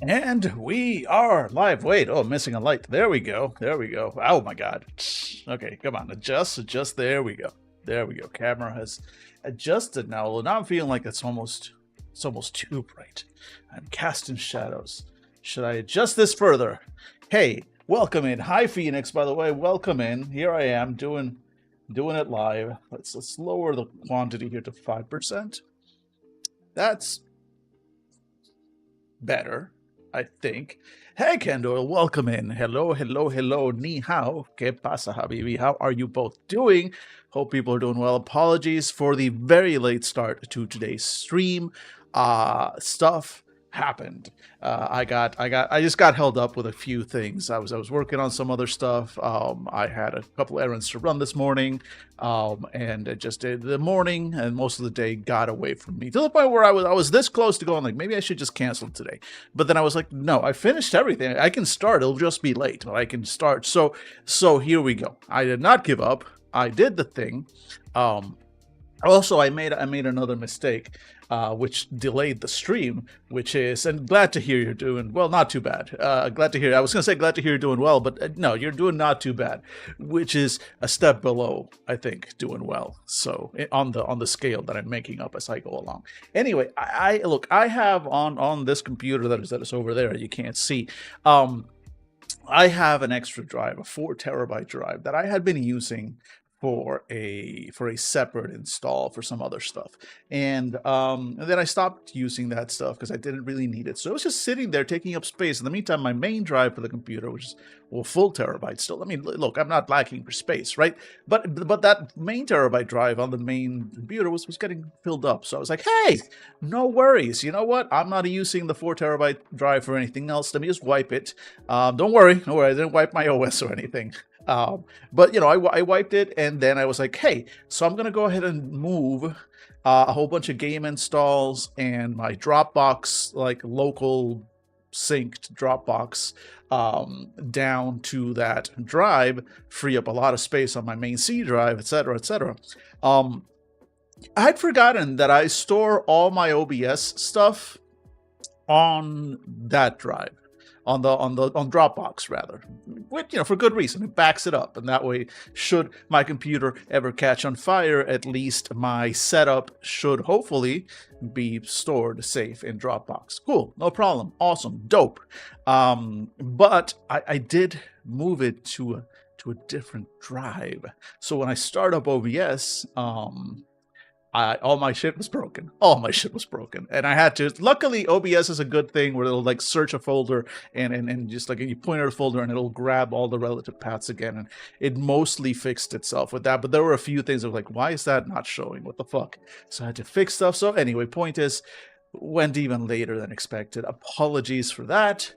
And we are live. Wait, oh, missing a light. There we go. There we go. Oh my god. Okay, come on. Adjust. There we go. There we go. Camera has adjusted now. Well, now I'm feeling like it's almost too bright. I'm casting shadows. Should I adjust this further? Hey, welcome in. Hi Phoenix, by the way. Welcome in. Here I am doing it live. Let's lower the quantity here to 5%. That's better, I think. Hey, Kendall, welcome in. Hello. Ni hao. ¿Qué pasa, Habibi? How are you both doing? Hope people are doing well. Apologies for the very late start to today's stream. Stuff happened. I just got held up with a few things. I was working on some other stuff. I had a couple errands to run this morning, and it just did the morning and most of the day got away from me to the point where I was this close to going like maybe I should just cancel today. But then I was like, no, I finished everything. I can start. It'll just be late, but I can start. So here we go. I did not give up. I did the thing. Also, I made another mistake, which delayed the stream, which is, and glad to hear you're doing, well, not too bad. Glad to hear, I was going to say glad to hear you're doing well, but no, you're doing not too bad, which is a step below, I think, doing well. So on the scale that I'm making up as I go along. Anyway, look, I have on this computer that is over there, you can't see, I have an extra drive, a 4 terabyte drive that I had been using for a separate install for some other stuff, and then I stopped using that stuff because I didn't really need it. So it was just sitting there taking up space. In the meantime, my main drive for the computer, which is full terabyte still. I mean, look, I'm not lacking for space, right? But that main terabyte drive on the main computer was getting filled up. So I was like, hey, no worries. You know what? I'm not using the 4 terabyte drive for anything else. Let me just wipe it. Don't worry. I didn't wipe my OS or anything. But you know, I wiped it, and then I was like, hey, so I'm gonna go ahead and move a whole bunch of game installs and my Dropbox, like local synced Dropbox, down to that drive, free up a lot of space on my main C drive, etc., etc. I'd forgotten that I store all my OBS stuff on that drive. On Dropbox rather, which, for good reason. It backs it up, and that way, should my computer ever catch on fire, at least my setup should hopefully be stored safe in Dropbox. Cool, no problem, awesome, dope. But I did move it to a different drive. So when I start up OBS, all my shit was broken. And I had to. Luckily, OBS is a good thing where it'll like search a folder and just like you point at a folder and it'll grab all the relative paths again. And it mostly fixed itself with that. But there were a few things that were like, why is that not showing? What the fuck? So I had to fix stuff. So anyway, point is, went even later than expected. Apologies for that.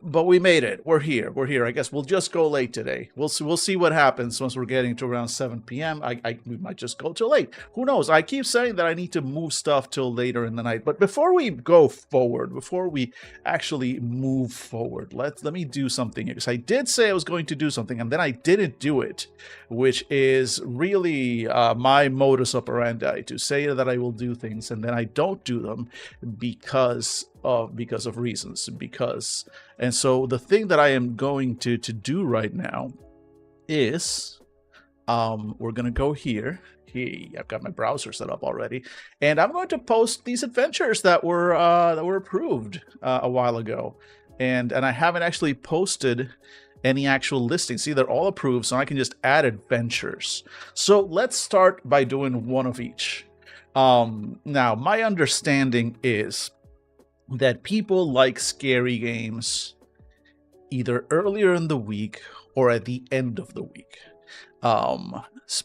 But we made it. We're here. I guess we'll just go late today. We'll see what happens once we're getting to around 7 p.m. We might just go till late. Who knows? I keep saying that I need to move stuff till later in the night. But before we go forward, before we actually move forward, let me do something here. Because I did say I was going to do something, and then I didn't do it, which is really my modus operandi, to say that I will do things and then I don't do them because of reasons. And so the thing that I am going to do right now is we're gonna go here. I've got my browser set up already, and I'm going to post these adventures that were approved a while ago, and I haven't actually posted any actual listings. See, they're all approved, so I can just add adventures. So let's start by doing one of each. Now, my understanding is that people like scary games either earlier in the week or at the end of the week.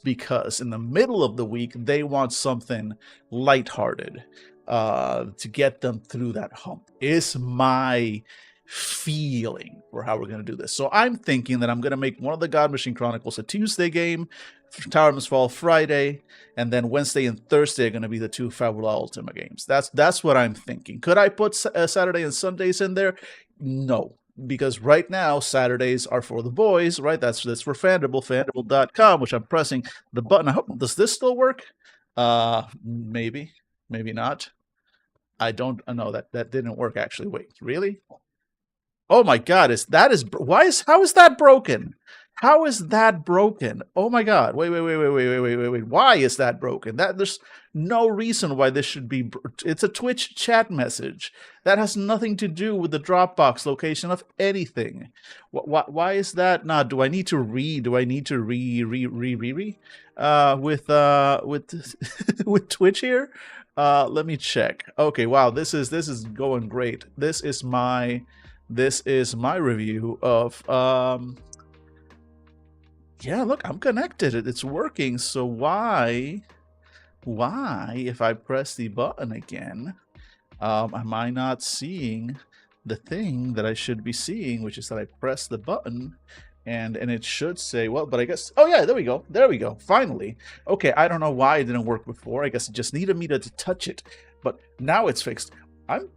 Because in the middle of the week, they want something lighthearted to get them through that hump, is my feeling for how we're going to do this. So I'm thinking that I'm going to make one of the God Machine Chronicles a Tuesday game, Tower Must Fall Friday, and then Wednesday and Thursday are going to be the 2 Fabula Ultima games. That's what I'm thinking. Could I put Saturday and Sundays in there? No, because right now Saturdays are for the boys, right? That's for Fandible, fandible.com, which I'm pressing the button. I hope, does this still work? Maybe not. I don't know. That didn't work actually. Wait, really? Oh my God! How is that broken? How is that broken? Oh my God! Wait! Why is that broken? There's no reason why this should be. It's a Twitch chat message that has nothing to do with the Dropbox location of anything. Why is that? Nah, do I need to re? Do I need to re? With with Twitch here? Let me check. Okay, wow, this is going great. This is my review of yeah, look, I'm connected. It's working. So why if I press the button again, am I not seeing the thing that I should be seeing, which is that I press the button and it should say, well, but I guess, oh yeah, there we go. There we go. Finally. Okay, I don't know why it didn't work before. I guess it just needed me to touch it, but now it's fixed. I'm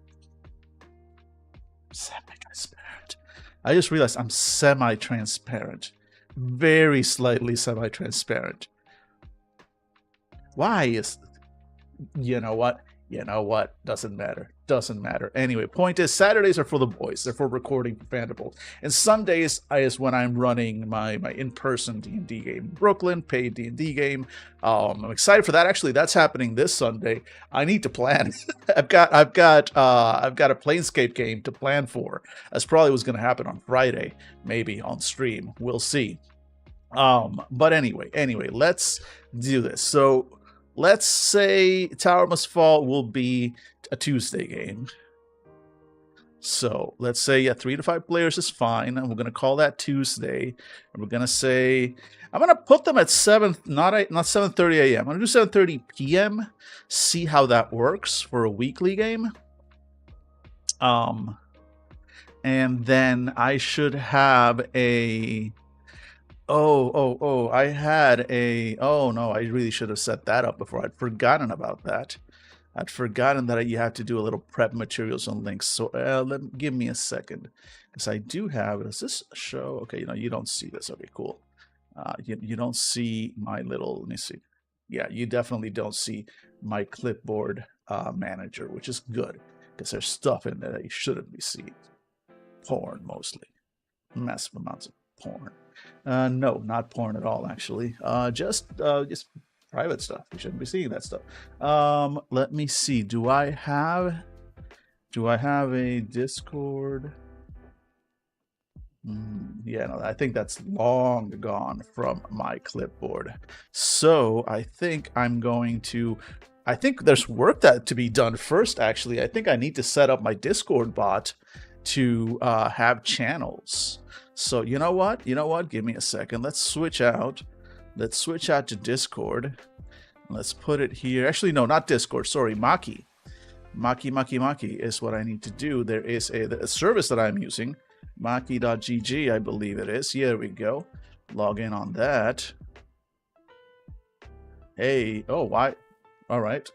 semi-transparent. I just realized I'm semi-transparent. Very slightly semi-transparent. Why is... You know what? You know what? Doesn't matter. Doesn't matter. Anyway, point is, Saturdays are for the boys. They're for recording for Fandible. And Sundays is when I'm running my in-person D&D game in Brooklyn, paid D&D game. I'm excited for that. Actually, that's happening this Sunday. I need to plan. I've got a Planescape game to plan for. That's probably what's going to happen on Friday, maybe on stream. We'll see. But anyway, let's do this. So let's say Tower Must Fall will be a Tuesday game. So let's say, yeah, 3 to 5 players is fine, and we're going to call that Tuesday. And we're going to say, I'm going to put them at 7, not 7:30 a.m. I'm going to do 7:30 p.m., see how that works for a weekly game. And then I should have a... I had a... Oh, no, I really should have set that up before. I'd forgotten about that. I'd forgotten that you have to do a little prep materials and links. So give me a second. Because I do have... Does this show? Okay, you don't see this. Okay, cool. You don't see my little... Let me see. Yeah, you definitely don't see my clipboard manager, which is good. Because there's stuff in there that you shouldn't be seeing. Porn, mostly. Massive amounts of porn. No, not porn at all, actually. Just private stuff. You shouldn't be seeing that stuff. Let me see. Do I have a Discord? Yeah, no, I think that's long gone from my clipboard. So I think I'm going to... I think there's work to be done first, actually. I think I need to set up my Discord bot to have channels. So you know what? Give me a second. Let's switch out. Let's switch out to Discord. Let's put it here. Actually, no, not Discord. Sorry, Maki. Maki is what I need to do. There is a service that I'm using. Maki.gg, I believe it is. Here we go. Log in on that. Hey. Oh, why? All right.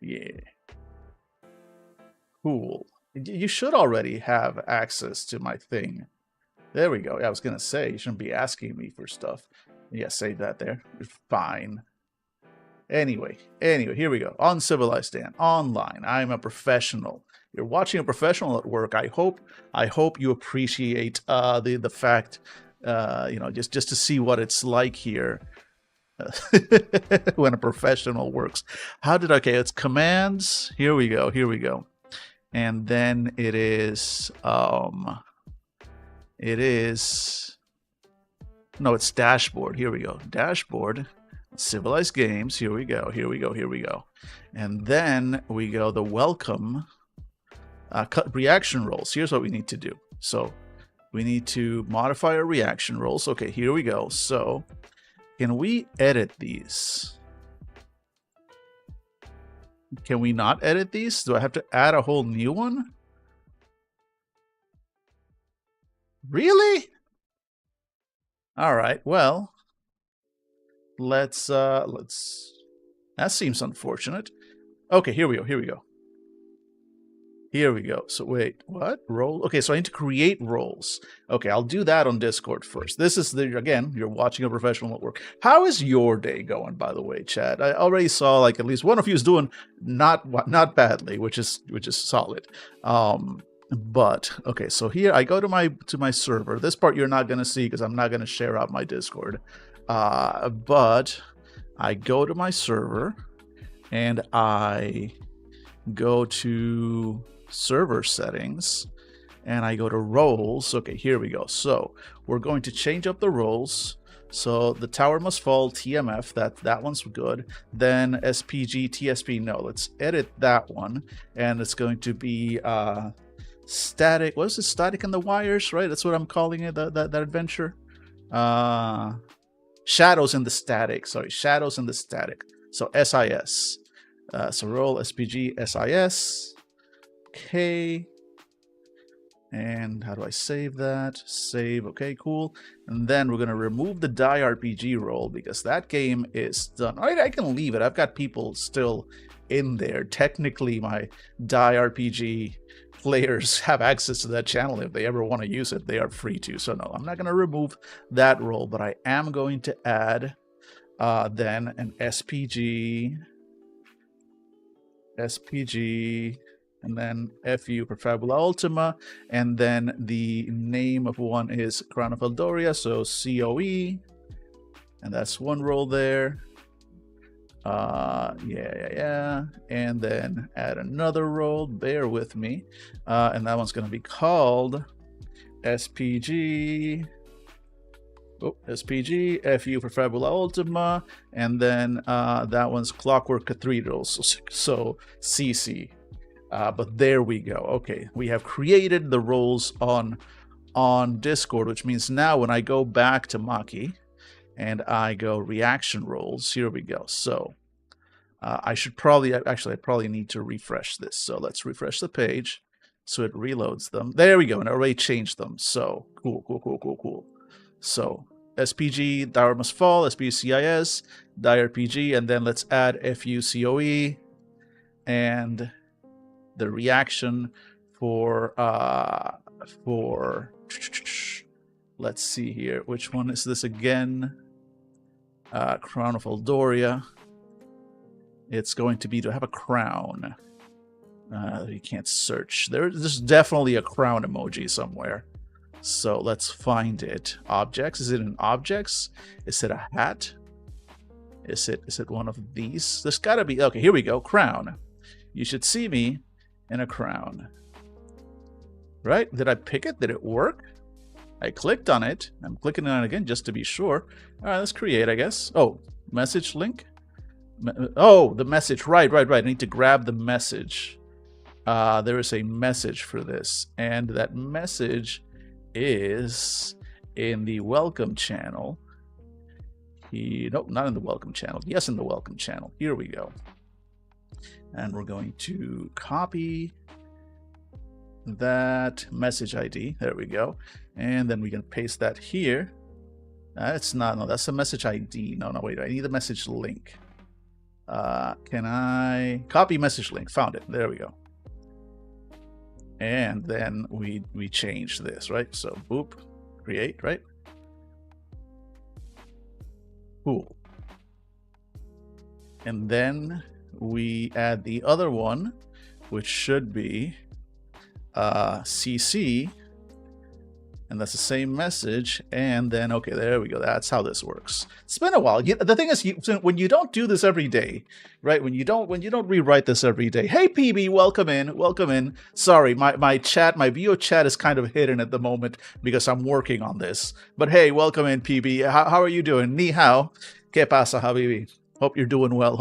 Yeah. Cool. You should already have access to my thing. There we go. I was going to say, you shouldn't be asking me for stuff. Yeah, save that there. Fine. Anyway, here we go. Uncivilized Dan. Online. I'm a professional. You're watching a professional at work. I hope you appreciate the fact, just to see what it's like here. When a professional works. Okay, it's commands. Here we go. And then it is no, it's dashboard. Here we go. Dashboard, civilized games. Here we go. And then we go the welcome cut reaction rolls. Here's what we need to do. So we need to modify our reaction rolls. Okay, here we go. So can we edit these? Can we not edit these? Do I have to add a whole new one? Really? All right. Well, let's that seems unfortunate. Okay, here we go. Here we go. So wait, what? Role? Okay, so I need to create roles. Okay, I'll do that on Discord first. This is again, you're watching a professional at work. How is your day going, by the way, chat? I already saw like at least one of you is doing not badly, which is solid. But okay, so here I go to my server. This part you're not gonna see because I'm not gonna share out my Discord. But I go to my server and I go to server settings and I go to roles. Okay, here we go. So we're going to change up the roles. So the tower must fall TMF, that one's good. Then SPG TSP, no, let's edit that one. And it's going to be static. What is it? Static in the wires, right? That's what I'm calling it, that adventure. Shadows in the static. Sorry, shadows in the static. So SIS. So role SPG SIS. Okay. And how do I save that? Save. Okay, cool. And then we're going to remove the Die RPG role because that game is done. I can leave it. I've got people still in there. Technically, my Die RPG players have access to that channel. If they ever want to use it, they are free to. So no, I'm not going to remove that role, but I am going to add then an SPG, and then FU for Fabula Ultima, and then the name of one is Crown of Eldoria, so COE, and that's one role there. Yeah, and then add another role, bear with me, and that one's going to be called SPG. SPG, FU for Fabula Ultima, and then that one's Clockwork Cathedrals, so CC. But there we go. Okay, we have created the roles on Discord, which means now when I go back to Maki and I go reaction roles, here we go. So I should probably, actually, I probably need to refresh this. So let's refresh the page so it reloads them. There we go, and I already changed them. So cool. So SPG, Tower Must Fall, SPG CIS, Die RPG, and then let's add FUCOE and the reaction for let's see here, which one is this again? Crown of Eldoria. It's going to be to have a crown. You can't search. There's definitely a crown emoji somewhere. So let's find it. Objects. Is it in objects? Is it a hat? Is it one of these? There's gotta be. Okay, here we go. Crown. You should see me in a crown. Right? Did I pick it? Did it work? I clicked on it. I'm clicking on it again just to be sure. All right, let's create, I guess. Oh, message link. Oh, the message. Right. I need to grab the message. There is a message for this, and that message is in the welcome channel. Nope, not in the welcome channel. Yes, in the welcome channel. Here we go. And we're going to copy that message ID. There we go. And then we can paste that here. That's not, no, that's the message ID. No, wait, I need the message link. Can I copy message link? Found it. There we go. And then we change this, right? So boop, create, right? Cool. And then we add the other one, which should be CC, and that's the same message. And then, okay, there we go. That's how this works. It's been a while. The thing is, when you don't do this every day, right? When you don't rewrite this every day. Hey, PB, welcome in. Sorry, my chat, my VO chat is kind of hidden at the moment because I'm working on this. But hey, welcome in, PB. How are you doing? Ni hao. ¿Qué pasa, habibi? Hope you're doing well.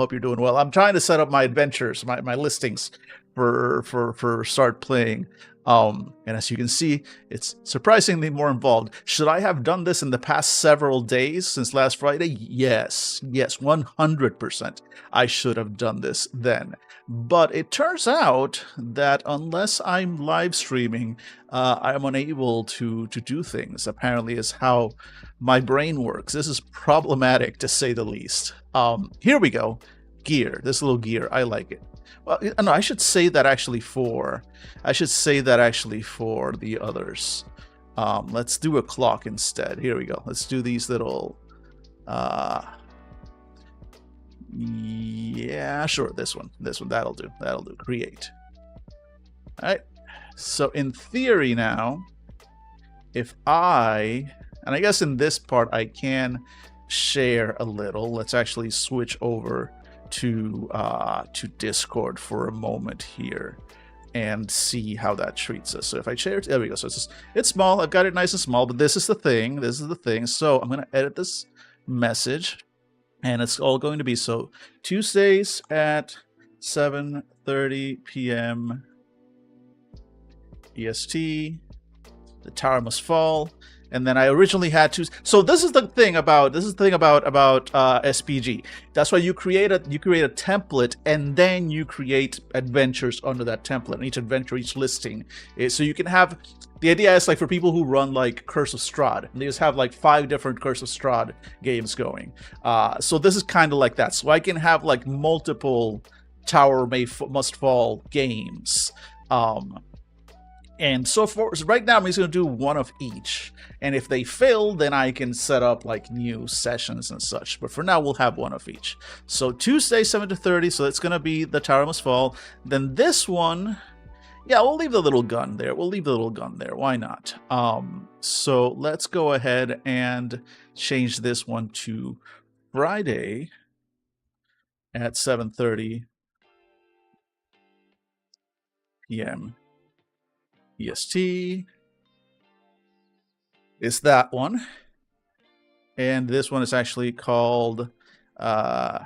I'm trying to set up my adventures, my listings for start playing. And as you can see, it's surprisingly more involved. Should I have done this in the past several days since last Friday? Yes, 100%. I should have done this then. But it turns out that unless I'm live streaming, I'm unable to do things. Apparently, is how my brain works. This is problematic, to say the least. Here we go. gear. This little gear, I like it. Well, no, I should say that actually for the others. Let's do a clock instead. Here we go. Let's do these little. Yeah, sure. This one. That'll do. Create. All right. So in theory now, if and I guess in this part I can share a little. Let's actually switch over to Discord for a moment here and see how that treats us. So if I share it, there we go. So it's small. I've got it nice and small, but this is the thing. So I'm going to edit this message, and it's all going to be so Tuesdays at 7:30 p.m. EST. The tower must fall. And then I originally had to. So this is the thing about SPG. That's why you create a template, and then you create adventures under that template. And each adventure, each listing, so you can have. The idea is like for people who run like Curse of Strahd, they just have like 5 different Curse of Strahd games going. So this is kind of like that. So I can have like multiple Tower Must Fall games. And so right now, I'm just going to do one of each. And if they fail, then I can set up like new sessions and such. But for now, we'll have one of each. So Tuesday, 7 to 30. So it's going to be the Tower Must Fall. Then this one, yeah, we'll leave the little gun there. Why not? So let's go ahead and change this one to Friday at 7:30 p.m. EST is that one, and this one is actually called sorry,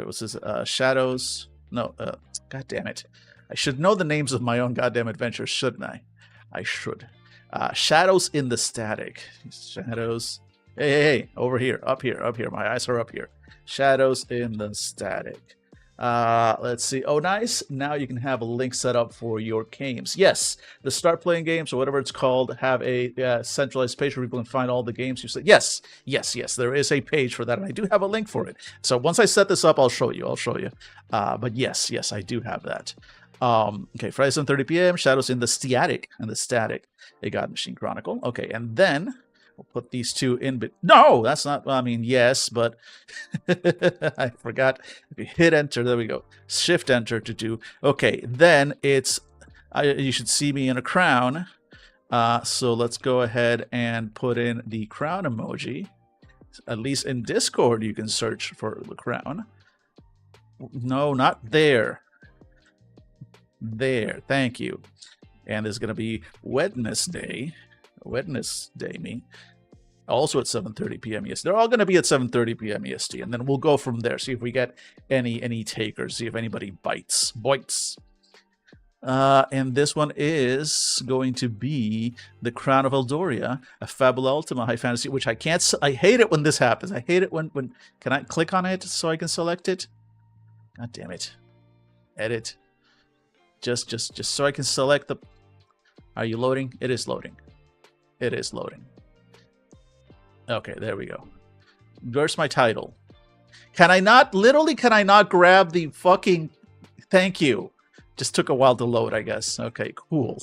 what's this? Shadows. No, god damn it, I should know the names of my own goddamn adventures, shouldn't I? I should. Shadows in the Static. Shadows. Hey, over here, up here. My eyes are up here. Shadows in the Static. Let's see. Oh, nice. Now you can have a link set up for your games. Yes, the Start Playing Games, or whatever it's called, have a centralized page where people can find all the games you say. Yes. There is a page for that, and I do have a link for it. So once I set this up, I'll show you. But yes, I do have that. Okay, Friday 7:30 p.m. Shadows in the Static. A God Machine Chronicle. Okay, and then we'll put these two in. But no, that's not. I mean, yes, but I forgot. If you hit enter, there we go. Shift enter to do. Okay, then it's. You should see me in a crown. So let's go ahead and put in the crown emoji. At least in Discord, you can search for the crown. No, not there. There, thank you. And there's going to be Wednesday, me, also at 7:30 p.m. EST. They're all going to be at 7:30 p.m. EST, and then we'll go from there. See if we get any takers. See if anybody bites. And this one is going to be the Crown of Eldoria, a Fabula Ultima High Fantasy, which I can't. I hate it when this happens. I hate it when can I click on it so I can select it? God damn it! Edit. Just so I can select the. Are you loading? It is loading. Okay, there we go. Where's my title? Can I not grab the fucking. Thank you. Just took a while to load, I guess. Okay, cool.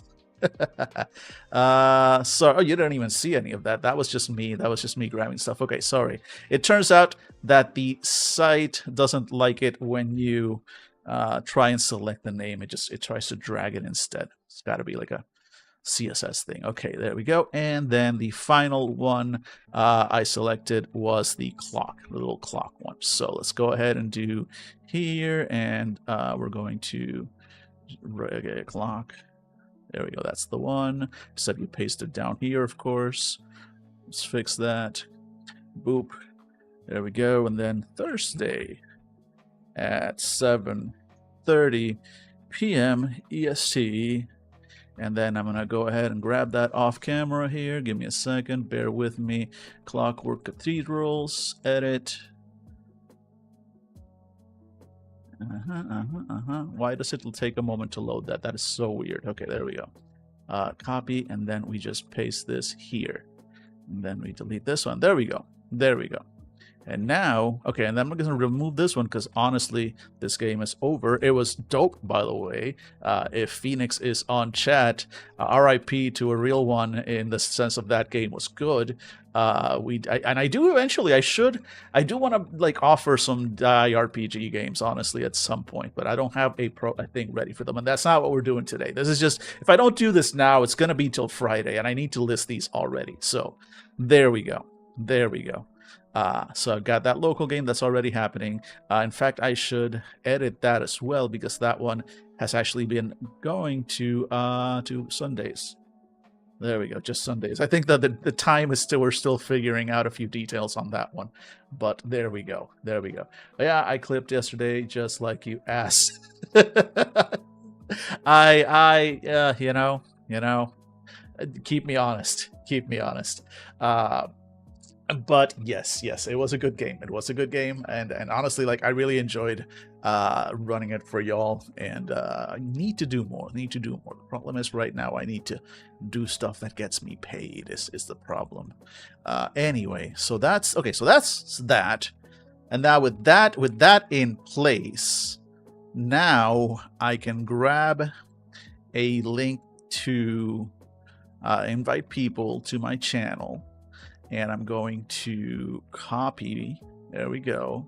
So you didn't even see any of that. That was just me. Grabbing stuff. Okay, sorry. It turns out that the site doesn't like it when you try and select the name. It tries to drag it instead. It's got to be like a CSS thing. Okay, there we go. And then the final one I selected was the little clock one. So let's go ahead and do here, and we're going to clock. There we go. That's the one. Just have you paste it down here, of course. Let's fix that. Boop. There we go. And then Thursday at 7:30 p.m. EST. And then I'm going to go ahead and grab that off camera here. Give me a second. Bear with me. Clockwork Cathedrals. Edit. Why does it take a moment to load that? That is so weird. Okay, there we go. Copy, and then we just paste this here. And then we delete this one. There we go. And now, okay, and then I'm going to remove this one because honestly, this game is over. It was dope, by the way. If Phoenix is on chat, RIP to a real one in the sense of that game was good. And I do eventually, I do want to like offer some RPG games, honestly, at some point, but I don't have a thing ready for them, and that's not what we're doing today. This is just, if I don't do this now, it's going to be till Friday, and I need to list these already. So there we go. There we go. So I've got that local game that's already happening. In fact, I should edit that as well because that one has actually been going to Sundays. There we go, just Sundays. I think that the time is still, we're still figuring out a few details on that one, but there we go. There we go. But yeah, I clipped yesterday just like you asked. You know, keep me honest. Keep me honest. But yes, it was a good game. It was a good game, and honestly, like I really enjoyed running it for y'all. And I need to do more. The problem is right now I need to do stuff that gets me paid. Is the problem? Anyway, so that's okay. So that's that. And now with that in place, now I can grab a link to invite people to my channel. And I'm going to copy, there we go.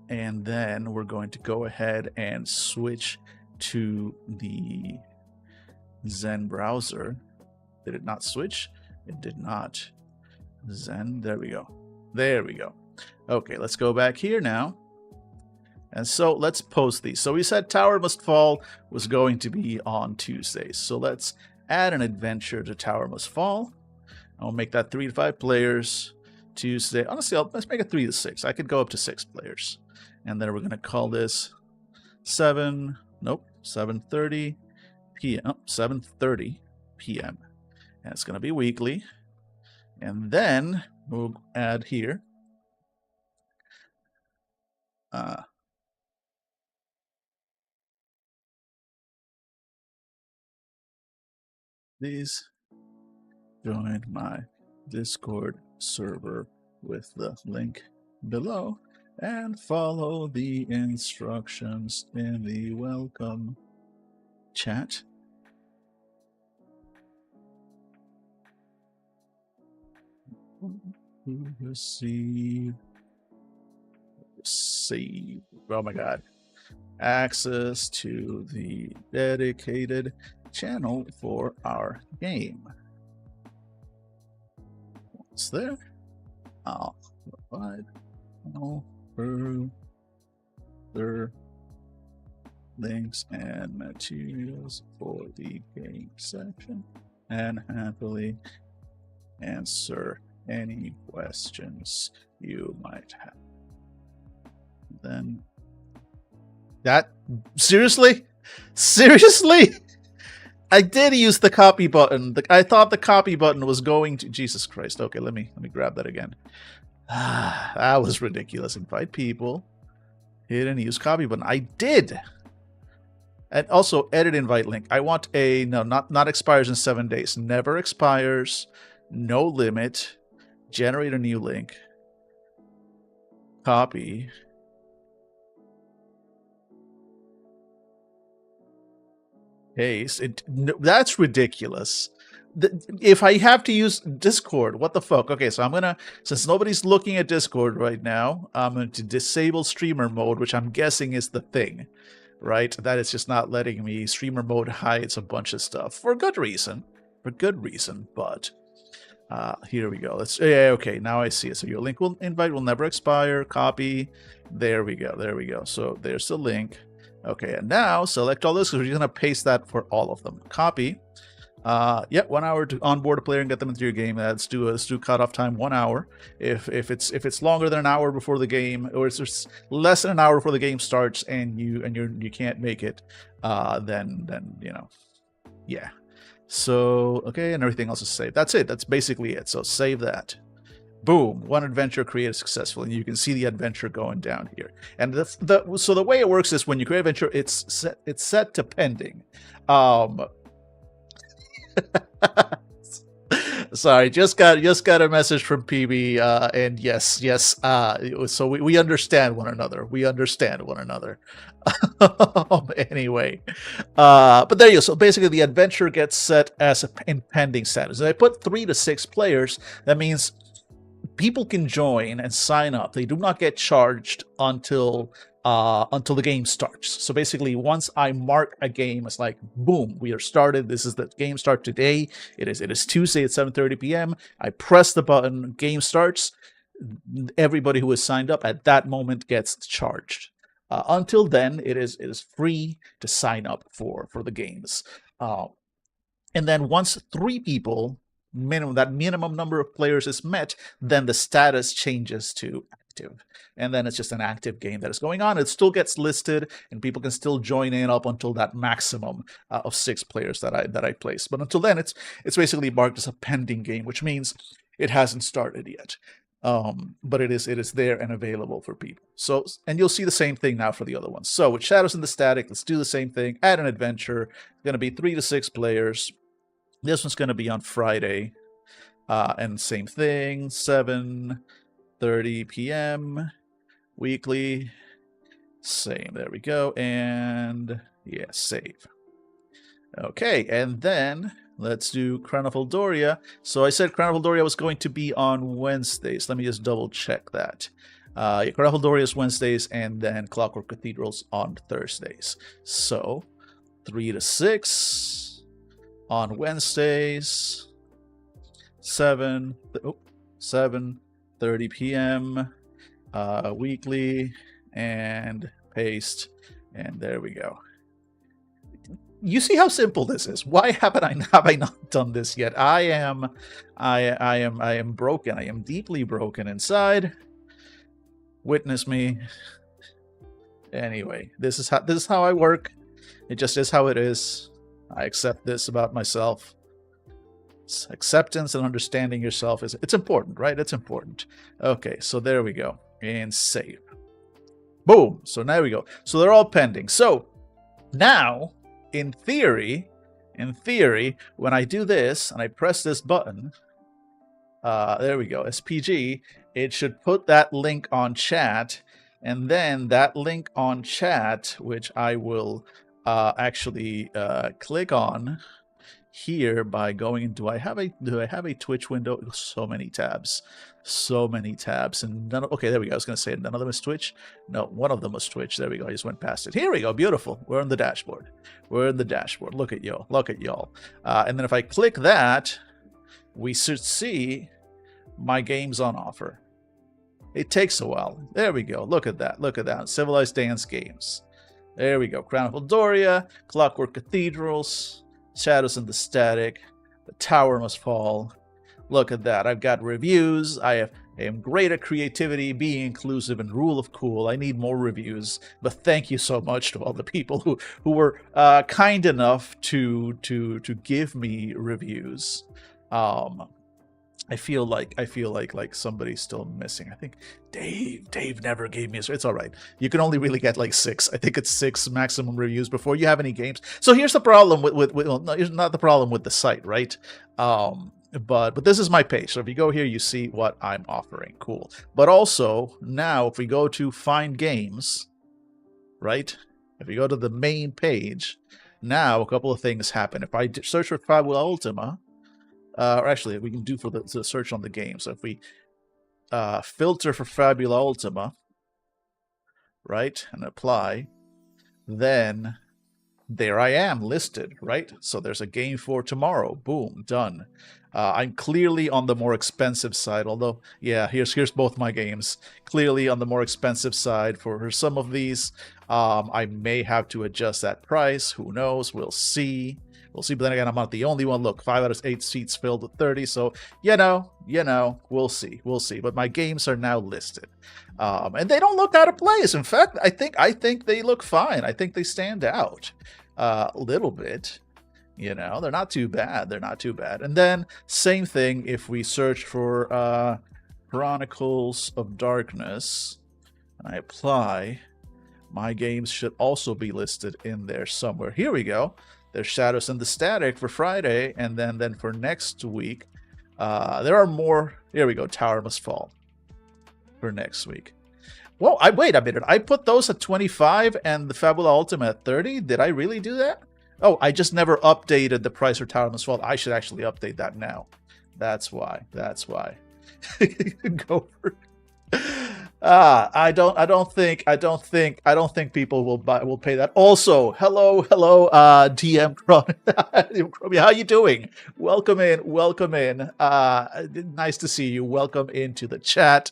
And then we're going to go ahead and switch to the Zen browser. Did it not switch? It did not. Zen, there we go. There we go. Okay, let's go back here now. And so let's post these. So we said Tower Must Fall was going to be on Tuesdays. So let's add an adventure to Tower Must Fall. I'll make that 3 to 5 players Tuesday. Honestly, let's make it 3 to 6. I could go up to 6 players. And then we're going to call this 7:30 p.m. 7:30 p.m. And it's going to be weekly. And then we'll add here. Please join my Discord server with the link below and follow the instructions in the welcome chat. Receive. Oh my god. Access to the dedicated channel for our game. What's there? I'll provide all further links and materials for the game section and happily answer any questions you might have. Then that seriously? I did use the copy button. I thought the copy button was going to Jesus Christ. Okay, let me grab that again. That was ridiculous. Invite people. Hit and use copy button. I did. And also edit invite link. I want a not expires in 7 days. Never expires. No limit. Generate a new link. Copy. Paste. That's ridiculous. If I have to use Discord, what the fuck? Okay, so I'm gonna, since nobody's looking at Discord right now, I'm going to disable streamer mode, which I'm guessing is the thing, right? That is just not letting me. Streamer mode hides a bunch of stuff for good reason, but here we go. Let's, yeah, okay, now I see it. So your link invite will never expire. Copy. There we go. So there's the link. Okay, and now select all this because we're going to paste that for all of them. Copy. 1 hour to onboard a player and get them into your game. Let's do cutoff time 1 hour. If it's longer than an hour before the game, or it's less than an hour before the game starts, and you can't make it, then yeah. So okay, and everything else is saved. That's it. That's basically it. So save that. Boom! One adventure created successfully, and you can see the adventure going down here. And so the way it works is when you create an adventure, it's set to pending. Sorry, just got a message from PB, and yes. So we understand one another. We understand one another. Anyway, but there you go. So basically, the adventure gets set as in pending status. And I put 3 to 6 players. That means people can join and sign up. They do not get charged until the game starts. So basically, once I mark a game as like, boom, we are started. This is the game start today. It is Tuesday at 7:30 p.m. I press the button, game starts. Everybody who is signed up at that moment gets charged. Until then, it is free to sign up for the games. And then once 3 people, that minimum number of players is met, then the status changes to active. And then it's just an active game that is going on. It still gets listed, and people can still join in up until that maximum of 6 players that I place. But until then, it's basically marked as a pending game, which means it hasn't started yet. But it is there and available for people. So, and you'll see the same thing now for the other ones. So with Shadows in the Static, let's do the same thing. Add an adventure. It's going to be 3 to 6 players. This one's going to be on Friday. And same thing, 7:30 p.m. weekly. Same, there we go. And yeah, save. Okay, and then let's do Crown of Eldoria. So I said Crown of Eldoria was going to be on Wednesdays. Let me just double check that. Yeah, Crown of Eldoria is Wednesdays, and then Clockwork Cathedral's on Thursdays. So 3 to 6 on Wednesdays, 7:30 p.m. Weekly, and paste, and there we go. You see how simple this is. Why have I not done this yet? I am broken. I am deeply broken inside. Witness me. Anyway, this is how I work. It just is how it is. I accept this about myself. Acceptance and understanding yourself it's important, right? It's important. Okay, so there we go. And save. Boom. So now we go. So they're all pending. So now, in theory, when I do this and I press this button, there we go, SPG, it should put that link on chat, and then that link on chat, which I will actually click on here by going into, do I have a Twitch window? So many tabs, and okay, there we go. I was going to say none of them is Twitch. No, one of them was Twitch. There we go. I just went past it. Here we go. Beautiful. We're in the dashboard. Look at y'all. And then if I click that, we should see my games on offer. It takes a while. There we go. Look at that. Civilized Dance Games. There we go. Crown of Eldoria, Clockwork Cathedrals, Shadows in the Static, The Tower Must Fall. Look at that. I've got reviews. I am great at creativity, being inclusive, and rule of cool. I need more reviews, but thank you so much to all the people who were kind enough to give me reviews. I feel like somebody's still missing. I think Dave never gave me it's all right. You can only really get like 6. I think it's 6 maximum reviews before you have any games. So here's the problem with well, no, here's not the problem with the site, right? But this is my page. So if you go here, you see what I'm offering. Cool. But also now, if we go to find games, right? If we go to the main page, now a couple of things happen. If I search for Fabula Ultima, or actually, we can do for the search on the game. So if we filter for Fabula Ultima, right, and apply, then there I am listed, right? So there's a game for tomorrow. Boom, done. I'm clearly on the more expensive side, although, yeah, here's both my games. Clearly on the more expensive side for some of these. I may have to adjust that price. Who knows? We'll see. But then again, I'm not the only one. Look, 5 out of 8 seats filled with 30. So, you know, we'll see. But my games are now listed. And they don't look out of place. In fact, I think they look fine. I think they stand out a little bit. You know, they're not too bad. And then, same thing if we search for Chronicles of Darkness, and I apply, my games should also be listed in there somewhere. Here we go. There's Shadows in the Static for Friday, and then for next week, There are more. Here we go. Tower Must Fall for next week. Well, wait a minute. I put those at 25 and the Fabula Ultima at 30. Did I really do that? Oh, I just never updated the price for Tower Must Fall. I should actually update that now. That's why. That's why. Go for it. I don't think people will pay that. Also, hello, DM Chromie, how you doing? Welcome in. Nice to see you. Welcome into the chat.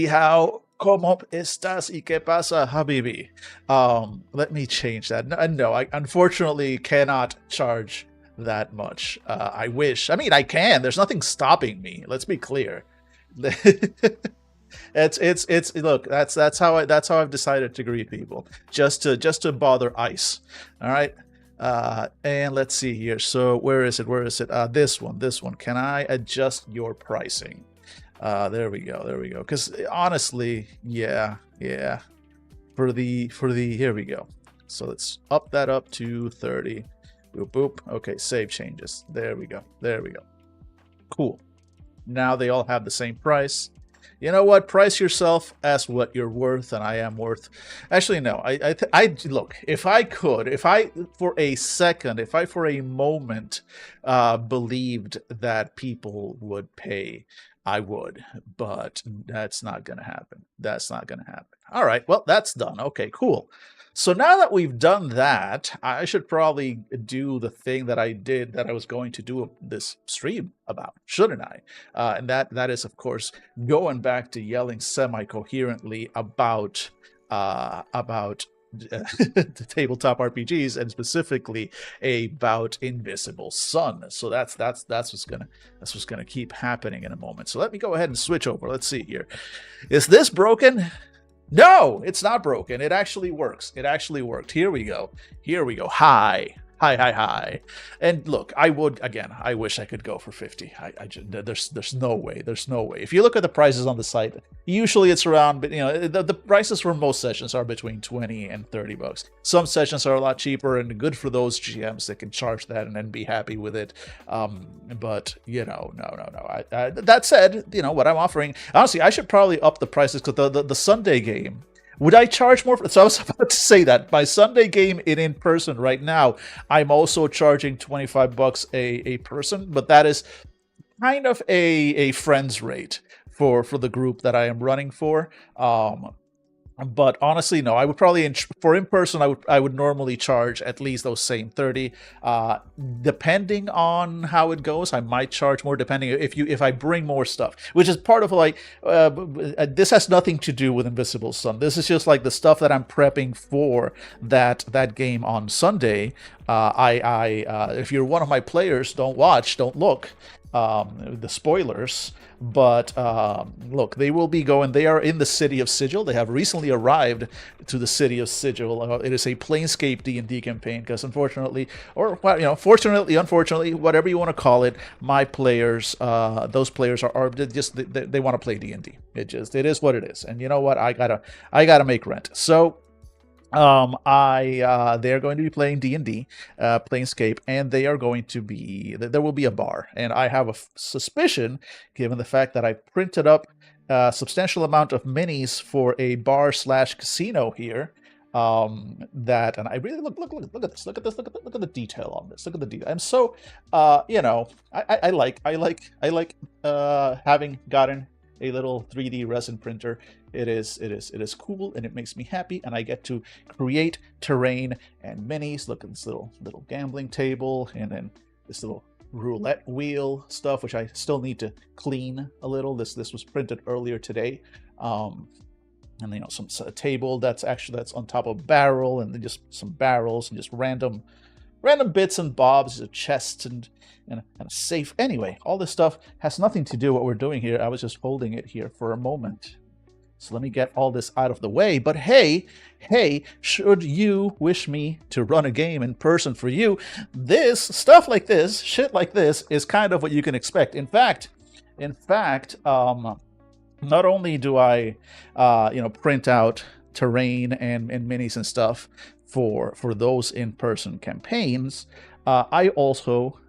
How ¿Cómo estás y qué pasa, Habibi? Let me change that. No, I unfortunately cannot charge that much. I wish. I mean, I can. There's nothing stopping me. Let's be clear. It's look, that's how I've decided to greet people, just to bother ice. All right. And let's see here. So where is it? This one. Can I adjust your pricing? There we go. Because honestly, yeah. For the here we go. So let's up that up to 30. Boop. Okay, save changes. There we go. Cool. Now they all have the same price. You know what? Price yourself as what you're worth, and I am worth. Actually, no. I look. If I for a moment believed that people would pay, I would, but that's not gonna happen. All right. Well, that's done. Okay. Cool. So now that we've done that, I should probably do the thing that I did that I was going to do this stream about, shouldn't I? And that is, of course, going back to yelling semi-coherently about the tabletop RPGs, and specifically about Invisble Sun. So that's what's gonna keep happening in a moment. So let me go ahead and switch over. Let's see here. Is this broken? No, it's not broken. It actually works. It actually worked. Here we go. Hi. And look, I wish I could go for 50. There's no way. If you look at the prices on the site, usually it's around, the prices for most sessions are between 20 and 30 bucks. Some sessions are a lot cheaper, and good for those GMs that can charge that and then be happy with it. But no. That said, what I'm offering, honestly, I should probably up the prices, because the Sunday game, would I charge more? So I was about to say that my Sunday game in person right now, I'm also charging 25 bucks a person, but that is kind of a friend's rate for the group that I am running for. But honestly, no, I would probably, for in person, I would normally charge at least those same 30. Depending on how it goes, I might charge more, depending if I bring more stuff, which is part of this has nothing to do with Invisble Sun. This is just like the stuff that I'm prepping for that game on Sunday. If you're one of my players, don't look. The spoilers, but look, they will be going. They are in the city of Sigil. They have recently arrived to the city of Sigil. It is a Planescape D&D campaign, because unfortunately, fortunately, unfortunately, whatever you want to call it, my players, those players are just they want to play D&D. It is what it is, and you know what? I gotta make rent. So. They're going to be playing D&D, Planescape, and there will be a bar. And I have a suspicion, given the fact that I printed up a substantial amount of minis for a bar/casino here, and I really look at this. Look at the detail on this. Look at the detail. And so, I like having gotten a little 3D resin printer. It is cool, and it makes me happy, and I get to create terrain and minis. Look at this little gambling table, and then this little roulette wheel stuff, which I still need to clean a little. This was printed earlier today. And a table that's on top of a barrel, and then just some barrels and just random bits and bobs, a chest and a safe. Anyway, all this stuff has nothing to do with what we're doing here. I was just holding it here for a moment. So let me get all this out of the way. But hey, should you wish me to run a game in person for you, shit like this is kind of what you can expect. In fact, not only do I, print out terrain and minis and stuff for those in-person campaigns, I also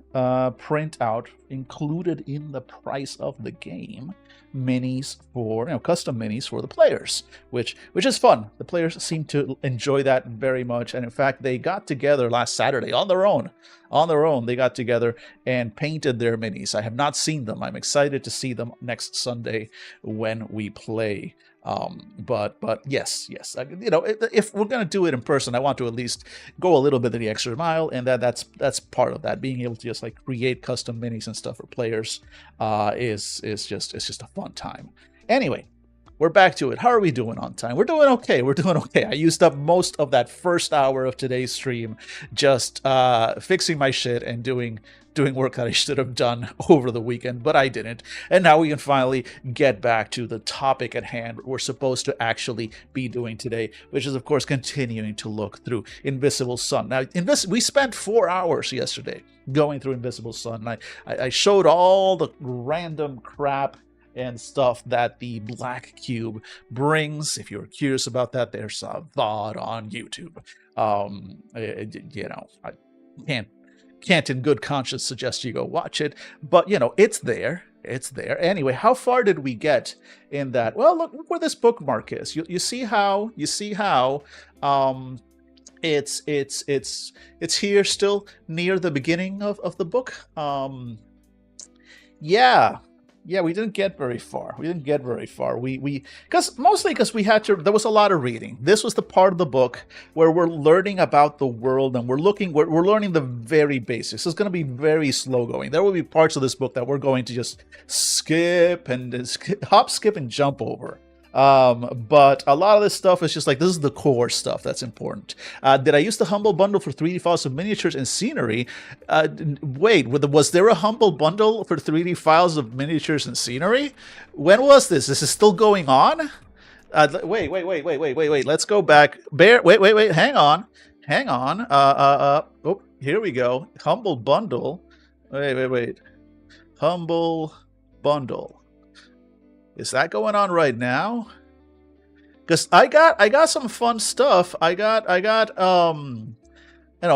print out, included in the price of the game, minis for, custom minis for the players, which is fun. The players seem to enjoy that very much, and in fact, they got together last Saturday on their own. On their own, they got together and painted their minis. I have not seen them. I'm excited to see them next Sunday when we play. But yes, if we're gonna do it in person, I want to at least go a little bit of the extra mile, and that's part of that. Being able to just like create custom minis and stuff for players is just a fun time. Anyway, we're back to it. How are we doing on time? We're doing okay. We're doing okay. I used up most of that first hour of today's stream just fixing my shit and doing work that I should have done over the weekend, but I didn't. And now we can finally get back to the topic at hand we're supposed to actually be doing today, which is, of course, continuing to look through Invisble Sun. Now, we spent 4 hours yesterday going through Invisble Sun. I showed all the random crap and stuff that the Black Cube brings. If you're curious about that, there's a VOD on YouTube. I can't in good conscience suggest you go watch it, but it's there. It's there. Anyway, how far did we get in that? Well, look where this bookmark is. You see how it's here still near the beginning of the book. Yeah, we didn't get very far. We mostly because we had to. There was a lot of reading. This was the part of the book where we're learning about the world, and we're learning the very basics. It's going to be very slow going. There will be parts of this book that we're going to just hop, skip, and jump over. But a lot of this stuff is just like, this is the core stuff that's important. Did I use the Humble Bundle for 3D files of miniatures and scenery? Wait, was there a Humble Bundle for 3D files of miniatures and scenery? When was this? This is still going on? Wait. Let's go back. Wait. Hang on. Oh, here we go. Humble Bundle. Wait. Humble Bundle. Is that going on right now? Because I got some fun stuff. I got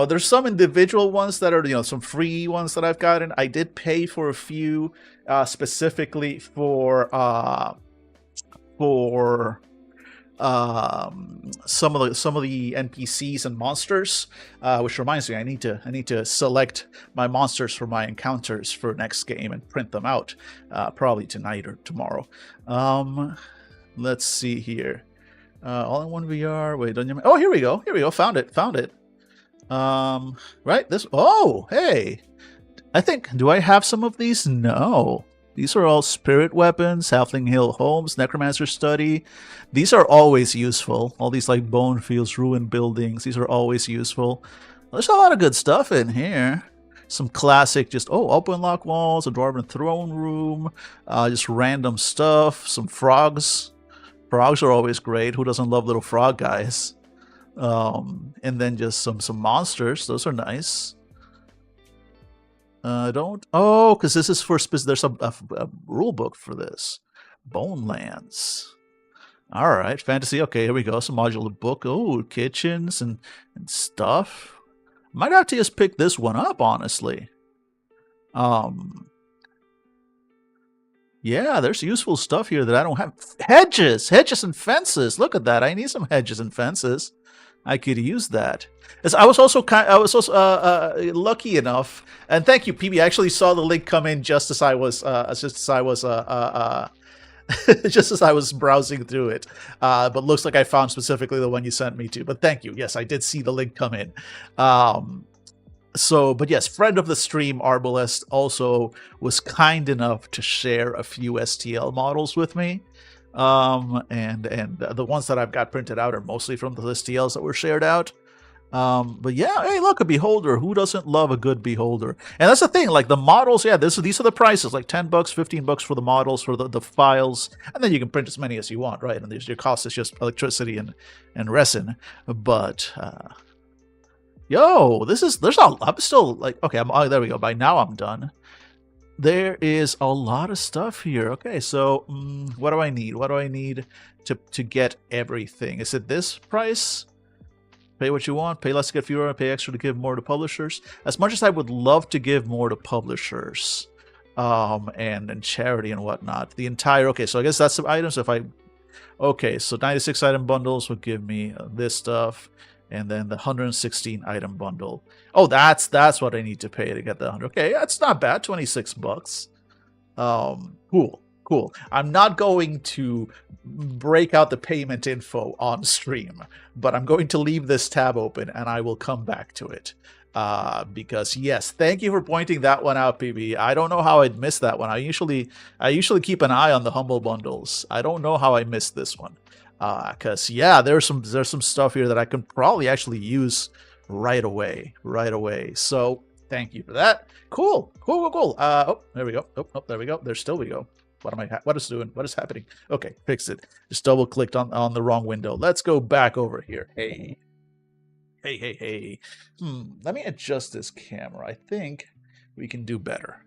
there's some individual ones that are, some free ones that I've gotten. I did pay for a few specifically for some of the NPCs and monsters, which reminds me, I need to select my monsters for my encounters for next game and print them out, probably tonight or tomorrow. Let's see here. All in one VR. Wait, don't you? Oh, here we go. Found it. Right. This. Oh, hey. I think. Do I have some of these? No. These are all spirit weapons, Halfling Hill Homes, Necromancer Study. These are always useful. All these like bone fields, ruined buildings. These are always useful. There's a lot of good stuff in here. Some classic, open lock walls, a dwarven throne room, just random stuff. Some frogs. Frogs are always great. Who doesn't love little frog guys? And then just some monsters. Those are nice. Because this is for there's a rule book for this. Bonelands. All right, fantasy. Okay, here we go. Some modular book. Oh, kitchens and stuff. Might have to just pick this one up, honestly. Yeah, there's useful stuff here that I don't have. Hedges and fences. Look at that. I need some hedges and fences. I could use that. As I was also lucky enough, and thank you, PB. I actually saw the link come in just as I was just as I was browsing through it. But looks like I found specifically the one you sent me to. But thank you. Yes, I did see the link come in. But yes, friend of the stream, Arbalest, also was kind enough to share a few STL models with me. And the ones that I've got printed out are mostly from the STLs that were shared out. But yeah, hey, look, a beholder. Who doesn't love a good beholder? And that's the thing, like the models, yeah, these are the prices, like $10, $15 for the models, for the files, and then you can print as many as you want, right? And your cost is just electricity and resin. But I'm still like, okay, there we go. By now I'm done. There is a lot of stuff here. Okay, so what do I need? What do I need to get everything? Is it this price? Pay what you want, pay less to get fewer, pay extra to give more to publishers. As much as I would love to give more to publishers, and charity and whatnot, the entire, okay, so I guess that's the items. If I, okay, so 96 item bundles would give me this stuff, and then the 116 item bundle. Oh, that's what I need to pay to get the 100. Okay, that's not bad, 26 bucks. Cool. I'm not going to break out the payment info on stream, but I'm going to leave this tab open and I will come back to it. Because yes, thank you for pointing that one out, PB. I don't know how I'd missed that one. I usually keep an eye on the humble bundles. I don't know how I missed this one. Cause yeah, there's some stuff here that I can probably actually use right away. So thank you for that. Cool. Oh, there we go. Oh, there we go. There still we go. What is doing? What is happening? Okay, fixed it. Just double clicked on the wrong window. Let's go back over here. Hey. Let me adjust this camera. I think we can do better.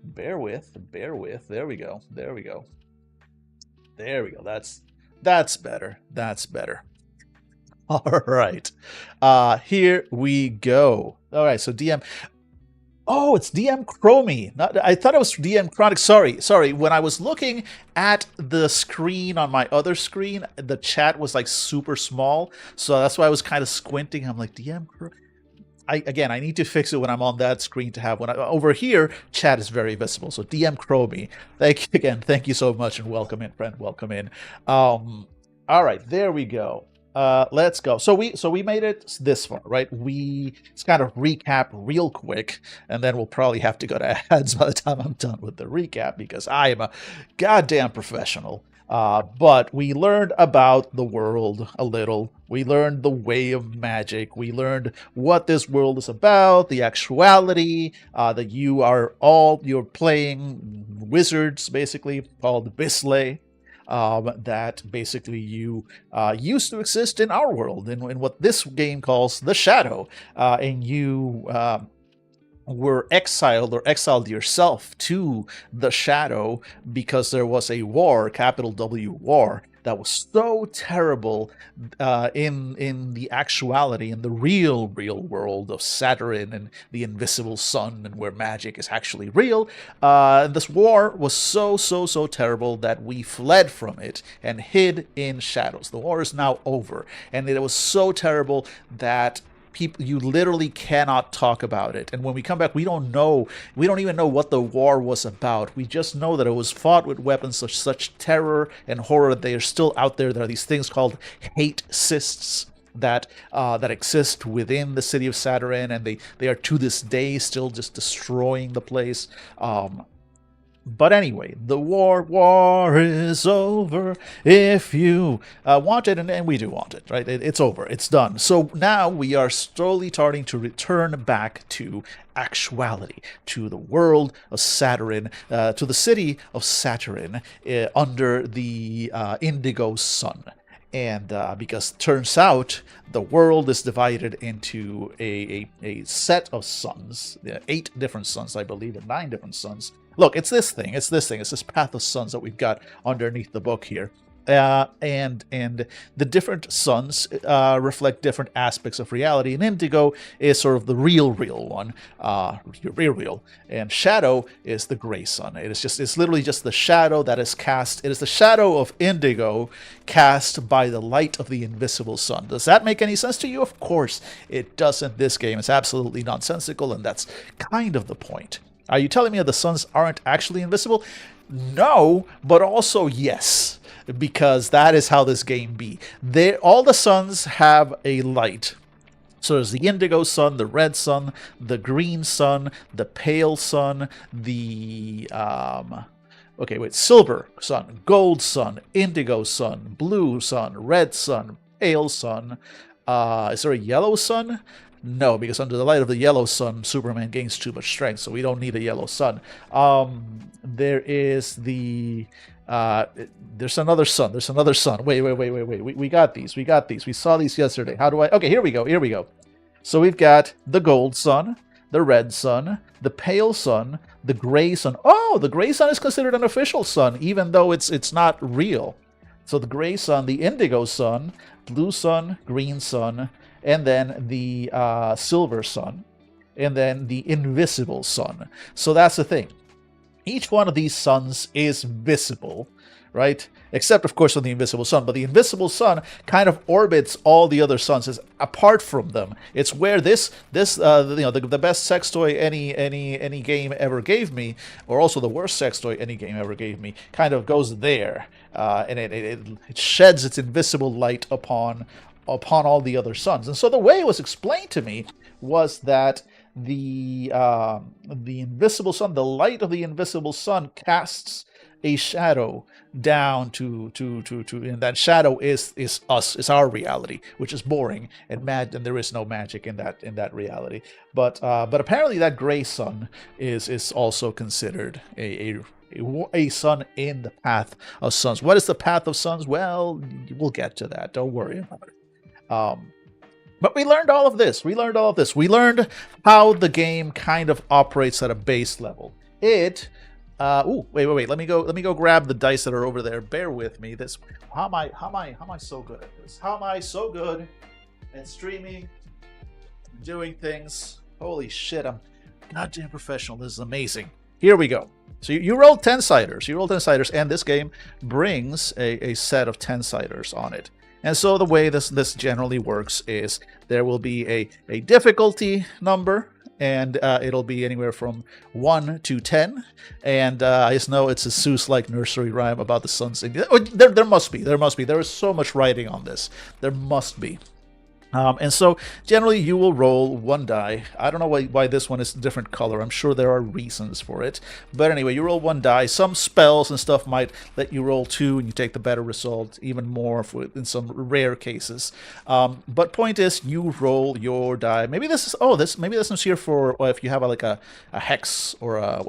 Bear with. There we go. That's better. All right. Here we go. All right, so DM. Oh, it's DM Chromie. I thought it was DM Chronic. Sorry. When I was looking at the screen on my other screen, the chat was like super small. So that's why I was kind of squinting. I'm like, DM Chromie. I need to fix it when I'm on that screen to have over here, chat is very visible. So DM Chromie. Thank you so much and welcome in, friend. Welcome in. All right, there we go. Let's go. So we made it this far, right? Let's kind of recap real quick, and then we'll probably have to go to ads by the time I'm done with the recap because I am a goddamn professional. But we learned about the world a little. We learned the way of magic. We learned what this world is about, the actuality, that you're playing wizards, basically, called Bisley. That basically you used to exist in our world, in what this game calls the Shadow, and you were exiled yourself to the Shadow because there was a war, capital W war, that was so terrible in the actuality, in the real world of Saturn and the Invisble Sun, and where magic is actually real. This war was so terrible that we fled from it and hid in shadows. The war is now over, and it was so terrible that you literally cannot talk about it. And when we come back, we don't even know what the war was about. We just know that it was fought with weapons of such terror and horror that they are still out there. There are these things called hate cysts that exist within the city of Saturn, and they are to this day still just destroying the place. But anyway, the war is over. If you want it, and we do want it, right? It's over. It's done. So now we are slowly starting to return back to actuality, to the world of Saturn, to the city of Saturn under the Indigo Sun. And because turns out the world is divided into a set of suns, 8 different suns, I believe, and 9 different suns. Look, it's this path of suns that we've got underneath the book here. And the different suns reflect different aspects of reality. And Indigo is sort of the real one, real. And Shadow is the gray sun. It's literally just the shadow that is cast. It is the shadow of Indigo cast by the light of the invisible sun. Does that make any sense to you? Of course it doesn't. This game is absolutely nonsensical, and that's kind of the point. Are you telling me that the suns aren't actually invisible? No, but also yes, because that is how this game be. All the suns have a light. So there's the indigo sun, the red sun, the green sun, the pale sun, the silver sun, gold sun, indigo sun, blue sun, red sun, pale sun. Is there a yellow sun? No, because under the light of the yellow sun, Superman gains too much strength, so we don't need a yellow sun. There is the... there's another sun. Wait. We got these. We saw these yesterday. How do I... Okay, here we go. So we've got the gold sun, the red sun, the pale sun, the gray sun. Oh, the gray sun is considered an official sun, even though it's not real. So the gray sun, the indigo sun, blue sun, green sun, and then the silver sun, and then the invisible sun. So that's the thing. Each one of these suns is visible, right? Except, of course, on the invisible sun. But the invisible sun kind of orbits all the other suns, is apart from them. It's where the best sex toy any game ever gave me, or also the worst sex toy any game ever gave me, kind of goes there, and it sheds its invisible light upon all the other suns. And so the way it was explained to me was that the invisible sun, the light of the invisible sun, casts a shadow down to and that shadow is us, is our reality, which is boring and mad, and there is no magic in that reality. But apparently that gray sun is also considered a sun in the path of suns. What is the path of suns? Well, we'll get to that. Don't worry about it. But we learned all of this. We learned how the game kind of operates at a base level. Wait. Let me go grab the dice that are over there. Bear with me. How am I so good at this? How am I so good at streaming, doing things? Holy shit, I'm goddamn professional. This is amazing. Here we go. So you roll 10-siders. And this game brings a set of 10-siders on it. And so the way this generally works is there will be a difficulty number, and it'll be anywhere from 1 to 10. And I just know it's a Seuss-like nursery rhyme about the sun singing. There must be. There is so much writing on this. There must be. And so generally you will roll one die. I don't know why this one is a different color. I'm sure there are reasons for it. But anyway, you roll one die. Some spells and stuff might let you roll two and you take the better result, even more in some rare cases. But point is, you roll your die. Maybe this is here for if you have a hex or a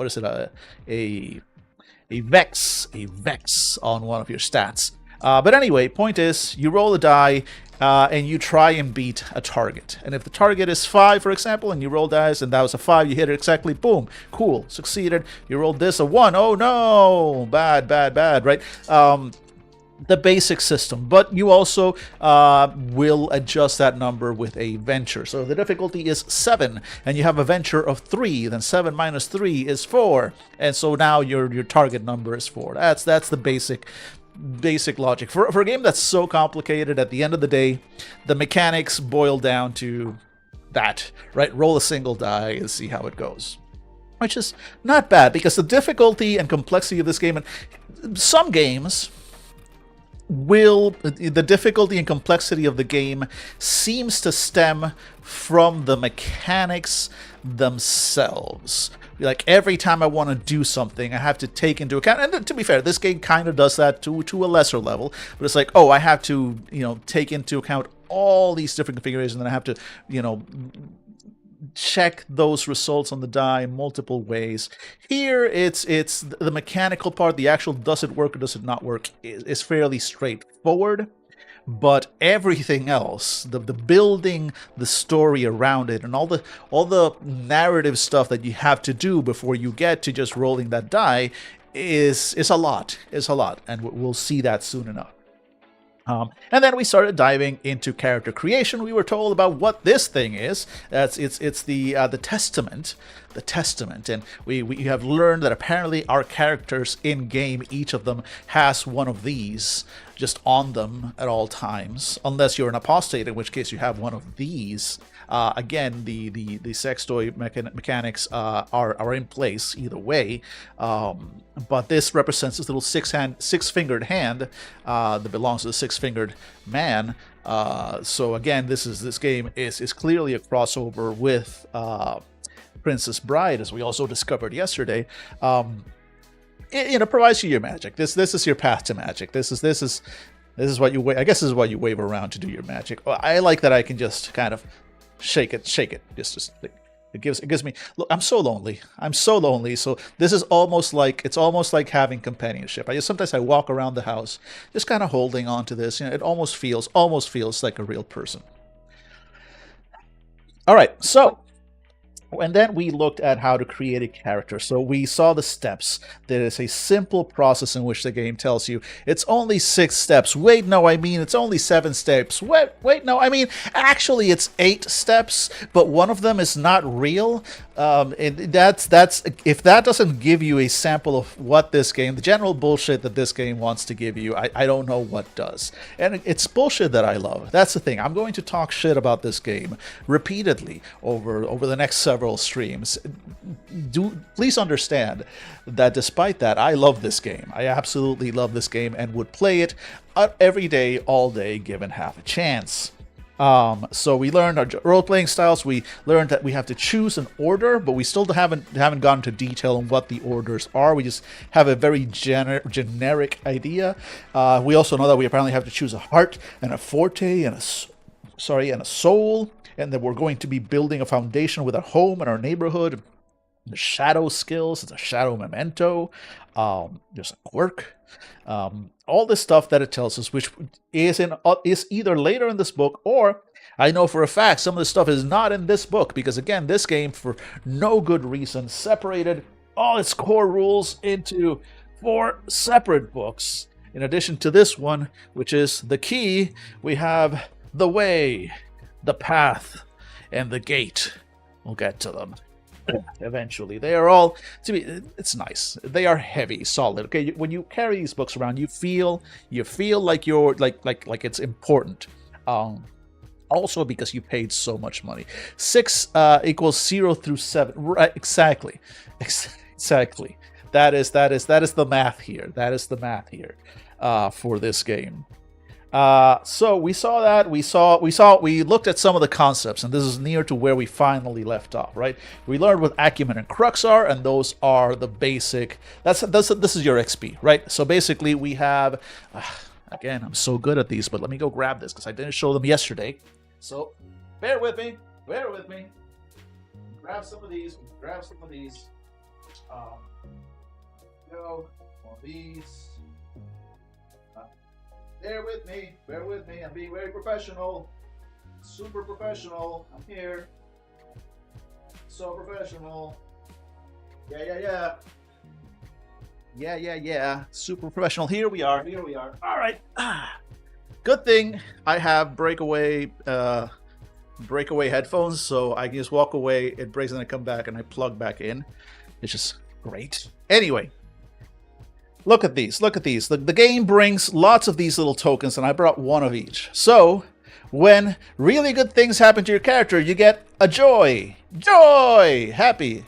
vex on one of your stats. But anyway, point is, you roll a die, and you try and beat a target. And if the target is 5, for example, and you roll dice, and that was a 5, you hit it exactly, boom, cool, succeeded. You rolled this, a 1, oh no, bad, right? The basic system, but you also will adjust that number with a venture. So the difficulty is 7, and you have a venture of 3, then 7 minus 3 is 4, and so now your target number is 4. That's the basic logic. For a game that's so complicated, at the end of the day, the mechanics boil down to that, right? Roll a single die and see how it goes. Which is not bad, because the difficulty and complexity of this game, and some games the difficulty and complexity of the game seems to stem from the mechanics themselves. Like, every time I want to do something, I have to take into account, and to be fair, this game kind of does that to a lesser level, but it's like, oh, I have to, take into account all these different configurations, and I have to, check those results on the die in multiple ways. Here, it's the mechanical part, the actual does it work or does it not work is fairly straightforward. But everything else, the building the story around it, and all the narrative stuff that you have to do before you get to just rolling that die is a lot. And we'll see that soon enough. And then we started diving into character creation. We were told about what this thing is. It's the Testament. The Testament, and we have learned that apparently our characters in game, each of them has one of these just on them at all times, unless you're an apostate, in which case you have one of these. Again, the sex toy mechanics are in place either way, but this represents this little six-fingered hand that belongs to the six-fingered man. So again, this game is clearly a crossover with Princess Bride, as we also discovered yesterday. It provides you your magic. This is your path to magic. This is what you I guess this is what you wave around to do your magic. I like that I can just kind of shake it. Just it gives me. Look, I'm so lonely. So this is almost like having companionship. Sometimes I walk around the house just kind of holding on to this. It almost feels like a real person. All right, so And then we looked at how to create a character. So we saw the steps. There is a simple process in which the game tells you it's only 6 steps. Wait, no, I mean it's only 7 steps. Wait, no, I mean actually it's 8 steps, but one of them is not real. That's if that doesn't give you a sample of what this game, the general bullshit that this game wants to give you, I don't know what does. And it's bullshit that I love. That's the thing. I'm going to talk shit about this game repeatedly over the next several streams. Please understand that despite that, I love this game. I absolutely love this game and would play it every day, all day, given half a chance. So we learned our role-playing styles. We learned that we have to choose an order, but we still haven't gone into detail on what the orders are. We just have a very generic idea. We also know that we apparently have to choose a heart and a forte and a soul, and that we're going to be building a foundation with our home and our neighborhood. The shadow skills, it's a shadow memento. There's a quirk. All this stuff that it tells us, which is either later in this book, or I know for a fact some of this stuff is not in this book, because again, this game, for no good reason, separated all its core rules into 4 separate books. In addition to this one, which is the key, we have the way, the path, and the gate. We'll get to them eventually. They are all, to me, it's nice. They are heavy, solid. Okay, when you carry these books around, you feel like you're like it's important. Also because you paid so much money. 6 equals 0 through 7. Right, exactly. That is the math here. That is the math here for this game. So we saw that, we looked at some of the concepts, and this is near to where we finally left off, right? We learned what acumen and crux are, and those are the basic, this is your XP, right? So basically we have, again, I'm so good at these, but let me go grab this, because I didn't show them yesterday. So, bear with me. Grab some of these, Go, one of these. Bear with me, I'm being very professional. Super professional. I'm here. So professional. Yeah. Super professional. Here we are. Alright. Good thing I have breakaway headphones, so I can just walk away, it breaks, and I come back and I plug back in. It's just great. Anyway. Look at these. The game brings lots of these little tokens, and I brought one of each. So, when really good things happen to your character, you get a joy. Joy! Happy.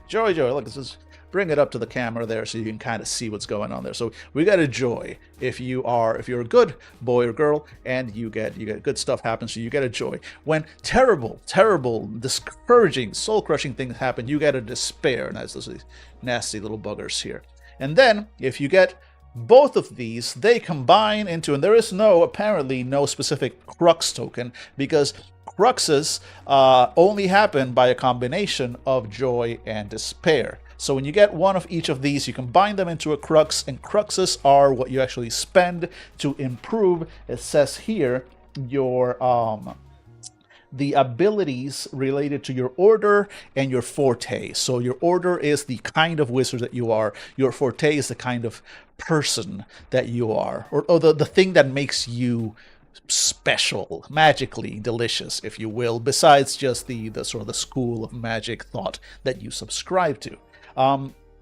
Joy. Look, let's just bring it up to the camera there so you can kind of see what's going on there. So, we got a joy. If you're a good boy or girl, and you get good stuff happens to you, you get a joy. When terrible, discouraging, soul-crushing things happen, you get a despair. And that's those nasty little buggers here. And then, if you get both of these, they combine into, and there is apparently no specific crux token, because cruxes only happen by a combination of joy and despair. So when you get one of each of these, you combine them into a crux, and cruxes are what you actually spend to improve, it says here, your the abilities related to your order and your forte. So your order is the kind of wizard that you are. Your forte is the kind of person that you are, or the thing that makes you special, magically delicious, if you will, besides just the sort of the school of magic thought that you subscribe to.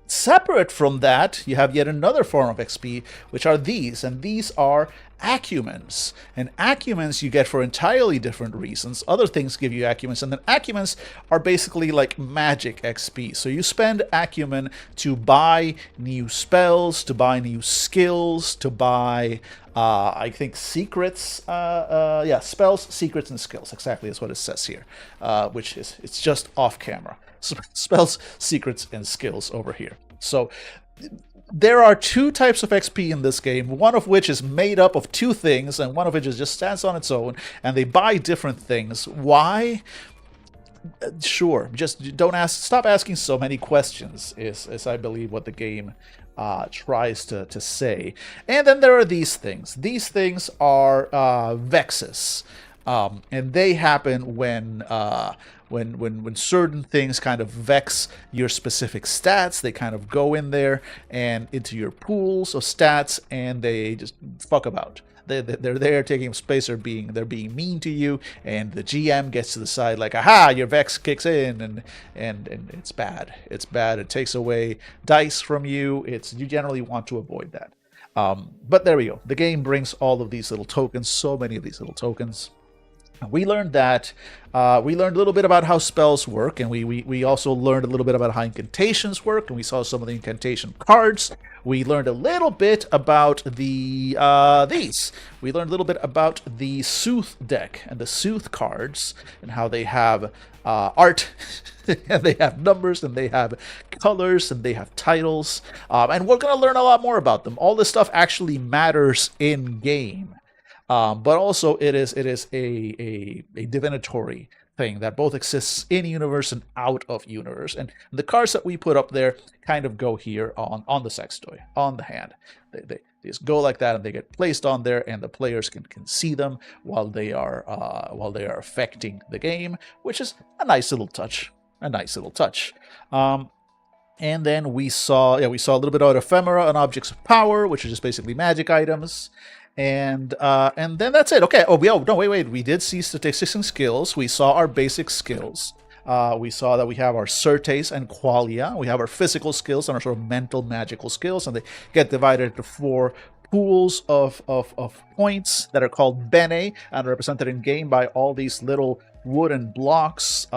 Separate from that, you have yet another form of XP, which are these, and these are acumens. And acumens you get for entirely different reasons. Other things give you acumens, and then acumens are basically like magic XP. So you spend acumen to buy new spells, to buy new skills, to buy, I think, secrets. Spells, secrets, and skills. Exactly, is what it says here, which is, it's just off camera. Spells, secrets, and skills over here. So there are 2 types of XP in this game, one of which is made up of 2 things, and one of which just stands on its own, and they buy different things. Why? Sure, just don't ask. Stop asking so many questions, is I believe what the game tries to say. And then there are these things. These things are vexes. And they happen when certain things kind of vex your specific stats. They kind of go in there and into your pools of stats, and they just fuck about. They're there taking up space, or they're being mean to you, and the GM gets to decide like, aha, your vex kicks in, and it's bad. It's bad. It takes away dice from you. You generally want to avoid that. But there we go. The game brings all of these little tokens, so many of these little tokens. We learned that. We learned a little bit about how spells work, and we also learned a little bit about how incantations work, and we saw some of the incantation cards. We learned a little bit about these. We learned a little bit about the Sooth deck and the Sooth cards, and how they have art, and they have numbers, and they have colors, and they have titles. And we're going to learn a lot more about them. All this stuff actually matters in game. But also it is a divinatory thing that both exists in universe and out of universe. And the cards that we put up there kind of go here on the sex toy, on the hand. They just go like that, and they get placed on there, and the players can see them while they are affecting the game, which is a nice little touch. A nice little touch. And then we saw a little bit about ephemera and objects of power, which are just basically magic items. And then that's it. Okay. No, wait. We did see statistics and skills. We saw our basic skills. We saw that we have our certes and qualia. We have our physical skills and our sort of mental magical skills, and they get divided into 4 pools of points that are called bene, and represented in game by all these little wooden blocks.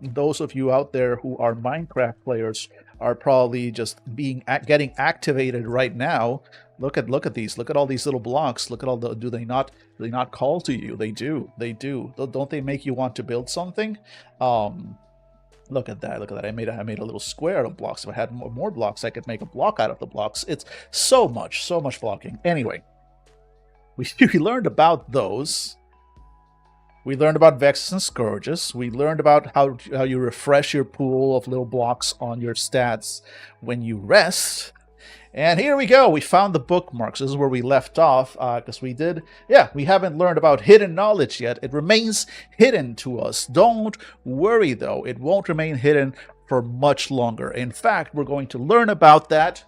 Those of you out there who are Minecraft players are probably just getting activated right now. Look at these. Look at all these little blocks. Look at all the. Do they not call to you? They do. They do. Don't they make you want to build something? Look at that. Look at that. I made a little square out of blocks. If I had more blocks, I could make a block out of the blocks. It's so much blocking. Anyway, we learned about those. We learned about Vexes and Scourges. We learned about how you refresh your pool of little blocks on your stats when you rest. And here we go. We found the bookmarks. This is where we left off, because we haven't learned about hidden knowledge yet. It remains hidden to us. Don't worry, though. It won't remain hidden for much longer. In fact, we're going to learn about that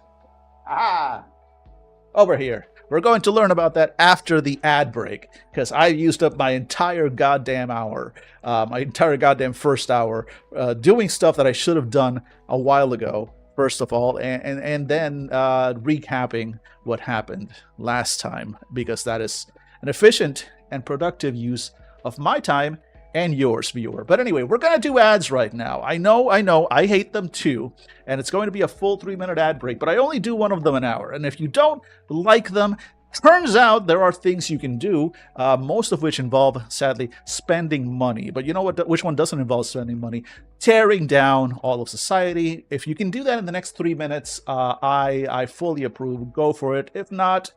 over here. We're going to learn about that after the ad break, because I used up my entire goddamn hour, my entire goddamn first hour, doing stuff that I should have done a while ago. First of all, and then recapping what happened last time, because that is an efficient and productive use of my time and yours, viewer. But anyway, we're going to do ads right now. I know, I hate them too, and it's going to be a full 3-minute ad break, but I only do one of them an hour, and if you don't like them, turns out there are things you can do, most of which involve, sadly, spending money. But you know what? Which one doesn't involve spending money? Tearing down all of society. If you can do that in the next 3 minutes, I fully approve. Go for it. If not,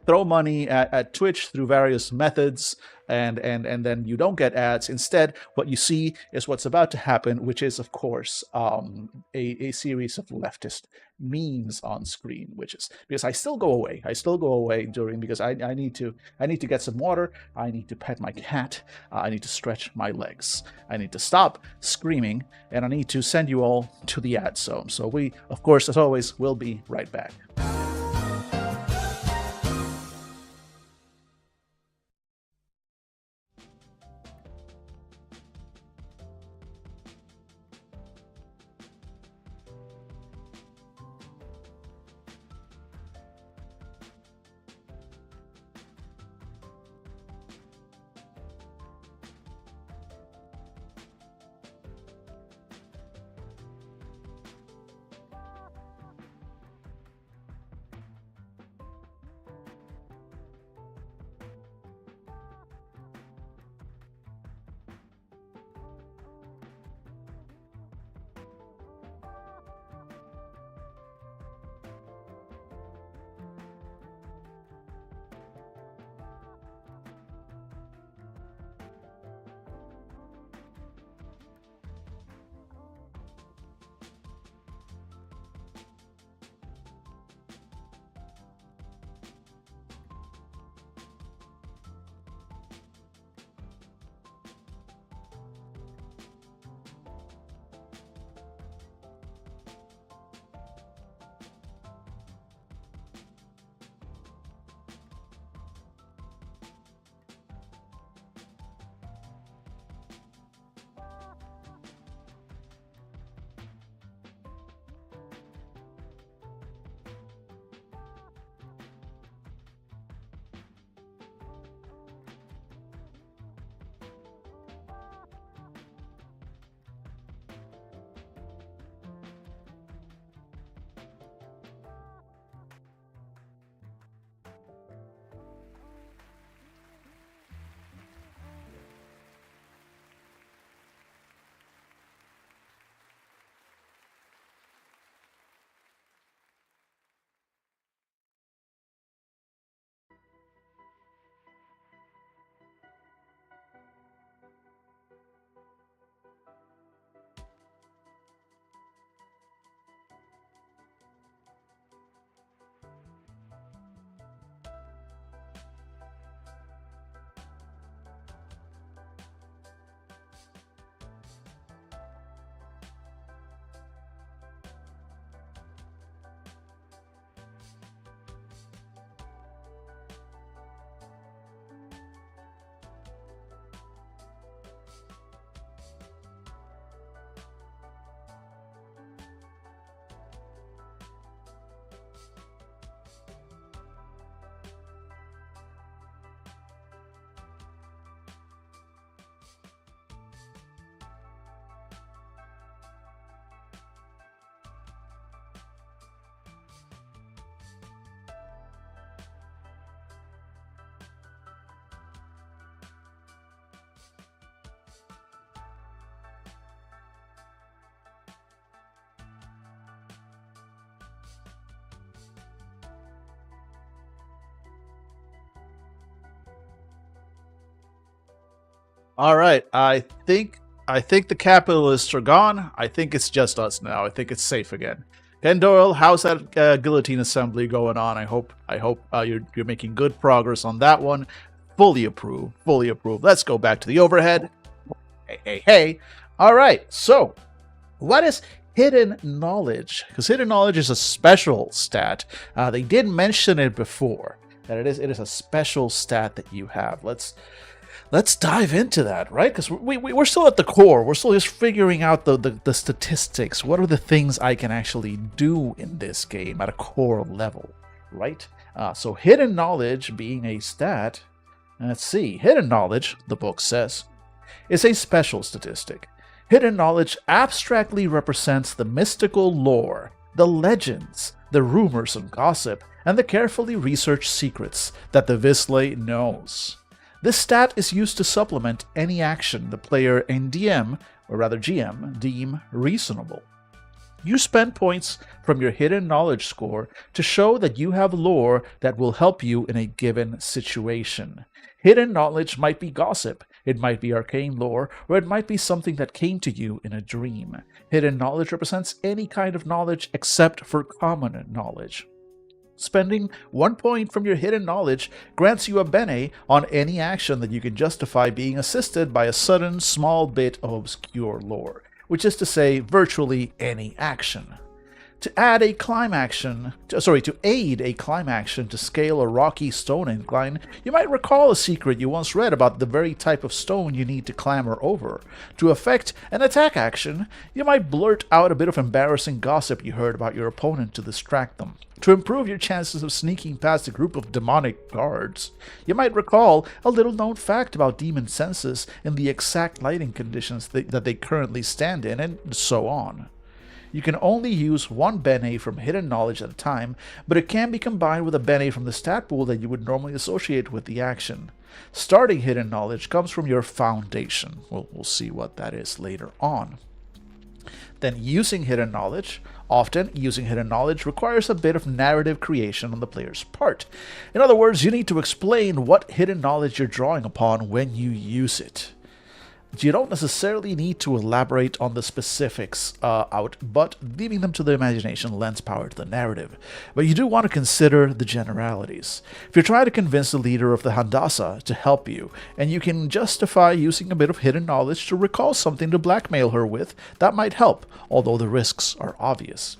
throw money at Twitch through various methods, and then you don't get ads. Instead, what you see is what's about to happen, which is, of course, a series of leftist memes on screen, which is because I still go away during, because I need to get some water, I need to pet my cat, I need to stretch my legs, I need to stop screaming, and I need to send you all to the ad zone. So we, of course, as always, will be right back. All right, I think the capitalists are gone. I think it's just us now. I think it's safe again. Ken Doyle, how's that guillotine assembly going on? I hope you're making good progress on that one. Fully approve. Fully approve. Let's go back to the overhead. Hey, hey, hey. All right. So, what is hidden knowledge? Because hidden knowledge is a special stat. They did mention it before that it is a special stat that you have. Let's dive into that, right? Because we're still at the core. We're still just figuring out the statistics. What are the things I can actually do in this game at a core level, right? So hidden knowledge being a stat, let's see. Hidden knowledge, the book says, is a special statistic. Hidden knowledge abstractly represents the mystical lore, the legends, the rumors and gossip, and the carefully researched secrets that the Visle knows. This stat is used to supplement any action the player and DM, or rather GM, deem reasonable. You spend points from your hidden knowledge score to show that you have lore that will help you in a given situation. Hidden knowledge might be gossip, it might be arcane lore, or it might be something that came to you in a dream. Hidden knowledge represents any kind of knowledge except for common knowledge. Spending 1 point from your hidden knowledge grants you a bene on any action that you can justify being assisted by a sudden small bit of obscure lore, which is to say virtually any action. To aid a climb action to scale a rocky stone incline, you might recall a secret you once read about the very type of stone you need to clamber over. To effect an attack action, you might blurt out a bit of embarrassing gossip you heard about your opponent to distract them. To improve your chances of sneaking past a group of demonic guards, you might recall a little-known fact about demon senses and the exact lighting conditions that they currently stand in, and so on. You can only use one bene from hidden knowledge at a time, but it can be combined with a bene from the stat pool that you would normally associate with the action. Starting hidden knowledge comes from your foundation. We'll see what that is later on. Then using hidden knowledge. Often, using hidden knowledge requires a bit of narrative creation on the player's part. In other words, you need to explain what hidden knowledge you're drawing upon when you use it. You don't necessarily need to elaborate on the specifics but leaving them to the imagination lends power to the narrative. But you do want to consider the generalities. If you're trying to convince the leader of the Handasa to help you, and you can justify using a bit of hidden knowledge to recall something to blackmail her with, that might help, although the risks are obvious.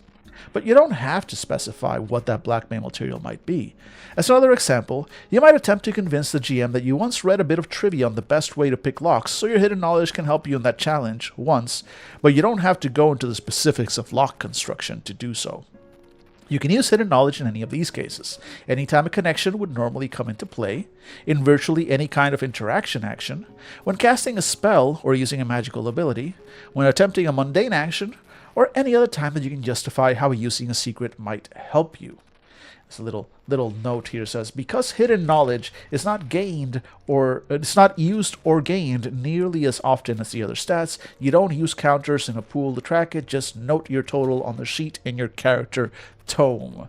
But you don't have to specify what that blackmail material might be. As another example, you might attempt to convince the GM that you once read a bit of trivia on the best way to pick locks, so your hidden knowledge can help you in that challenge once, but you don't have to go into the specifics of lock construction to do so. You can use hidden knowledge in any of these cases. Anytime a connection would normally come into play, in virtually any kind of interaction action, when casting a spell or using a magical ability, when attempting a mundane action, or any other time that you can justify how using a secret might help you. This little note here says, because hidden knowledge is not gained or it's not used or gained nearly as often as the other stats, you don't use counters in a pool to track it, just note your total on the sheet in your character tome.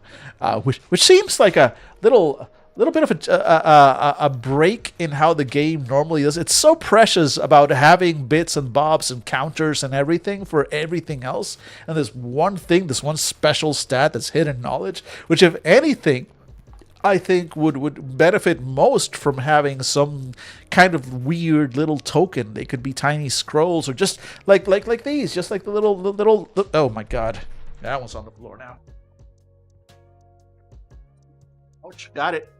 Which seems like a little bit of a break in how the game normally is. It's so precious about having bits and bobs and counters and everything for everything else. And this one special stat that's hidden knowledge, which if anything, I think would benefit most from having some kind of weird little token. They could be tiny scrolls or just like these, just like the little oh my god. That one's on the floor now. Ouch, got it.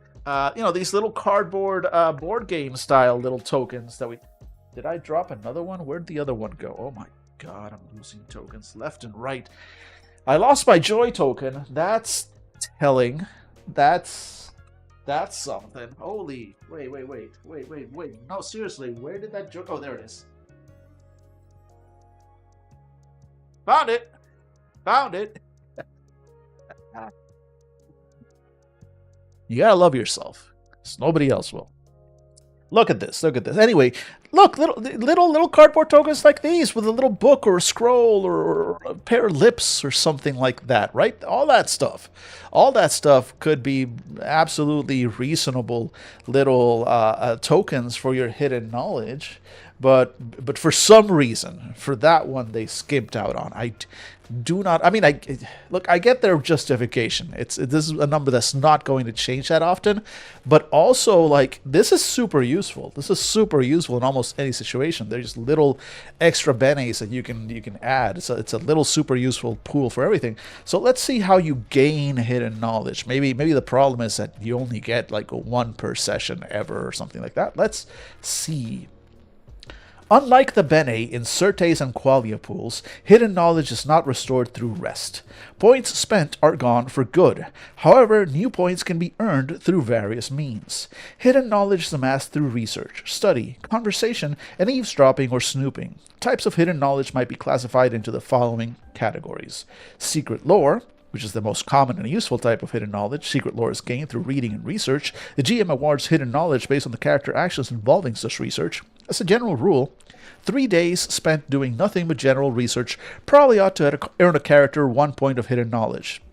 These little cardboard board game style little tokens that we... Did I drop another one? Where'd the other one go? Oh my god, I'm losing tokens left and right. I lost my joy token. That's telling. That's something. Holy... Wait. No, seriously, where did that joy... Oh, there it is. Found it! You gotta love yourself, because nobody else will. Look at this. Anyway, look, little cardboard tokens like these with a little book or a scroll or a pair of lips or something like that, right? All that stuff could be absolutely reasonable little tokens for your hidden knowledge. but for some reason, for that one, they skimped out on. I do not. I mean, look. I get their justification. This is a number that's not going to change that often, but also like this is super useful. This is super useful in almost any situation. There's just little extra benes that you can add. It's a little super useful pool for everything. So let's see how you gain hidden knowledge. Maybe the problem is that you only get like one per session ever or something like that. Let's see. Unlike the Bene in Certes and Qualia pools, hidden knowledge is not restored through rest. Points spent are gone for good. However, new points can be earned through various means. Hidden knowledge is amassed through research, study, conversation, and eavesdropping or snooping. Types of hidden knowledge might be classified into the following categories. Secret lore, which is the most common and useful type of hidden knowledge. Secret lore is gained through reading and research. The GM awards hidden knowledge based on the character actions involving such research. As a general rule, 3 days spent doing nothing but general research probably ought to earn a character 1 point of hidden knowledge,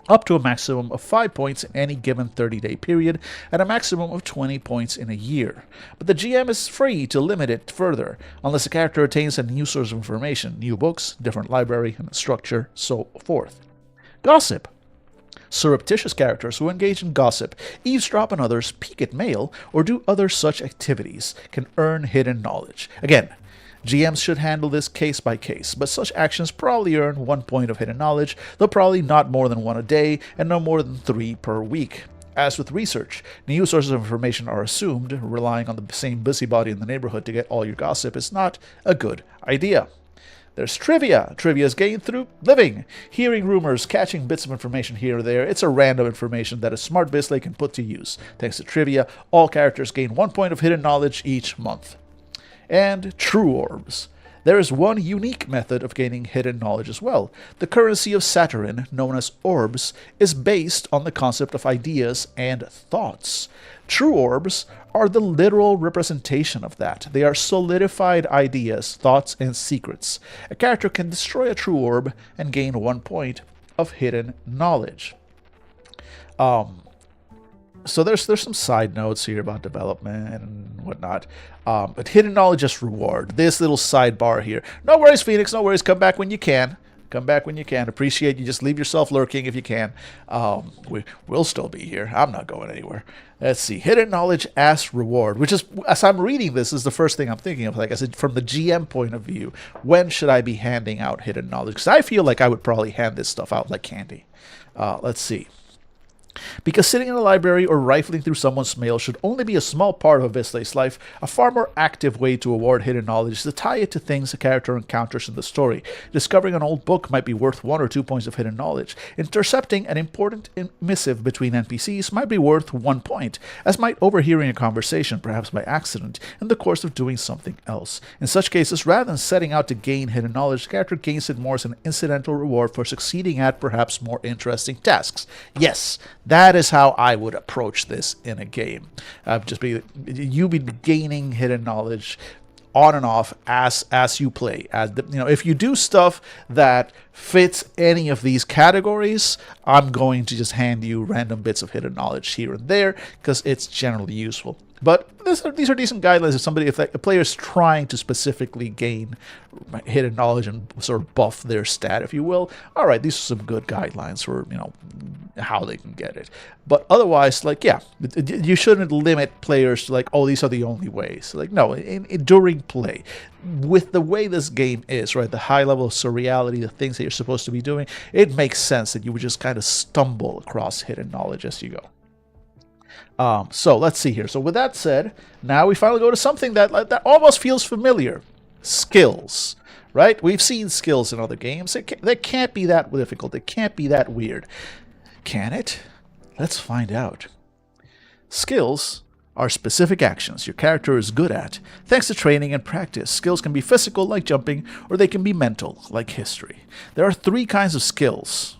up to a maximum of 5 points in any given 30-day period, and a maximum of 20 points in a year. But the GM is free to limit it further, unless the character attains a new source of information, new books, different library, and structure, so forth. Gossip. Surreptitious characters who engage in gossip, eavesdrop on others, peek at mail, or do other such activities can earn hidden knowledge. Again, GMs should handle this case by case, but such actions probably earn 1 point of hidden knowledge, though probably not more than 1 a day and no more than 3 per week. As with research, new sources of information are assumed. Relying on the same busybody in the neighborhood to get all your gossip is not a good idea. There's trivia. Trivia is gained through living, hearing rumors, catching bits of information here or there. It's a random information that a smart Bisley can put to use. Thanks to trivia, all characters gain 1 point of hidden knowledge each month. And true orbs. There is one unique method of gaining hidden knowledge as well. The currency of Saturn, known as orbs, is based on the concept of ideas and thoughts. True orbs are the literal representation of that. They are solidified ideas, thoughts, and secrets. A character can destroy a true orb and gain 1 point of hidden knowledge. So there's some side notes here about development and whatnot. But hidden knowledge is reward. This little sidebar here. No worries, Phoenix. No worries. Come back when you can. Come back when you can. Appreciate you. Just leave yourself lurking if you can. We'll still be here. I'm not going anywhere. Let's see. Hidden knowledge as reward, which is, as I'm reading this, is the first thing I'm thinking of. Like I said, from the GM point of view, when should I be handing out hidden knowledge? Because I feel like I would probably hand this stuff out like candy. Let's see. Because sitting in a library or rifling through someone's mail should only be a small part of Bisley's life, a far more active way to award hidden knowledge is to tie it to things a character encounters in the story. Discovering an old book might be worth 1 or 2 points of hidden knowledge. Intercepting an important missive between NPCs might be worth 1 point, as might overhearing a conversation, perhaps by accident, in the course of doing something else. In such cases, rather than setting out to gain hidden knowledge, the character gains it more as an incidental reward for succeeding at perhaps more interesting tasks. Yes, that is how I would approach this in a game. You be gaining hidden knowledge on and off as you play. If you do stuff that fits any of these categories, I'm going to just hand you random bits of hidden knowledge here and there because it's generally useful. But these are decent guidelines if a player is trying to specifically gain hidden knowledge and sort of buff their stat, if you will. All right, these are some good guidelines for how they can get it. But otherwise, you shouldn't limit players to these are the only ways. No, during play, with the way this game is, right, the high level of surreality, the things that you're supposed to be doing, it makes sense that you would just kind of stumble across hidden knowledge as you go. So let's see here. So with that said, now we finally go to something that almost feels familiar. Skills, right? We've seen skills in other games. They can't be that difficult. It can't be that weird. Can it? Let's find out. Skills are specific actions your character is good at. Thanks to training and practice, skills can be physical, like jumping, or they can be mental, like history. There are 3 kinds of skills.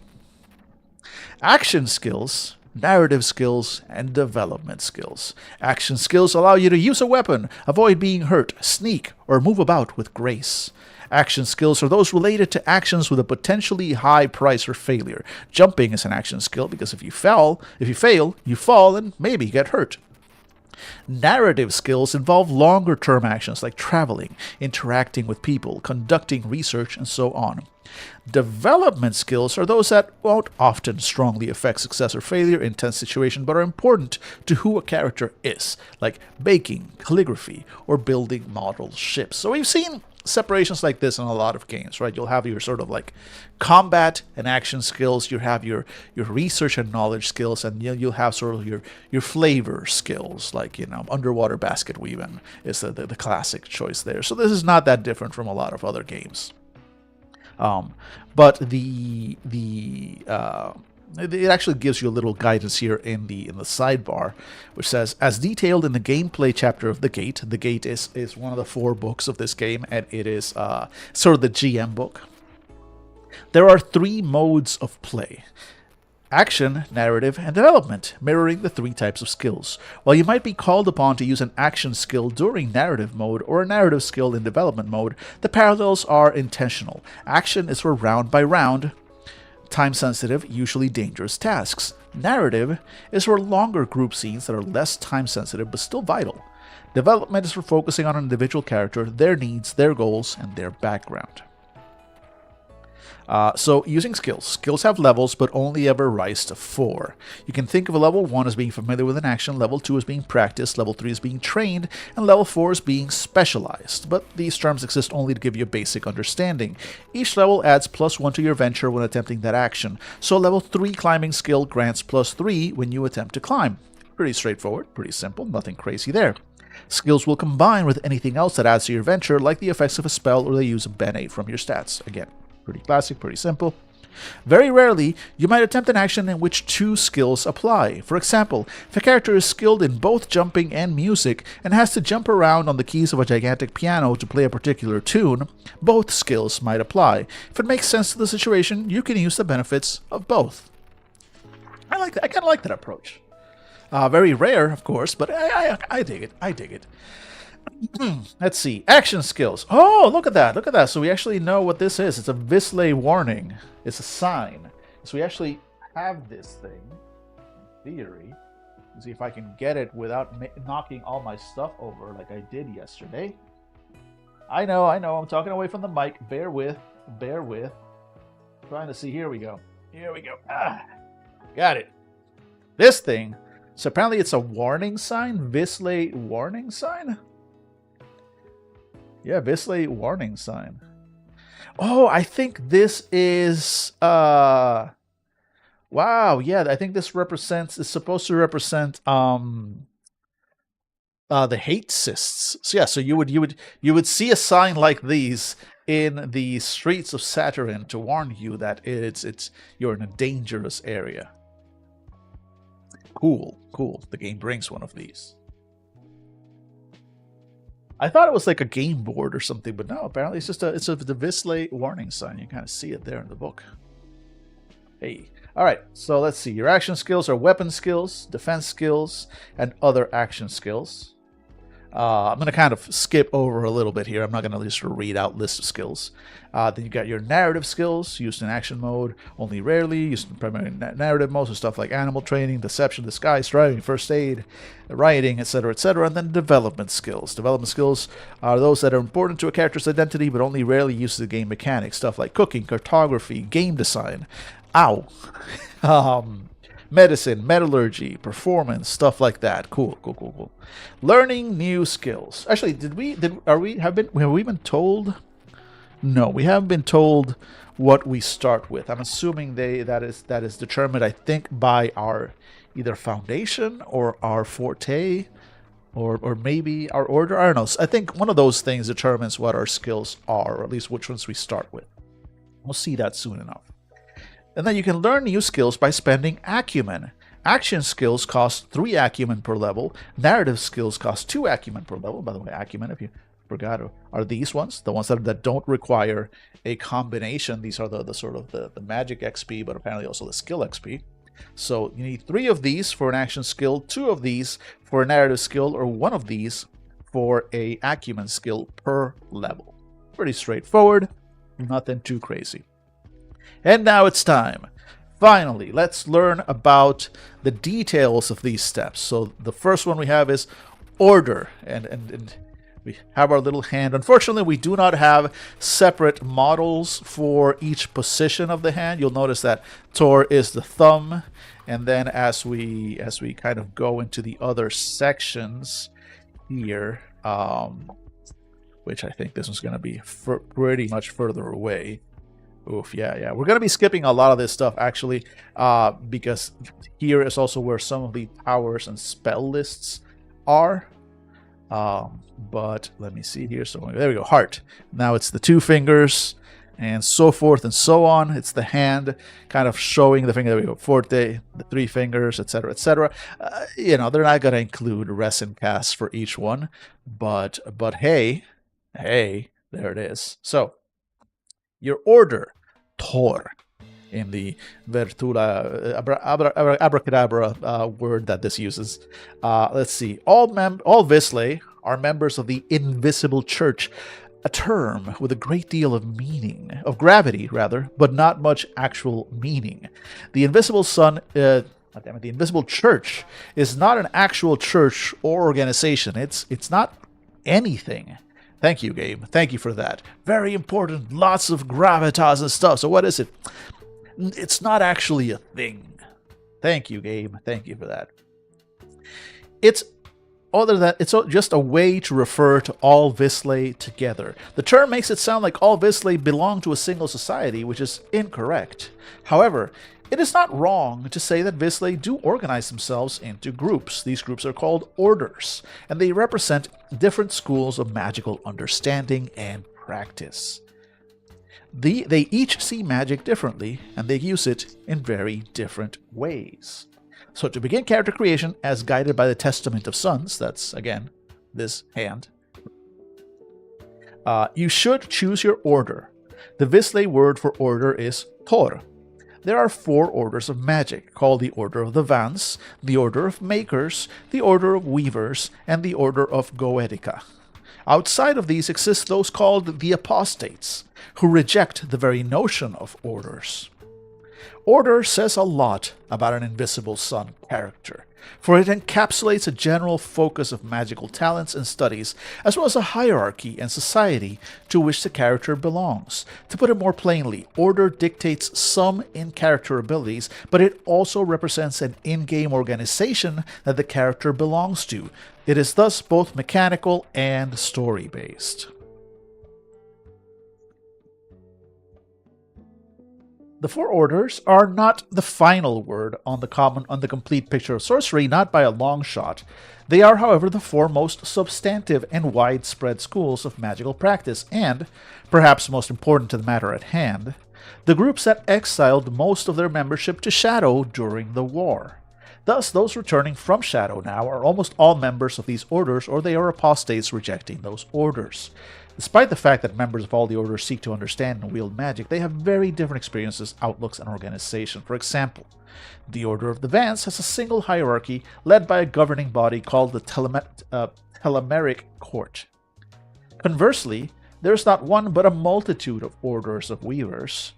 Action skills, narrative skills, and development skills. Action skills allow you to use a weapon, avoid being hurt, sneak, or move about with grace. Action skills are those related to actions with a potentially high price for failure. Jumping is an action skill because if you fail, you fall and maybe get hurt. Narrative skills involve longer-term actions like traveling, interacting with people, conducting research, and so on. Development skills are those that won't often strongly affect success or failure in tense situations, but are important to who a character is, like baking, calligraphy, or building model ships. So we've seen separations like this in a lot of games, right? You'll have your sort of like combat and action skills, you have your research and knowledge skills, and you'll have sort of your flavor skills, like, you know, underwater basket weaving is the classic choice there. So this is not that different from a lot of other games. But it actually gives you a little guidance here in the sidebar, which says, as detailed in the gameplay chapter of The Gate. The Gate is one of the 4 books of this game, and it is sort of the GM book. There are 3 modes of play: action, narrative, and development, mirroring the 3 types of skills. While you might be called upon to use an action skill during narrative mode or a narrative skill in development mode, the parallels are intentional. Action is for round-by-round, time-sensitive, usually dangerous tasks. Narrative is for longer group scenes that are less time-sensitive but still vital. Development is for focusing on an individual character, their needs, their goals, and their background. So using skills. Skills have levels, but only ever rise to 4. You can think of a level 1 as being familiar with an action, level 2 as being practiced, level 3 as being trained, and level 4 as being specialized. But these terms exist only to give you a basic understanding. Each level adds +1 to your venture when attempting that action. So a level 3 climbing skill grants +3 when you attempt to climb. Pretty straightforward, pretty simple, nothing crazy there. Skills will combine with anything else that adds to your venture, like the effects of a spell or the use of Bene from your stats. Again, pretty classic, pretty simple. Very rarely, you might attempt an action in which 2 skills apply. For example, if a character is skilled in both jumping and music and has to jump around on the keys of a gigantic piano to play a particular tune, both skills might apply. If it makes sense to the situation, you can use the benefits of both. I like that. I kind of like that approach. Very rare, of course, but I dig it. I dig it. Let's see. Action skills. Oh, look at that. Look at that. So we actually know what this is. It's a Visle warning. It's a sign. So we actually have this thing, in theory. Let's see if I can get it without knocking all my stuff over like I did yesterday. I know. I'm talking away from the mic. Bear with. Trying to see. Here we go. Got it. This thing. So apparently it's a warning sign. Visle warning sign? Yeah, Visle warning sign. Oh, I think this is wow, yeah, I think this is supposed to represent the hate cysts. So yeah, so you would see a sign like these in the streets of Saturn to warn you that you're in a dangerous area. Cool. The game brings one of these. I thought it was like a game board or something, but no, apparently it's just the Visle warning sign. You kind of see it there in the book. Hey. All right, so let's see. Your action skills are weapon skills, defense skills, and other action skills. I'm going to kind of skip over a little bit here. I'm not going to just read out list of skills. Then you got your narrative skills, used in action mode, only rarely, used in primary narrative mode, so stuff like animal training, deception, disguise, driving, first aid, writing, etc., etc. And then development skills. Development skills are those that are important to a character's identity, but only rarely used in the game mechanics. Stuff like cooking, cartography, game design. Ow. Medicine, metallurgy, performance, stuff like that. Cool. Learning new skills. Actually, have we been told? No, we haven't been told what we start with. I'm assuming that is determined, I think, by our either foundation or our forte, or maybe our order. I don't know. I think one of those things determines what our skills are, or at least which ones we start with. We'll see that soon enough. And then you can learn new skills by spending acumen. Action skills cost 3 acumen per level. Narrative skills cost 2 acumen per level. By the way, acumen, if you forgot, are these ones. The ones that don't require a combination. These are the sort of the magic XP, but apparently also the skill XP. So you need 3 of these for an action skill, 2 of these for a narrative skill, or 1 of these for a acumen skill per level. Pretty straightforward. Nothing too crazy. And now it's time. Finally, let's learn about the details of these steps. So the first one we have is, order, and we have our little hand. Unfortunately, we do not have separate models for each position of the hand. You'll notice that Tor is the thumb, and then as we kind of go into the other sections here, which I think this one's going to be pretty much further away. Oof, yeah. We're going to be skipping a lot of this stuff, actually, because here is also where some of the powers and spell lists are. But let me see here. So there we go. Heart. Now it's the 2 fingers and so forth and so on. It's the hand kind of showing the finger. There we go. Forte, the 3 fingers, etc., etc. They're not going to include resin casts for each one, but hey, there it is. So your order, Tor, in the Vertula abracadabra word that this uses. Let's see. All Visley are members of the Invisible Church, a term with a great deal of meaning, of gravity rather, but not much actual meaning. The Invisible Sun, the Invisible Church is not an actual church or organization. It's not anything. Thank you, Gabe. Thank you for that. Very important. Lots of gravitas and stuff. So what is it? It's not actually a thing. Thank you, Gabe. Thank you for that. It's just a way to refer to all Visley together. The term makes it sound like all Visley belong to a single society, which is incorrect. However, it is not wrong to say that Visley do organize themselves into groups. These groups are called orders, and they represent different schools of magical understanding and practice. They each see magic differently, and they use it in very different ways. So to begin character creation as guided by the Testament of Suns, that's, again, this hand, you should choose your order. The Visley word for order is Tor. There are 4 orders of magic, called the Order of the Vans, the Order of Makers, the Order of Weavers, and the Order of Goetica. Outside of these exist those called the Apostates, who reject the very notion of orders. Order says a lot about an Invisible Sun character, for it encapsulates a general focus of magical talents and studies, as well as a hierarchy and society to which the character belongs. To put it more plainly, Order dictates some in-character abilities, but it also represents an in-game organization that the character belongs to. It is thus both mechanical and story-based. The 4 orders are not the final word on the complete picture of sorcery, not by a long shot. They are, however, the 4 most substantive and widespread schools of magical practice, and, perhaps most important to the matter at hand, the groups that exiled most of their membership to Shadow during the war. Thus, those returning from Shadow now are almost all members of these orders, or they are apostates rejecting those orders. Despite the fact that members of all the orders seek to understand and wield magic, they have very different experiences, outlooks, and organization. For example, the Order of the Vans has a single hierarchy led by a governing body called the Telemeric Court. Conversely, there is not one but a multitude of orders of weavers,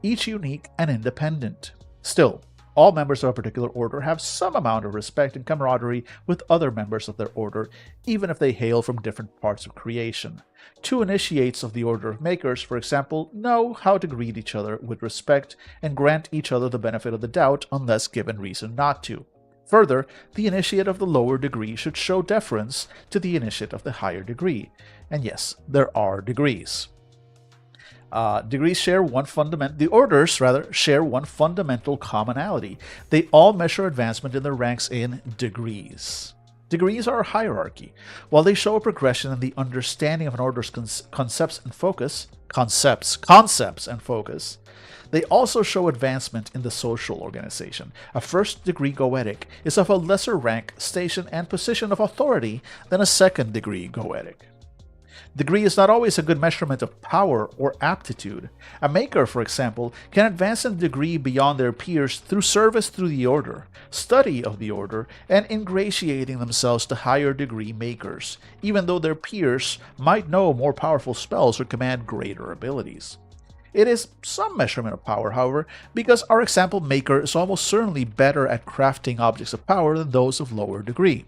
each unique and independent. Still, all members of a particular order have some amount of respect and camaraderie with other members of their order, even if they hail from different parts of creation. 2 initiates of the Order of Makers, for example, know how to greet each other with respect and grant each other the benefit of the doubt unless given reason not to. Further, the initiate of the lower degree should show deference to the initiate of the higher degree. And yes, there are degrees. The orders share one fundamental commonality. They all measure advancement in their ranks in degrees. Degrees are a hierarchy. While they show a progression in the understanding of an order's concepts and focus, they also show advancement in the social organization. A first-degree Goetic is of a lesser rank, station, and position of authority than a second-degree Goetic. Degree is not always a good measurement of power or aptitude. A maker, for example, can advance in degree beyond their peers through service through the order, study of the order, and ingratiating themselves to higher degree makers, even though their peers might know more powerful spells or command greater abilities. It is some measurement of power, however, because our example maker is almost certainly better at crafting objects of power than those of lower degree.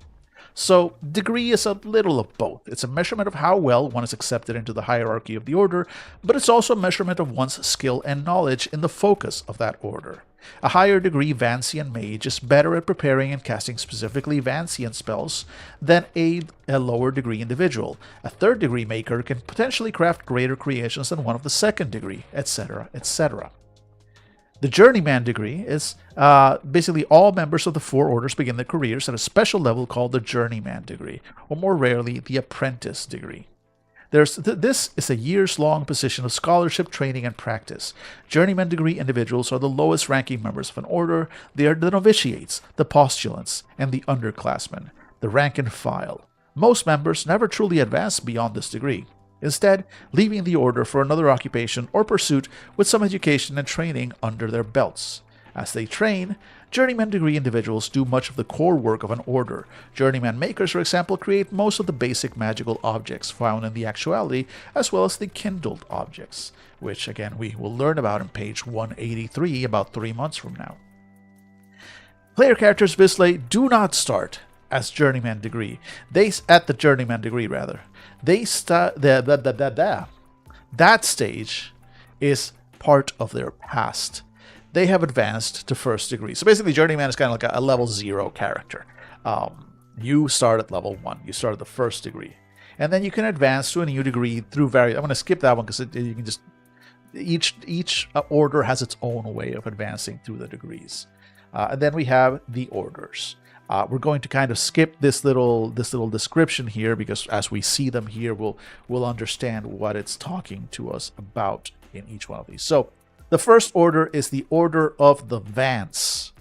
So, degree is a little of both. It's a measurement of how well one is accepted into the hierarchy of the order, but it's also a measurement of one's skill and knowledge in the focus of that order. A higher degree Vancian mage is better at preparing and casting specifically Vancian spells than a lower degree individual. A third degree maker can potentially craft greater creations than one of the second degree, etc., etc. The Journeyman degree is basically all members of the four orders begin their careers at a special level called the Journeyman degree, or more rarely, the Apprentice degree. This is a years-long position of scholarship, training, and practice. Journeyman degree individuals are the lowest-ranking members of an order. They are the novitiates, the postulants, and the underclassmen, the rank and file. Most members never truly advance beyond this degree, instead leaving the order for another occupation or pursuit with some education and training under their belts. As they train, Journeyman degree individuals do much of the core work of an order. Journeyman makers, for example, create most of the basic magical objects found in the actuality, as well as the kindled objects, which again we will learn about in page 183 about 3 months from now. Player characters Visle do not start as Journeyman degree. At the Journeyman degree rather. That stage is part of their past. They have advanced to first degree. So basically, Journeyman is kind of like a level 0 character. You start at level 1. You start at the first degree. And then you can advance to a new degree through various... I'm going to skip that one because you can just... Each order has its own way of advancing through the degrees. And then we have the orders. We're going to kind of skip this little description here because as we see them here, we'll understand what it's talking to us about in each one of these. So the first order is the Order of the Vance.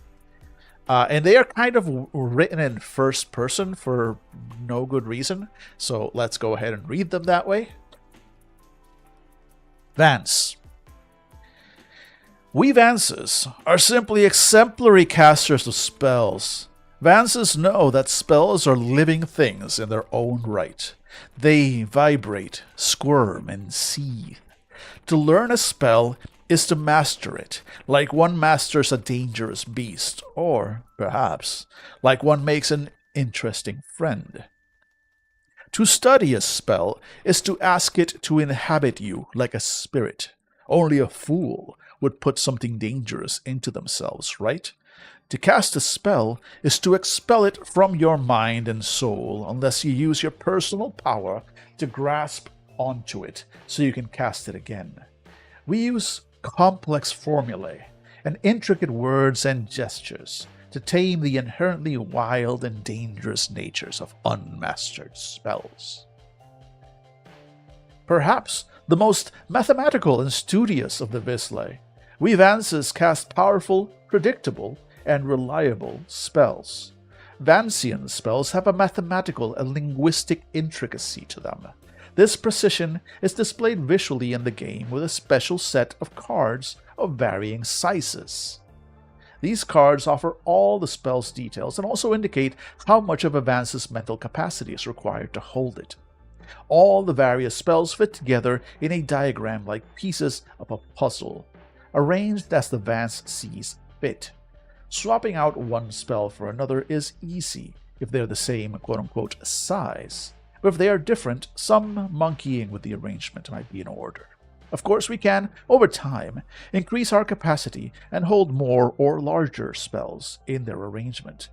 And they are kind of written in first person for no good reason. So let's go ahead and read them that way. Vance. We Vances are simply exemplary casters of spells. Vances know that spells are living things in their own right. They vibrate, squirm, and seethe. To learn a spell is to master it, like one masters a dangerous beast, or, perhaps, like one makes an interesting friend. To study a spell is to ask it to inhabit you like a spirit. Only a fool would put something dangerous into themselves, right? To cast a spell is to expel it from your mind and soul unless you use your personal power to grasp onto it so you can cast it again. We use complex formulae and intricate words and gestures to tame the inherently wild and dangerous natures of unmastered spells. Perhaps the most mathematical and studious of the Visle, we Vances cast powerful, predictable, and reliable spells. Vancian spells have a mathematical and linguistic intricacy to them. This precision is displayed visually in the game with a special set of cards of varying sizes. These cards offer all the spell's details and also indicate how much of a Vance's mental capacity is required to hold it. All the various spells fit together in a diagram like pieces of a puzzle, arranged as the Vance sees fit. Swapping out one spell for another is easy if they're the same quote-unquote size, but if they are different, some monkeying with the arrangement might be in order. Of course, we can, over time, increase our capacity and hold more or larger spells in their arrangement.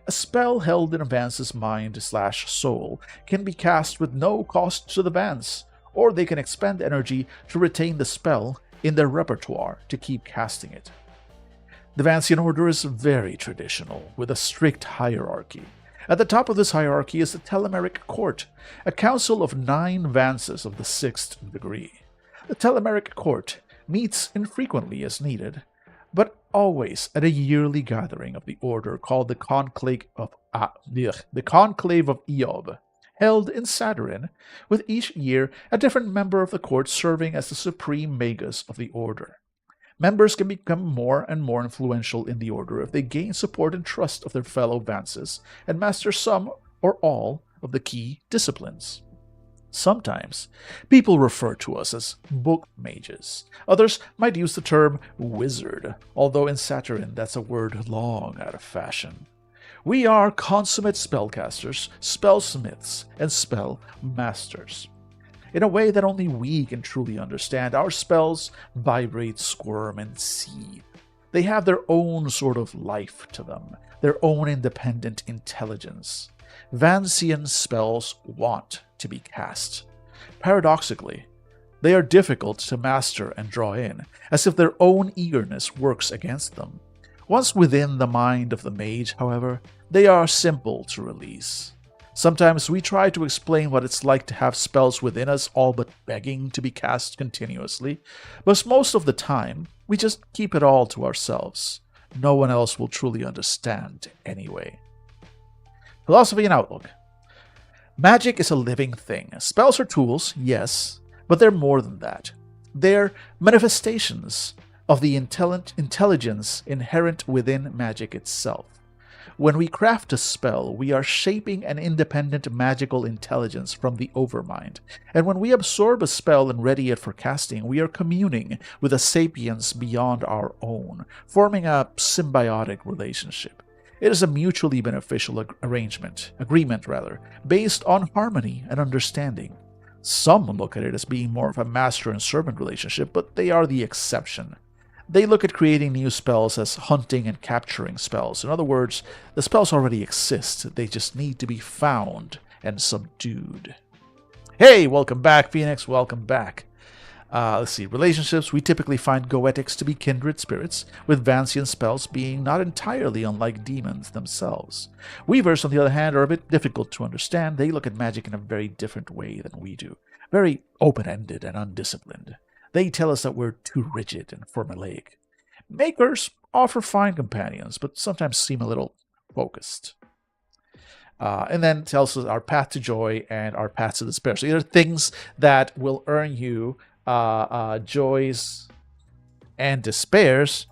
A spell held in a Vance's mind/soul can be cast with no cost to the Vance, or they can expend energy to retain the spell in their repertoire to keep casting it. The Vancian order is very traditional, with a strict hierarchy. At the top of this hierarchy is the Telemeric Court, a council of 9 Vances of the 6th degree. The Telemeric Court meets infrequently as needed, but always at a yearly gathering of the order called the Conclave of Eob, held in Saturn, with each year a different member of the court serving as the supreme magus of the order. Members can become more and more influential in the order if they gain support and trust of their fellow Vances and master some or all of the key disciplines. Sometimes, people refer to us as book mages. Others might use the term wizard, although in Saturn that's a word long out of fashion. We are consummate spellcasters, spellsmiths, and spell masters. In a way that only we can truly understand, our spells vibrate, squirm, and seethe. They have their own sort of life to them, their own independent intelligence. Vancian spells want to be cast. Paradoxically, they are difficult to master and draw in, as if their own eagerness works against them. Once within the mind of the mage, however, they are simple to release. Sometimes we try to explain what it's like to have spells within us all but begging to be cast continuously, but most of the time, we just keep it all to ourselves. No one else will truly understand anyway. Philosophy and outlook. Magic is a living thing. Spells are tools, yes, but they're more than that. They're manifestations of the intelligence inherent within magic itself. When we craft a spell, we are shaping an independent magical intelligence from the overmind. And when we absorb a spell and ready it for casting, we are communing with a sapience beyond our own, forming a symbiotic relationship. It is a mutually beneficial agreement, based on harmony and understanding. Some look at it as being more of a master and servant relationship, but they are the exception. They look at creating new spells as hunting and capturing spells. In other words, the spells already exist. They just need to be found and subdued. Hey, welcome back, Phoenix. Welcome back. Let's see. Relationships. We typically find goetics to be kindred spirits, with Vancian spells being not entirely unlike demons themselves. Weavers, on the other hand, are a bit difficult to understand. They look at magic in a very different way than we do. Very open-ended and undisciplined. They tell us that we're too rigid and formulaic. Makers offer fine companions, but sometimes seem a little focused. And then tells us our path to joy and our path to despair. So these are things that will earn you joys and despairs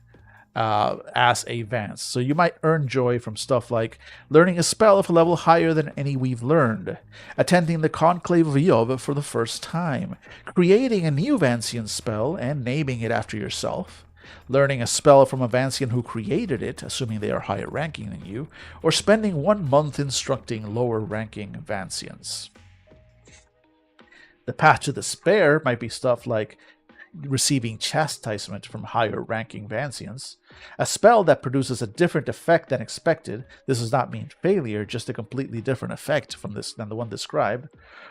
as a Vance. So you might earn joy from stuff like learning a spell of a level higher than any we've learned, attending the Conclave of Yov for the first time, creating a new Vancian spell and naming it after yourself, learning a spell from a Vancian who created it, assuming they are higher ranking than you, or spending 1 month instructing lower ranking Vancians. The path to despair might be stuff like receiving chastisement from higher ranking Vancians, a spell that produces a different effect than expected. This does not mean failure, just a completely different effect from this than the one described,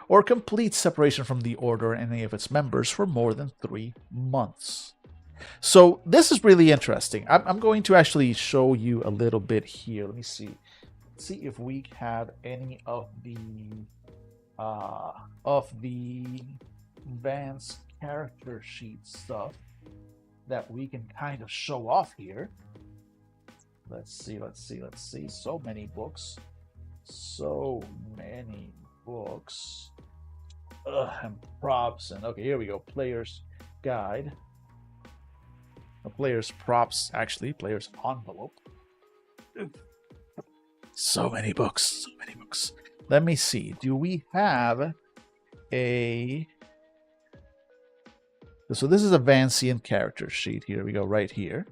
or complete separation from the Order and any of its members for more than 3 months. So this is really interesting. I'm going to actually show you a little bit here. Let me see. Let's see if we have any of the Vance character sheet stuff that we can kind of show off here. Let's see. So many books. And props. And okay, here we go. Player's guide. A player's props, actually. Player's envelope. So many books. Let me see. Do we have a... So this is a Vancian character sheet. Here we go, right here.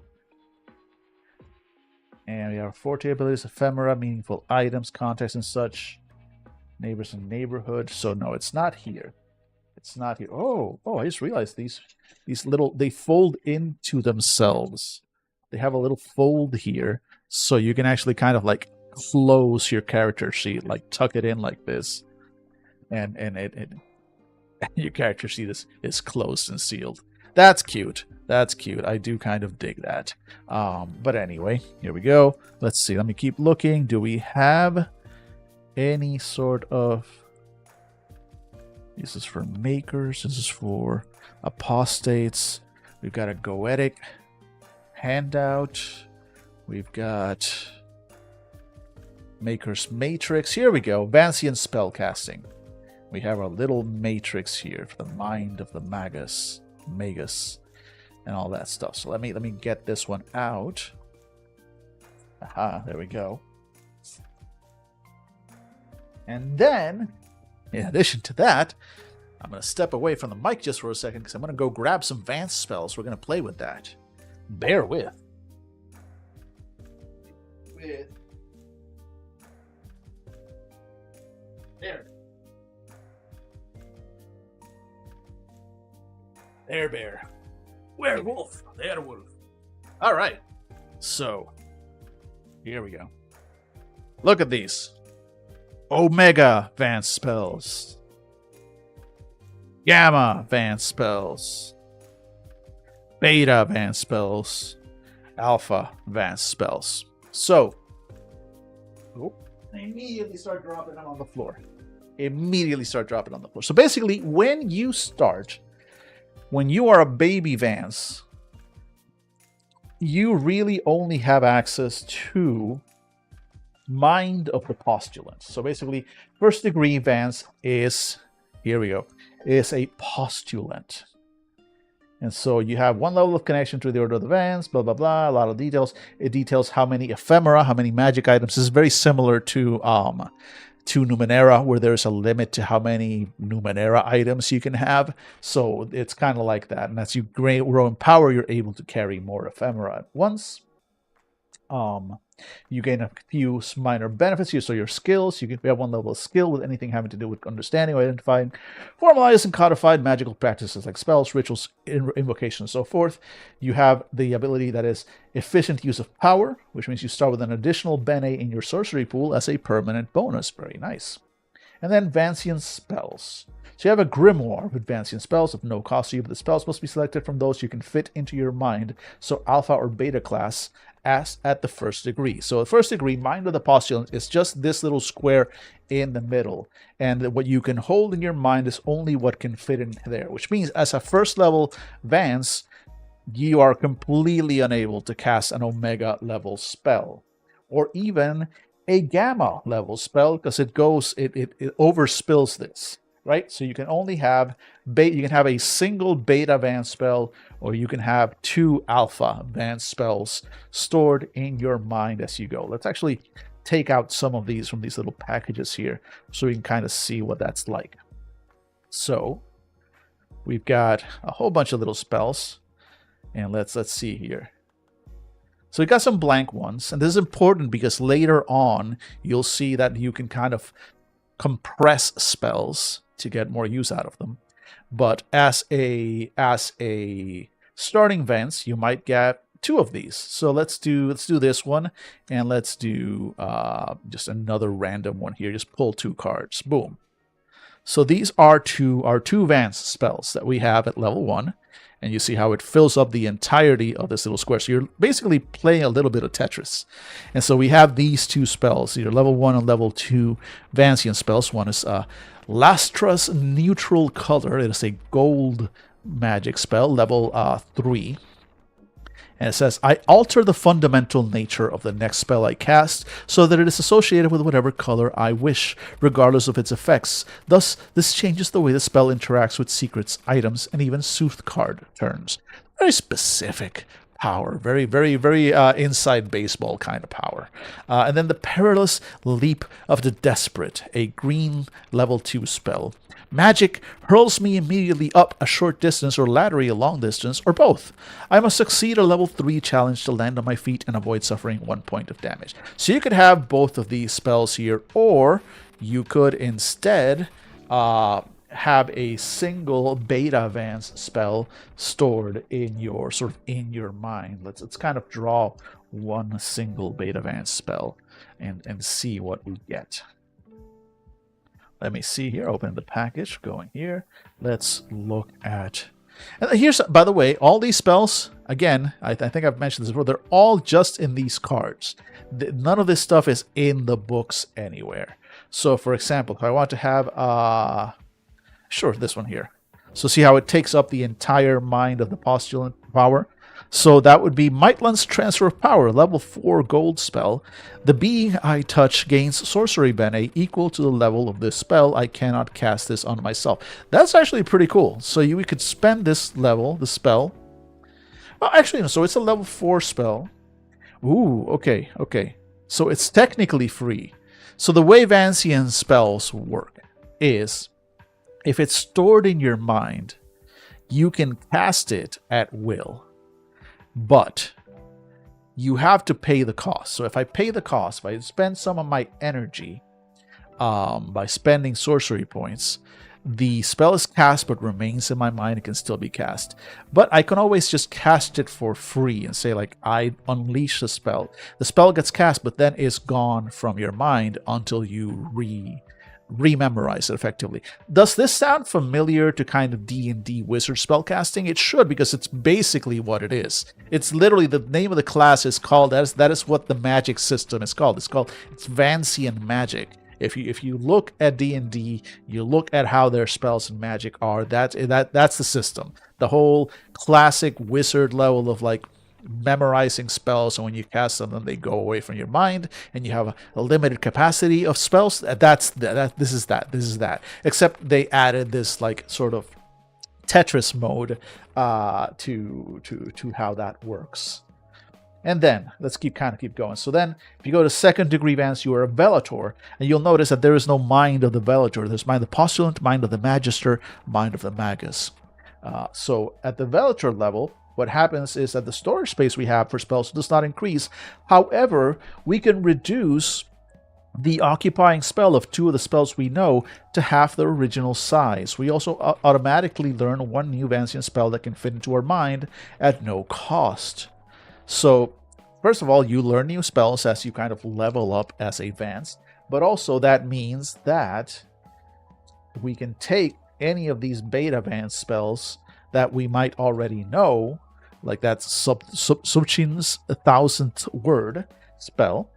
And we have forte abilities, ephemera, meaningful items, context and such. Neighbors and neighborhood. So no, it's not here. It's not here. Oh, I just realized these little, they fold into themselves. They have a little fold here. So you can actually kind of like close your character sheet, like tuck it in like this. And your character sheet is closed and sealed. That's cute. I do kind of dig that. But anyway, here we go. Let's see. Let me keep looking. Do we have any sort of... This is for makers. This is for apostates. We've got a goetic handout. We've got Maker's Matrix. Here we go. Vancian spellcasting. We have our little matrix here for the mind of the magus, and all that stuff. So let me get this one out. Aha, there we go. And then, in addition to that, I'm going to step away from the mic just for a second because I'm going to go grab some Vance spells. We're going to play with that. Bear with. There. There, bear. Werewolf. There, wolf. All right. So, here we go. Look at these. Omega advanced spells. Gamma advanced spells. Beta advanced spells. Alpha advanced spells. So, I immediately start dropping them on the floor. So basically, when you are a baby Vance, you really only have access to Mind of the Postulant. So basically, first degree Vance is, here we go, is a postulant. And so you have one level of connection to the Order of the Vance, blah, blah, blah, a lot of details. It details how many ephemera, how many magic items. This is very similar to Numenera, where there's a limit to how many Numenera items you can have. So it's kind of like that. And as you grow in power, you're able to carry more ephemera at once. You gain a few minor benefits here. So your skills, you can have one level of skill with anything having to do with understanding or identifying formalized and codified magical practices like spells, rituals, invocation, and so forth. You have the ability that is efficient use of power, which means you start with an additional bene in your sorcery pool as a permanent bonus. Very nice. And then Vancian spells. So you have a grimoire with Vancian spells of no cost to you, but the spells must be selected from those you can fit into your mind. So alpha or beta class as at the first degree. So the first degree, Mind of the Postulant, is just this little square in the middle. And what you can hold in your mind is only what can fit in there, which means as a first level Vance, you are completely unable to cast an Omega level spell or even a Gamma level spell because it overspills this. Right, so you can only have a single beta Vance spell, or you can have 2 alpha Vance spells stored in your mind as you go. Let's actually take out some of these from these little packages here, so we can kind of see what that's like. So we've got a whole bunch of little spells, and let's see here. So we got some blank ones, and this is important because later on you'll see that you can kind of compress spells to get more use out of them. But as a starting Vance, you might get 2 of these. So let's do this one, and let's do just another random one here. Just pull 2 cards. Boom. So these are two Vance spells that we have at level 1. And you see how it fills up the entirety of this little square. So you're basically playing a little bit of Tetris. And so we have these 2 spells, either level 1 and level 2 Vancian spells. One is Lastra's Neutral Color. It is a gold magic spell, level 3. And it says, I alter the fundamental nature of the next spell I cast so that it is associated with whatever color I wish, regardless of its effects. Thus, this changes the way the spell interacts with secrets, items, and even Sooth card turns. Very specific power. Very, very, very inside baseball kind of power. And then the Perilous Leap of the Desperate, a green level 2 spell. Magic hurls me immediately up a short distance or laterally a long distance, or both. I must succeed a level 3 challenge to land on my feet and avoid suffering 1 point of damage. So you could have both of these spells here, or you could instead have a single beta Vance spell stored in your mind. Let's kind of draw one single beta Vance spell and see what we get. Let me see here. Open the package. Going here. Let's look at. And here's, by the way, all these spells. Again, I think I've mentioned this before. They're all just in these cards. None of this stuff is in the books anywhere. So, for example, if I want to have, sure, this one here. So see how it takes up the entire Mind of the Postulant power. So that would be Maitland's Transfer of Power, level 4 gold spell. The being I touch gains sorcery bene equal to the level of this spell. I cannot cast this on myself. That's actually pretty cool. So we could spend this level, the spell. Well, actually, no, so it's a level 4 spell. Ooh, okay. So it's technically free. So the way Vancian spells work is, if it's stored in your mind, you can cast it at will. But you have to pay the cost. So if I pay the cost, if I spend some of my energy, by spending sorcery points, the spell is cast but remains in my mind. It can still be cast. But I can always just cast it for free and say, like, I unleash the spell. The spell gets cast, but then is gone from your mind until you rememorize it effectively. Does this sound familiar to kind of D&D wizard spellcasting? It should, because it's basically what it is. It's literally, the name of the class is called, that is what the magic system is called. It's Vancian magic. If you look at D&D, you look at how their spells and magic are, that's the system. The whole classic wizard level of like memorizing spells, and when you cast them, then they go away from your mind, and you have a limited capacity of spells. This is that. Except they added this like sort of Tetris mode to how that works. And then, let's keep going. So then, if you go to second degree Vance, you are a Velator, and you'll notice that there is no mind of the Velator. There's mind of the Postulant, mind of the Magister, mind of the Magus. So at the Velator level, what happens is that the storage space we have for spells does not increase. However, we can reduce the occupying spell of 2 of the spells we know to half their original size. We also automatically learn 1 new Vancian spell that can fit into our mind at no cost. So, first of all, you learn new spells as you kind of level up as a Vance, but also that means that we can take any of these beta Vance spells that we might already know, like that Subchin's 1000th word spell,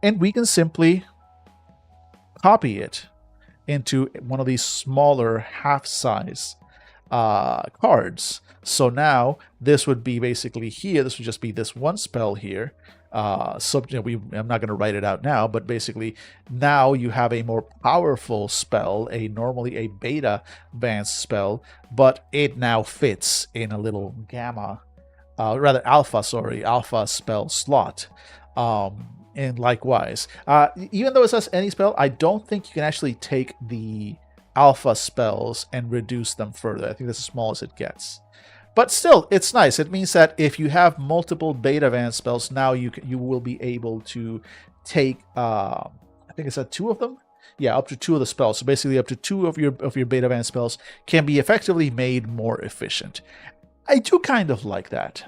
and we can simply copy it into one of these smaller half-size cards. So now this would be basically here. This would just be this one spell here. I'm not going to write it out now, but basically now you have a more powerful spell, normally a beta Vance spell, but it now fits in a little alpha spell slot. And likewise, even though it says any spell, I don't think you can actually take the alpha spells and reduce them further. I think that's as small as it gets. But still, it's nice. It means that if you have multiple beta Vance spells, now you will be able to take, I think it's 2 of them? Yeah, up to 2 of the spells. So basically up to 2 of your beta Vance spells can be effectively made more efficient. I do kind of like that.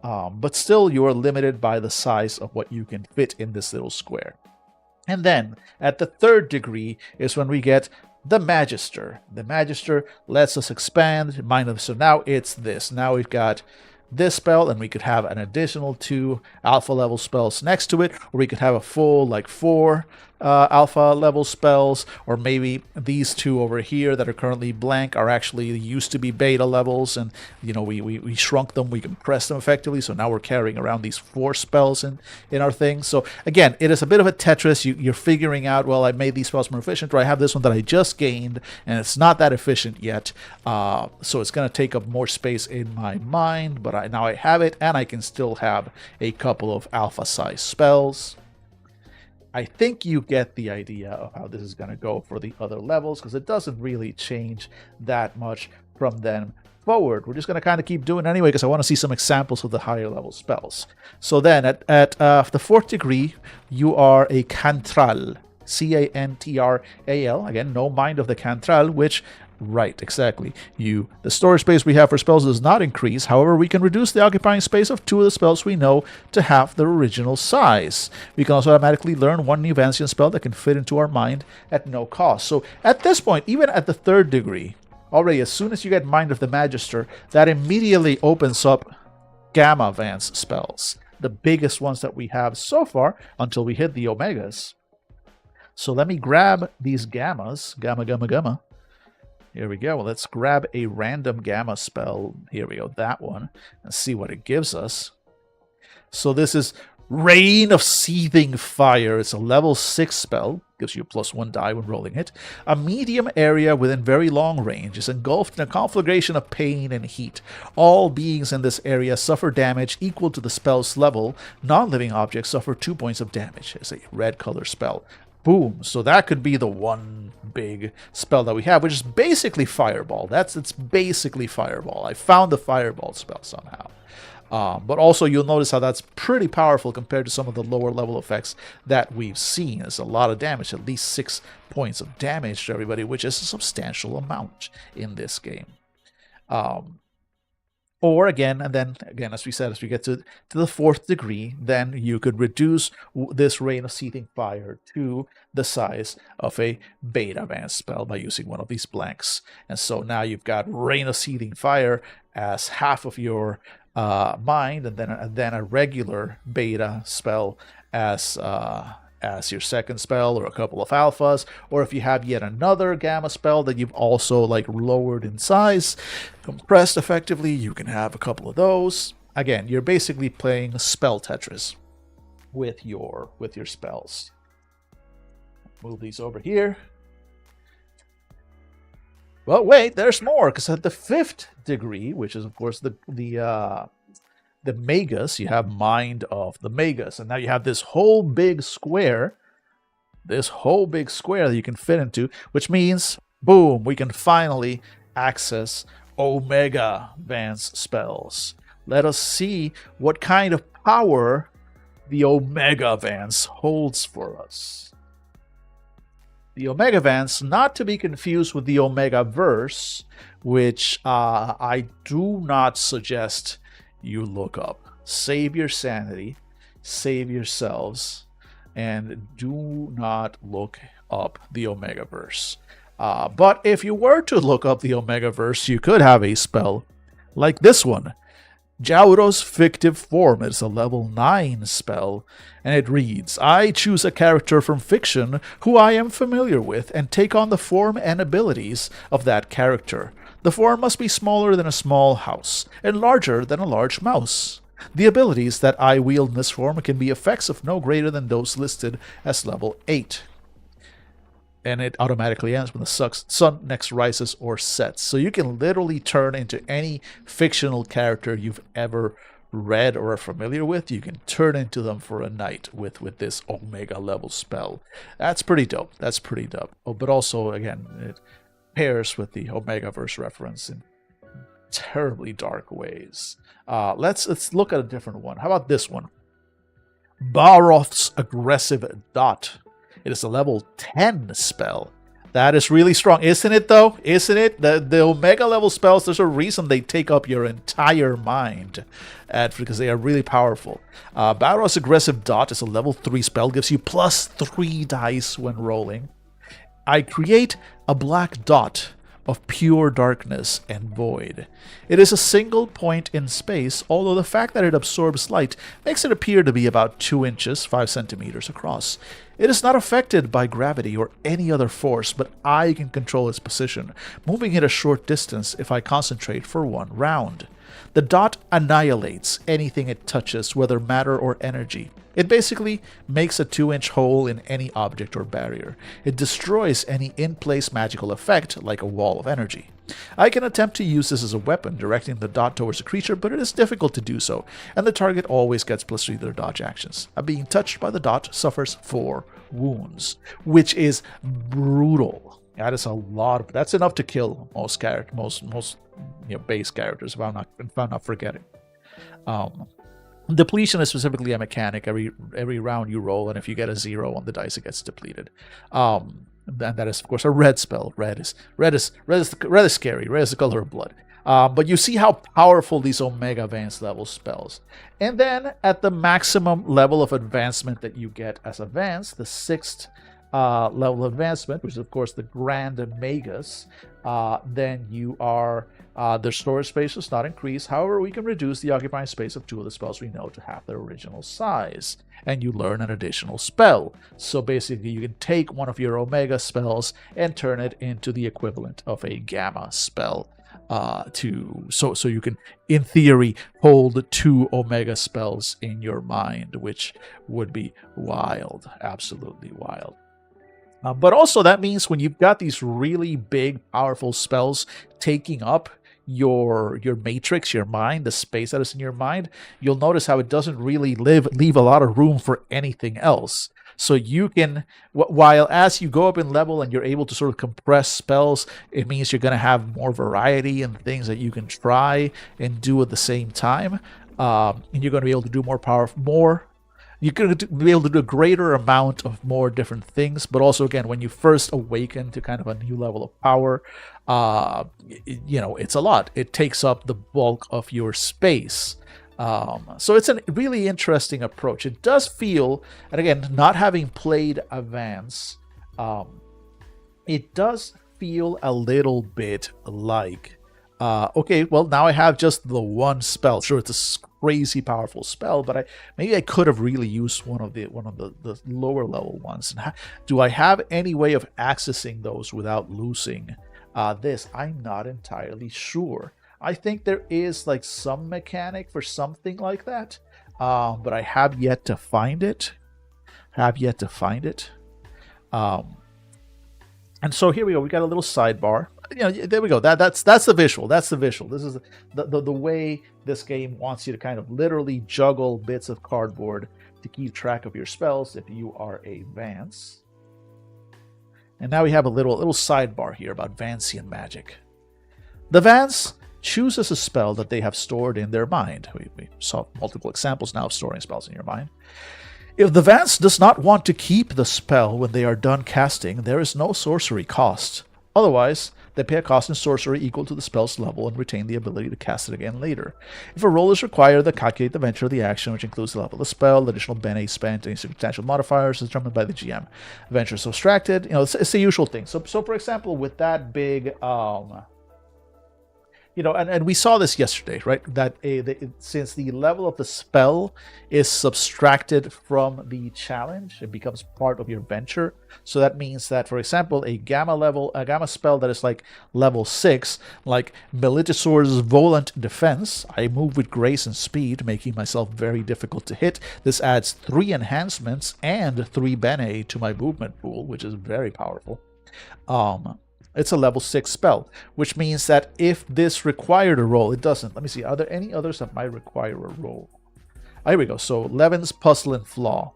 But still, you are limited by the size of what you can fit in this little square. And then, at the 3rd degree is when we get the Magister. The Magister lets us expand mind of. So now it's this. Now we've got this spell, and we could have an additional 2 alpha level spells next to it, or we could have a full 4 alpha level spells, or maybe these 2 over here that are currently blank are actually used to be beta levels, and we shrunk them, we compressed them effectively, so now we're carrying around these 4 spells in our thing. So again, it is a bit of a Tetris. You're figuring out, well, I made these spells more efficient, or I have this one that I just gained and it's not that efficient yet, so it's going to take up more space in my mind, but now I have it, and I can still have a couple of alpha size spells. I think you get the idea of how this is going to go for the other levels, because it doesn't really change that much from then forward. We're just going to kind of keep doing it anyway, because I want to see some examples of the higher level spells. So then, at the 4th degree, you are a Cantral. Cantral. Again, no mind of the Cantral, which... Right, exactly. The storage space we have for spells does not increase. However, we can reduce the occupying space of 2 of the spells we know to half their original size. We can also automatically learn 1 new Vancian spell that can fit into our mind at no cost. So at this point, even at the 3rd degree, already as soon as you get Mind of the Magister, that immediately opens up Gamma Vance spells. The biggest ones that we have so far until we hit the Omegas. So let me grab these Gammas. Gamma. Here we go. Well, let's grab a random Gamma spell. Here we go, that one. And see what it gives us. So this is Rain of Seething Fire. It's a level 6 spell. Gives you a +1 die when rolling it. A medium area within very long range is engulfed in a conflagration of pain and heat. All beings in this area suffer damage equal to the spell's level. Non-living objects suffer 2 points of damage. It's a red color spell. Boom. So that could be the one big spell that we have, which is basically Fireball. It's basically Fireball. I found the Fireball spell somehow. But also you'll notice how that's pretty powerful compared to some of the lower level effects that we've seen. It's a lot of damage, at least 6 points of damage to everybody, which is a substantial amount in this game. Or again, and then again, as we said, as we get to the 4th degree, then you could reduce this Rain of Seething Fire to the size of a beta advanced spell by using one of these blanks. And so now you've got Rain of Seething Fire as half of your mind, and then a regular beta spell as your second spell, or a couple of alphas, or if you have yet another gamma spell that you've also like lowered in size, compressed effectively, you can have a couple of those. Again, you're basically playing spell Tetris with your spells. Move these over here. Well, wait, there's more, because at the 5th degree, which is of course the Magus, you have Mind of the Magus, and now you have this whole big square that you can fit into, which means, boom, we can finally access Omega Vance spells. Let us see what kind of power the Omega Vance holds for us. The Omega Vance, not to be confused with the Omega Verse, which I do not suggest you look up. Save your sanity, save yourselves, and do not look up the Omega Verse. But if you were to look up the Omega Verse, you could have a spell like this one, Jauro's Fictive Form. It's a level 9 spell, and it reads, I choose a character from fiction who I am familiar with and take on the form and abilities of that character. The form must be smaller than a small house and larger than a large mouse. The abilities that I wield in this form can be effects of no greater than those listed as level 8. And it automatically ends when the sun next rises or sets. So you can literally turn into any fictional character you've ever read or are familiar with. You can turn into them for a night with this Omega level spell. That's pretty dope. That's pretty dope. Oh, but also, again, it pairs with the Omega Verse reference in terribly dark ways. Let's look at a different one. How about this one? Baroth's Aggressive Dot. It is a level 10 spell. That is really strong, isn't it, though? Isn't it? The Omega level spells, there's a reason they take up your entire mind, because they are really powerful. Baroth's Aggressive Dot is a level 3 spell, gives you +3 dice when rolling. I create a black dot of pure darkness and void. It is a single point in space, although the fact that it absorbs light makes it appear to be about 2 inches, 5 centimeters across. It is not affected by gravity or any other force, but I can control its position, moving it a short distance if I concentrate for 1 round. The dot annihilates anything it touches, whether matter or energy. It basically makes a 2-inch hole in any object or barrier. It destroys any in-place magical effect, like a wall of energy. I can attempt to use this as a weapon, directing the dot towards a creature, but it is difficult to do so, and the target always gets +3 to their dodge actions. Being touched by the dot suffers 4 wounds, which is brutal. That is a lot. That's enough to kill most base characters, if I'm not forgetting. Depletion is specifically a mechanic. Every round you roll, and if you get a 0 on the dice, it gets depleted. That is, of course, a red spell. Red is scary. Red is the color of blood. But you see how powerful these Omega Advanced level spells. And then at the maximum level of advancement that you get as advanced, the 6th level of advancement, which is of course the Grand Magus, then you are their storage space does not increase. However, we can reduce the occupying space of 2 of the spells we know to half their original size, and you learn an additional spell. So basically, you can take one of your Omega spells and turn it into the equivalent of a Gamma spell. So you can, in theory, hold 2 Omega spells in your mind, which would be wild, absolutely wild. But also that means when you've got these really big, powerful spells taking up your matrix, your mind, the space that is in your mind, you'll notice how it doesn't really leave a lot of room for anything else. So you can, while as you go up in level and you're able to sort of compress spells, it means you're going to have more variety and things that you can try and do at the same time. and you're going to be able to do more. You're going to be able to do a greater amount of more different things, but also, again, when you first awaken to kind of a new level of power, it's a lot. It takes up the bulk of your space. So it's a really interesting approach. It does feel, and again, not having played Advance, it does feel a little bit like, okay, well, now I have just the one spell. Sure, it's a crazy powerful spell, but maybe I could have really used one of the lower level ones. And do I have any way of accessing those without losing this? I'm not entirely sure. I think there is like some mechanic for something like that, but I have yet to find it. And so here we go. We got a little sidebar. There we go. That's the visual. That's the visual. This is the way this game wants you to kind of literally juggle bits of cardboard to keep track of your spells if you are a Vance. And now we have a little sidebar here about Vancian magic. The Vance chooses a spell that they have stored in their mind. We saw multiple examples now of storing spells in your mind. If the Vance does not want to keep the spell when they are done casting, there is no sorcery cost. Otherwise, they pay a cost in sorcery equal to the spell's level and retain the ability to cast it again later. If a roll is required, they calculate the venture of the action, which includes the level of the spell, additional bene spent, any substantial modifiers determined by the GM. Venture subtracted, it's the usual thing. So for example, with that big, and we saw this yesterday, right? That since the level of the spell is subtracted from the challenge, it becomes part of your venture. So that means that, for example, a gamma spell that is like level 6, like Melitosaur's Volant Defense, I move with grace and speed, making myself very difficult to hit. This adds 3 enhancements and 3 bene to my movement pool, which is very powerful. It's a level 6 spell, which means that if this required a roll, it doesn't. Let me see. Are there any others that might require a roll? Here we go. So Levin's Puzzle and Flaw.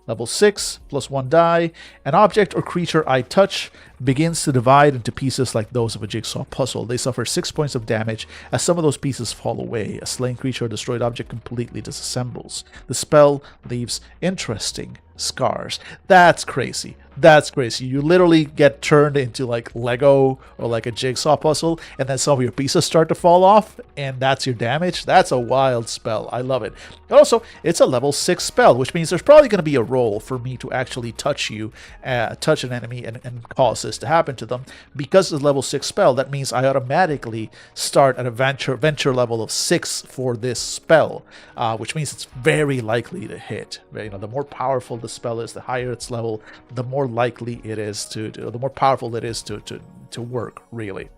Level 6, plus 1 die. An object or creature I touch begins to divide into pieces like those of a jigsaw puzzle. They suffer 6 points of damage as some of those pieces fall away. A slain creature or destroyed object completely disassembles. The spell leaves interesting scars. That's crazy. That's crazy. You literally get turned into like Lego or like a jigsaw puzzle, and then some of your pieces start to fall off, and that's your damage. That's a wild spell. I love it. But also, it's a level 6 spell, which means there's probably going to be a roll for me to actually touch an enemy and cause this to happen to them. Because it's a level 6 spell, that means I automatically start at a venture level of 6 for this spell, which means it's very likely to hit. The more powerful the spell is, the higher its level, the more likely it is the more powerful it is to work, really.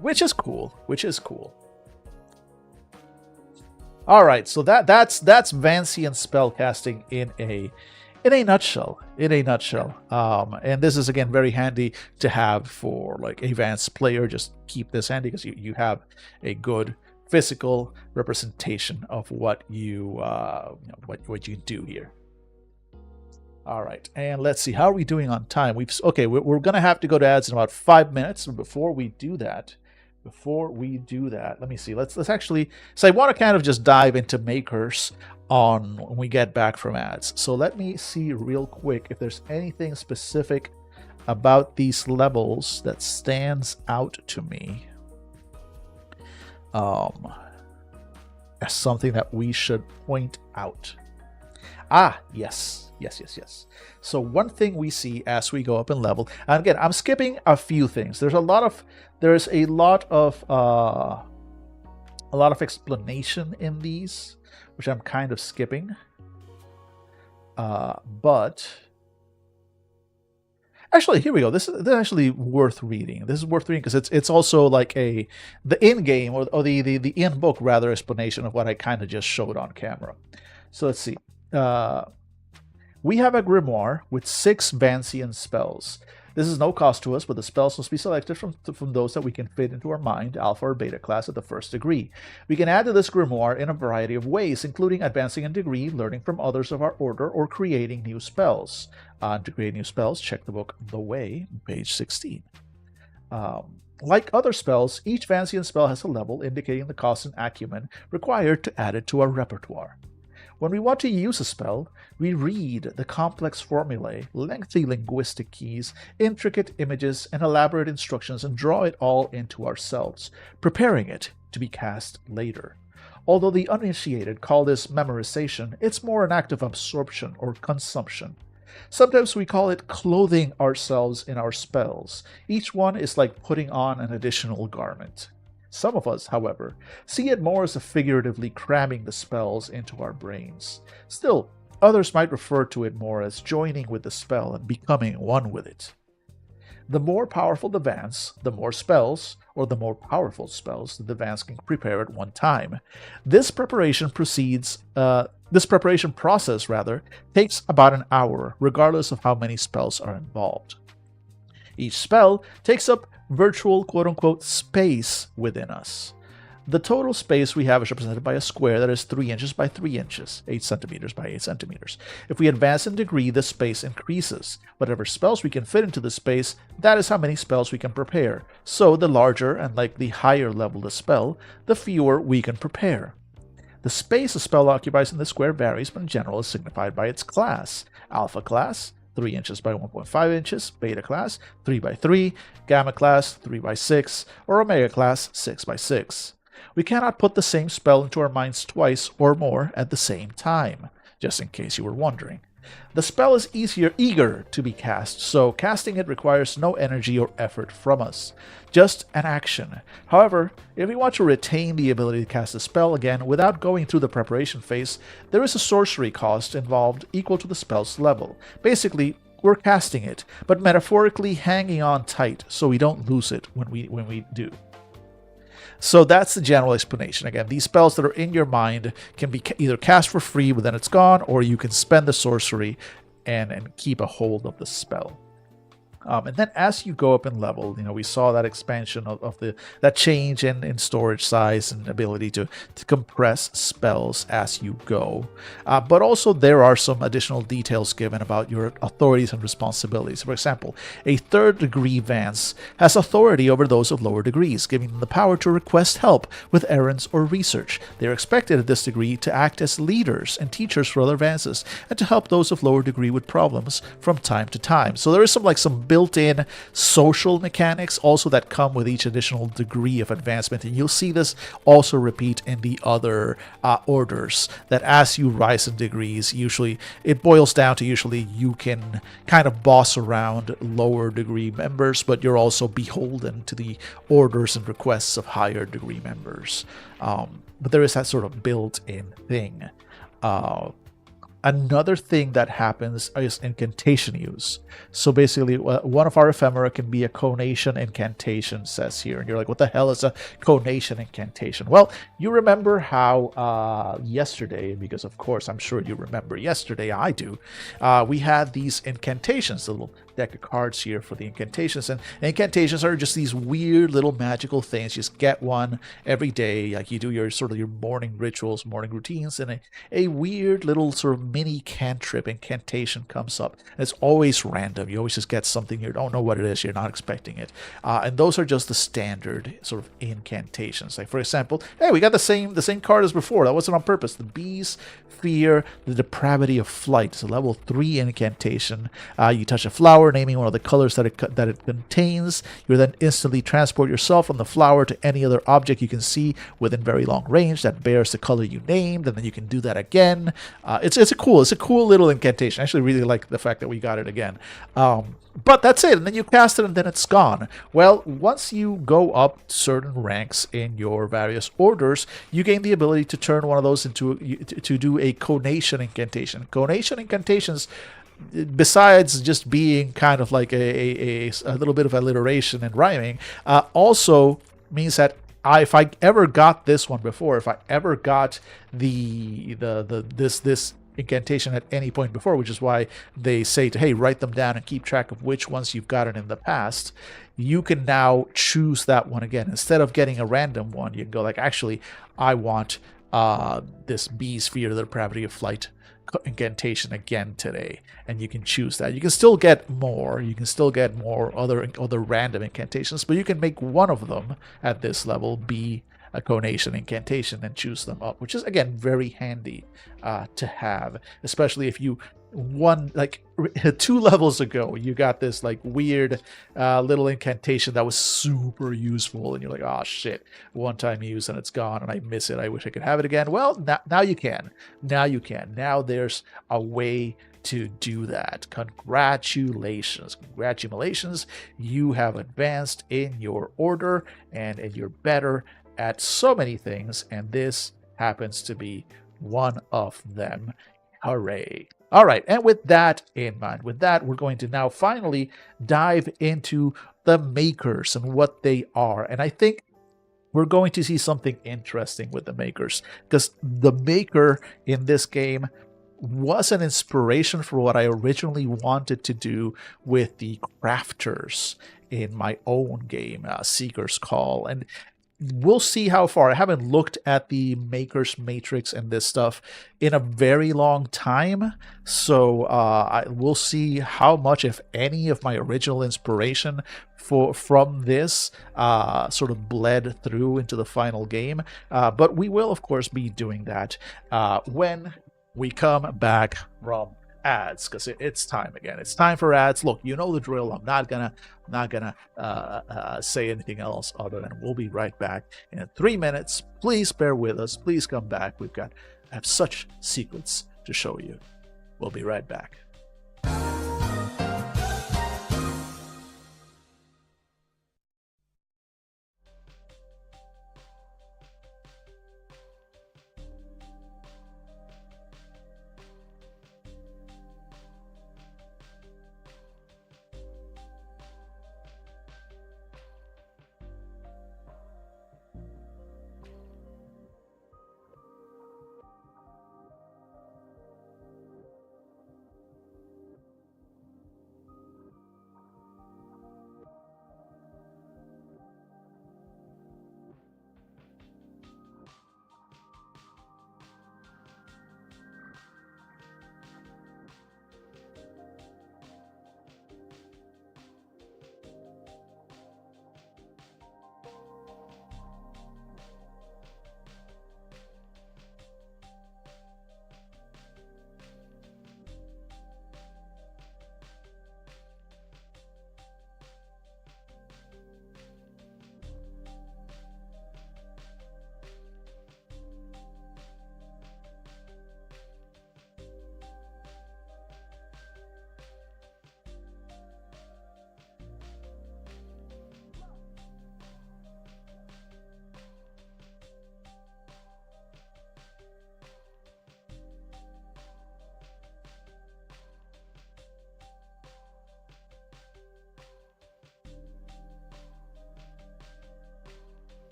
Which is cool. All right, so that's Vancian spellcasting in a nutshell. And this is again very handy to have for like a Vance player. Just keep this handy because you have a good physical representation of what you do here. All right, and let's see, how are we doing on time? We're gonna have to go to ads in about 5 minutes. But before we do that, let me see. Let's actually. So I want to kind of just dive into makers on when we get back from ads. So let me see real quick if there's anything specific about these levels that stands out to me as something that we should point out. Yes. So one thing we see as we go up in level, and again, I'm skipping a few things. There's a lot of explanation in these, which I'm kind of skipping. But actually, here we go. This is actually worth reading. This is worth reading because it's also like the in-game or the in-book rather explanation of what I kind of just showed on camera. So let's see. We have a grimoire with 6 Vancian spells. This is no cost to us, but the spells must be selected from those that we can fit into our mind, alpha or beta class at the first degree. We can add to this grimoire in a variety of ways, including advancing in degree, learning from others of our order, or creating new spells. To create new spells, check the book The Way, page 16. Like other spells, each Vancian spell has a level indicating the cost and acumen required to add it to our repertoire. When we want to use a spell, we read the complex formulae, lengthy linguistic keys, intricate images, and elaborate instructions and draw it all into ourselves, preparing it to be cast later. Although the uninitiated call this memorization, it's more an act of absorption or consumption. Sometimes we call it clothing ourselves in our spells. Each one is like putting on an additional garment. Some of us, however, see it more as a figuratively cramming the spells into our brains. Still, others might refer to it more as joining with the spell and becoming one with it. The more powerful the Vance, the more spells, or the more powerful spells that the Vance can prepare at one time. This preparation process takes about an hour, regardless of how many spells are involved. Each spell takes up virtual quote-unquote space within us. The total space we have is represented by a square that is 3 inches by 3 inches, 8 centimeters by 8 centimeters. If we advance in degree, the space increases. Whatever spells we can fit into the space, that is how many spells we can prepare. So the larger and likely higher level the spell, the fewer we can prepare. The space a spell occupies in the square varies, but in general is signified by its class. Alpha class, 3 inches by 1.5 inches, beta class, 3 by 3, gamma class, 3 by 6, or omega class, 6 by 6. We cannot put the same spell into our minds twice or more at the same time, just in case you were wondering. The spell is eager to be cast, so casting it requires no energy or effort from us, just an action. However, if we want to retain the ability to cast a spell again without going through the preparation phase, there is a sorcery cost involved equal to the spell's level. Basically, we're casting it, but metaphorically hanging on tight so we don't lose it when we do. So that's the general explanation. Again, these spells that are in your mind can be either cast for free, but then it's gone, or you can spend the sorcery and keep a hold of the spell. And then as you go up in level, we saw that expansion of that change in storage size and ability to compress spells as you go. But also there are some additional details given about your authorities and responsibilities. For example, a 3rd degree Vance has authority over those of lower degrees, giving them the power to request help with errands or research. They are expected at this degree to act as leaders and teachers for other Vances, and to help those of lower degree with problems from time to time. So there is some built-in social mechanics also that come with each additional degree of advancement, and you'll see this also repeat in the other orders, that as you rise in degrees, usually it boils down to you can kind of boss around lower degree members, but you're also beholden to the orders and requests of higher degree members. But there is that sort of built-in thing. Another thing that happens is incantation use. So basically, one of our ephemera can be a conation incantation, says here. And you're like, what the hell is a conation incantation? Well, you remember how yesterday, because of course I'm sure you remember yesterday, I do, we had these incantations, the little deck of cards here for the incantations. And incantations are just these weird little magical things. You just get one every day, like you do your morning rituals, morning routines, and a weird little sort of mini cantrip incantation comes up. And it's always random. You always just get something, you don't know what it is, you're not expecting it. And those are just the standard sort of incantations. Like for example, hey, we got the same card as before. That wasn't on purpose. The bees fear the depravity of flight. It's a level 3 incantation. You touch a flower, naming one of the colors that it contains. You then instantly transport yourself from the flower to any other object you can see within very long range that bears the color you named, and then you can do that again. It's a cool little incantation. I actually really like the fact that we got it again. But that's it, and then you cast it and then it's gone. Well, once you go up certain ranks in your various orders, you gain the ability to turn one of those into to do a conation incantation. Conation incantations, besides just being kind of like a little bit of alliteration and rhyming, also means that if I ever got this one before, if I ever got this incantation at any point before, which is why they say to, hey, write them down and keep track of which ones you've gotten in the past, you can now choose that one again. Instead of getting a random one, you can go like, actually, I want this bee's fear, the depravity of flight incantation again today, and you can choose that. You can still get more. You can still get more other random incantations, but you can make one of them at this level be a conation incantation and choose them up, which is again very handy to have, especially if you like 2 levels ago you got this like weird little incantation that was super useful, and you're like, oh shit, one time use and it's gone and I miss it, I wish I could have it again. Well, now you can. Now there's a way to do that. Congratulations, you have advanced in your order and you're better at so many things, and this happens to be one of them. Hooray. All right, and with that in mind, we're going to now finally dive into the makers and what they are. And I think we're going to see something interesting with the makers, because the maker in this game was an inspiration for what I originally wanted to do with the crafters in my own game, Seeker's Call. And we'll see how far. I haven't looked at the Maker's Matrix and this stuff in a very long time, so we'll see how much, if any, of my original inspiration from this sort of bled through into the final game. But we will, of course, be doing that when we come back from ads, because it's time again. It's time for ads. Look, you know the drill. I'm not gonna say anything else other than we'll be right back in 3 minutes. Please bear with us. Please come back. I have such secrets to show you. We'll be right back.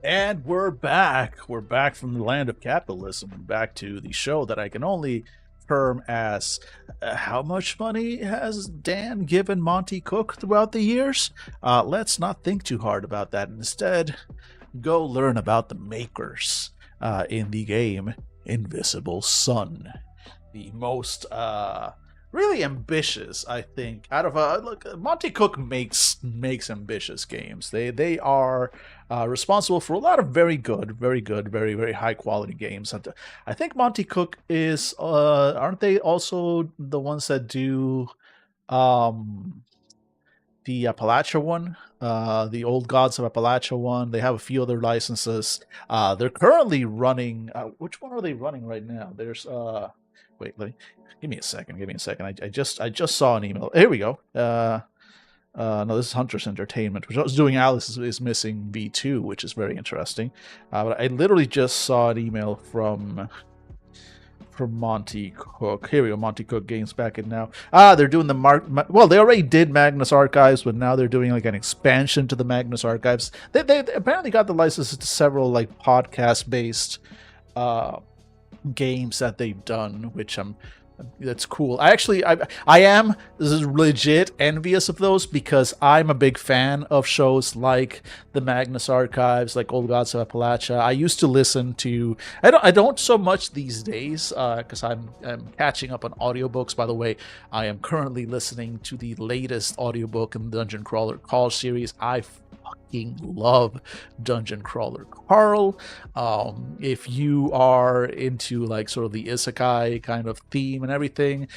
And we're back. We're back from the land of capitalism and back to the show that I can only term as how much money has Dan given Monty Cook throughout the years? Let's not think too hard about that. Instead, go learn about the makers in the game Invisble Sun. The most really ambitious, I think, out of look, Monty Cook makes ambitious games. They are responsible for a lot of very good, very high quality games. I think Monty Cook is aren't they also the ones that do the Appalachia one, the Old Gods of Appalachia one? They have a few other licenses. They're currently running. Which one are they running right now? There's wait, give me a second. I just saw an email. Here we go. No, this is Hunter's Entertainment, which I was doing. Alice is Missing V2, which is very interesting. But I literally just saw an email from Monty Cook. Here we go. Monty Cook Games back in now. They're doing the well, they already did Magnus Archives, but now they're doing like an expansion to the Magnus Archives. They apparently got the licenses to several like podcast based games that they've done, which that's cool. I am, this is legit, envious of those, because I'm a big fan of shows like the Magnus Archives, like Old Gods of Appalachia. I used to listen to, I don't so much these days, because I'm catching up on audiobooks. By the way, I am currently listening to the latest audiobook in the Dungeon Crawler Carl series. I fucking love Dungeon Crawler Carl. If you are into like sort of the isekai kind of theme and everything,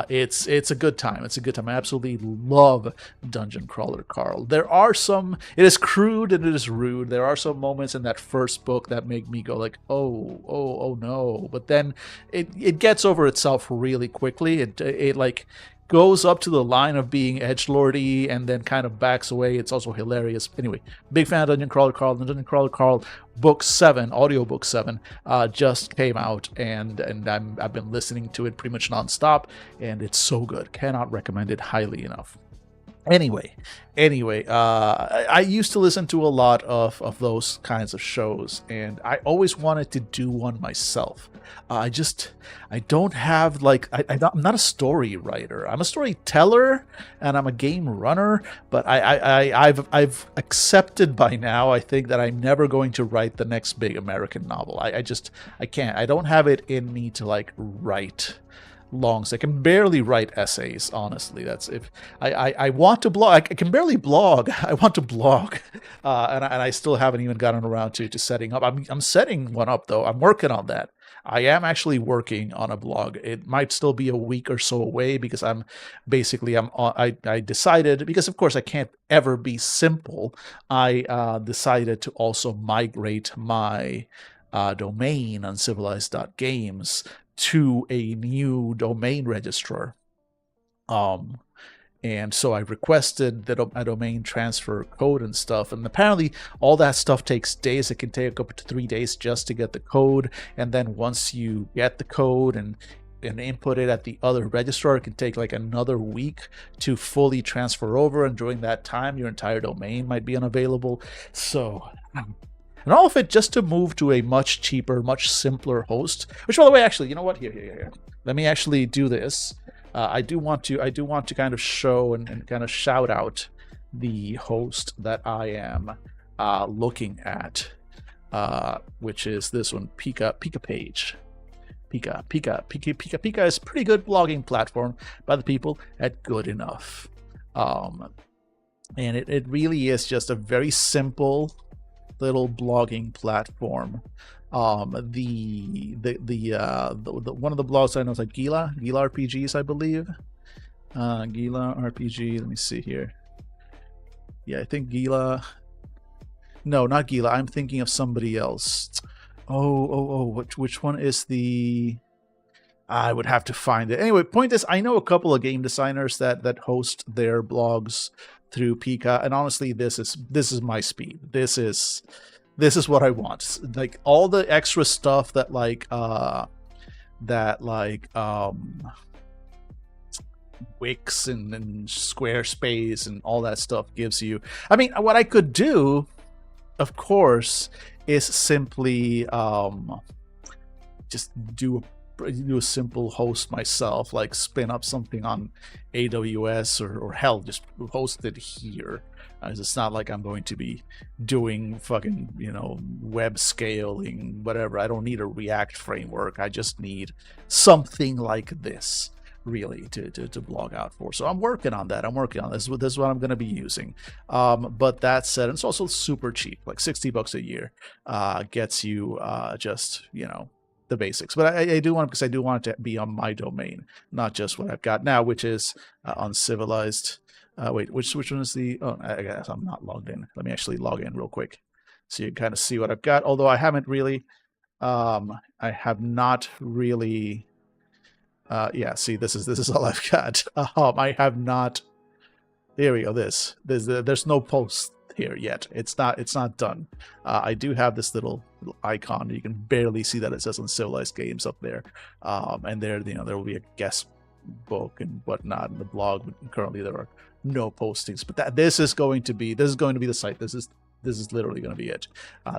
it's a good time. It's a good time. I absolutely love Dungeon Crawler Carl. There are some, it is crude and it is rude. There are some moments in that first book that make me go like, oh no. But then it gets over itself really quickly. It like goes up to the line of being edgelordy and then kind of backs away. It's also hilarious. Anyway, big fan of Dungeon Crawler Carl. The Dungeon Crawler Carl Book 7, Audiobook 7, just came out, and I've been listening to it pretty much nonstop, and it's so good. Cannot recommend it highly enough. Anyway, I used to listen to a lot of those kinds of shows, and I always wanted to do one myself. I don't have like, I'm not a story writer. I'm a storyteller and I'm a game runner, but I've accepted by now, I think, that I'm never going to write the next big American novel. I can't. I don't have it in me to like write long, so I can barely write essays, honestly. That's if I want to blog. I can barely blog. I want to blog, and I still haven't even gotten around to setting up. I'm setting one up though. I'm working on that. I am actually working on a blog. It might still be a week or so away, because I decided, because of course I can't ever be simple. I decided to also migrate my domain uncivilized.games to a new domain registrar. And so I requested a domain transfer code and stuff, and apparently all that stuff takes days. It can take up to 3 days just to get the code, and then once you get the code and input it at the other registrar, it can take like another week to fully transfer over, and during that time your entire domain might be unavailable. So, and all of it just to move to a much cheaper, much simpler host. Which, by the way, actually, you know what? Here. Let me actually do this. I do want to kind of show and kind of shout out the host that I am looking at, which is this one, Pika Page. Pika is a pretty good blogging platform by the people at Good Enough, and it really is just a very simple little blogging platform. The one of the blogs I know is like Gila RPGs, I believe. Gila RPG. Let me see here. Yeah, I think Gila. No, not Gila. I'm thinking of somebody else. Which one is the? I would have to find it. Anyway, point is, I know a couple of game designers that host their blogs through Pika, and honestly, this is my speed. This is what I want. Like all the extra stuff that Wix and Squarespace and all that stuff gives you. I mean, what I could do, of course, is simply just do a simple host myself, like spin up something on AWS or hell, just host it here. It's not like I'm going to be doing fucking, web scaling, whatever. I don't need a React framework. I just need something like this, really, to blog out for. So I'm working on that. This is what I'm going to be using. But that said, it's also super cheap, like $60 a year, gets you just, the basics. But I do want, because I do want it to be on my domain, not just what I've got now, which is uncivilized. Wait, which one is the? Oh, I guess I'm not logged in. Let me actually log in real quick, so you can kind of see what I've got. Although I haven't really, I have not really. Yeah, see, this is all I've got. I have not. Here we go. There's no post here yet. It's not done. I do have this little icon. You can barely see that it says Uncivilized Games up there, and there will be a guest book and whatnot in the blog. But currently there are no postings, but this is going to be the site. This is literally going to be it.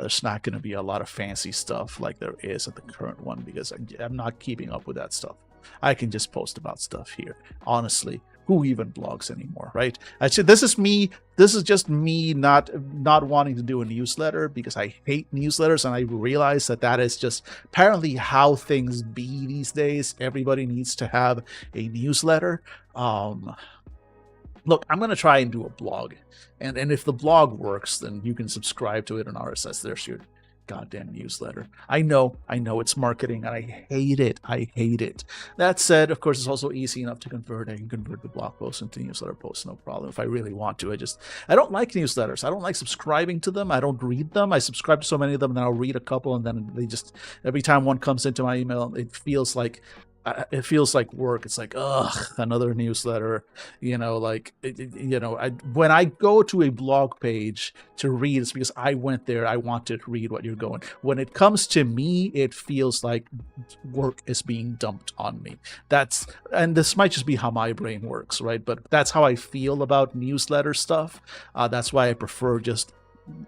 There's not going to be a lot of fancy stuff like there is at the current one, because I'm not keeping up with that stuff. I can just post about stuff here. Honestly, who even blogs anymore, right? Actually, this is just me not wanting to do a newsletter, because I hate newsletters, and I realize that is just apparently how things be these days. Everybody needs to have a newsletter. Look, I'm going to try and do a blog, and if the blog works, then you can subscribe to it on RSS. There's your goddamn newsletter. I know it's marketing, and I hate it. That said, of course, it's also easy enough to convert. I can convert the blog posts into newsletter posts, no problem, if I really want to. I don't like newsletters. I don't like subscribing to them. I don't read them. I subscribe to so many of them, and then I'll read a couple, and then every time one comes into my email, it feels like work. It's like, ugh, another newsletter. When I go to a blog page to read, it's because I went there. I want to read what you're going. When it comes to me, it feels like work is being dumped on me. And this might just be how my brain works, right? But that's how I feel about newsletter stuff. That's why I prefer just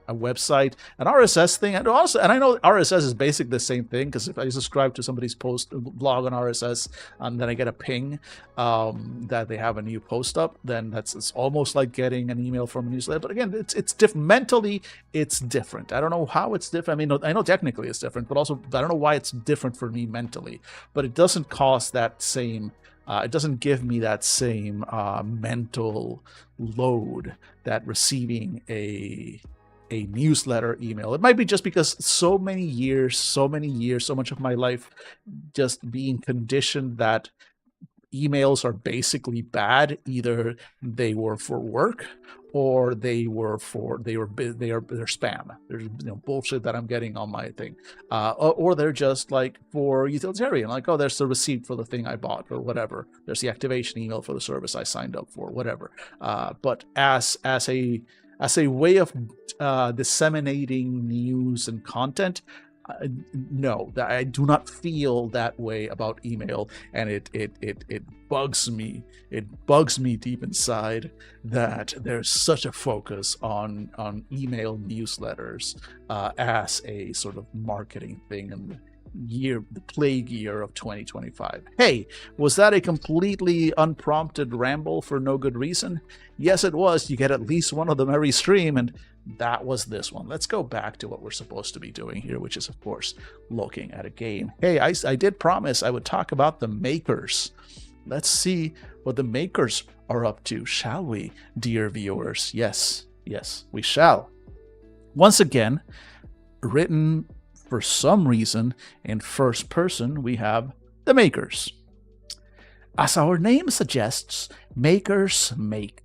a website, an RSS thing, and I know RSS is basically the same thing, because if I subscribe to somebody's blog on RSS, and then I get a ping that they have a new post up, then it's almost like getting an email from a newsletter. But again, it's different. Mentally, it's different. I don't know how it's different. I mean, I know technically it's different, but also I don't know why it's different for me mentally. But it doesn't cost that same. It doesn't give me that same mental load that receiving a newsletter email. It might be just because so many years, so much of my life just being conditioned that emails are basically bad. Either they were for work, or they're spam. There's bullshit that I'm getting on my thing, or they're just like for utilitarian, like, oh, there's the receipt for the thing I bought or whatever. There's the activation email for the service I signed up for, whatever. But as a way of disseminating news and content, no, I do not feel that way about email, and it bugs me. It bugs me deep inside that there's such a focus on email newsletters as a sort of marketing thing in the plague year of 2025. Hey, was that a completely unprompted ramble for no good reason? Yes, it was. You get at least one of them every stream, and that was this one. Let's go back to what we're supposed to be doing here, which is, of course, looking at a game. Hey, I did promise I would talk about the makers. Let's see what the makers are up to, shall we, dear viewers? Yes, we shall. Once again, written for some reason in first person, we have the makers. As our name suggests, makers make.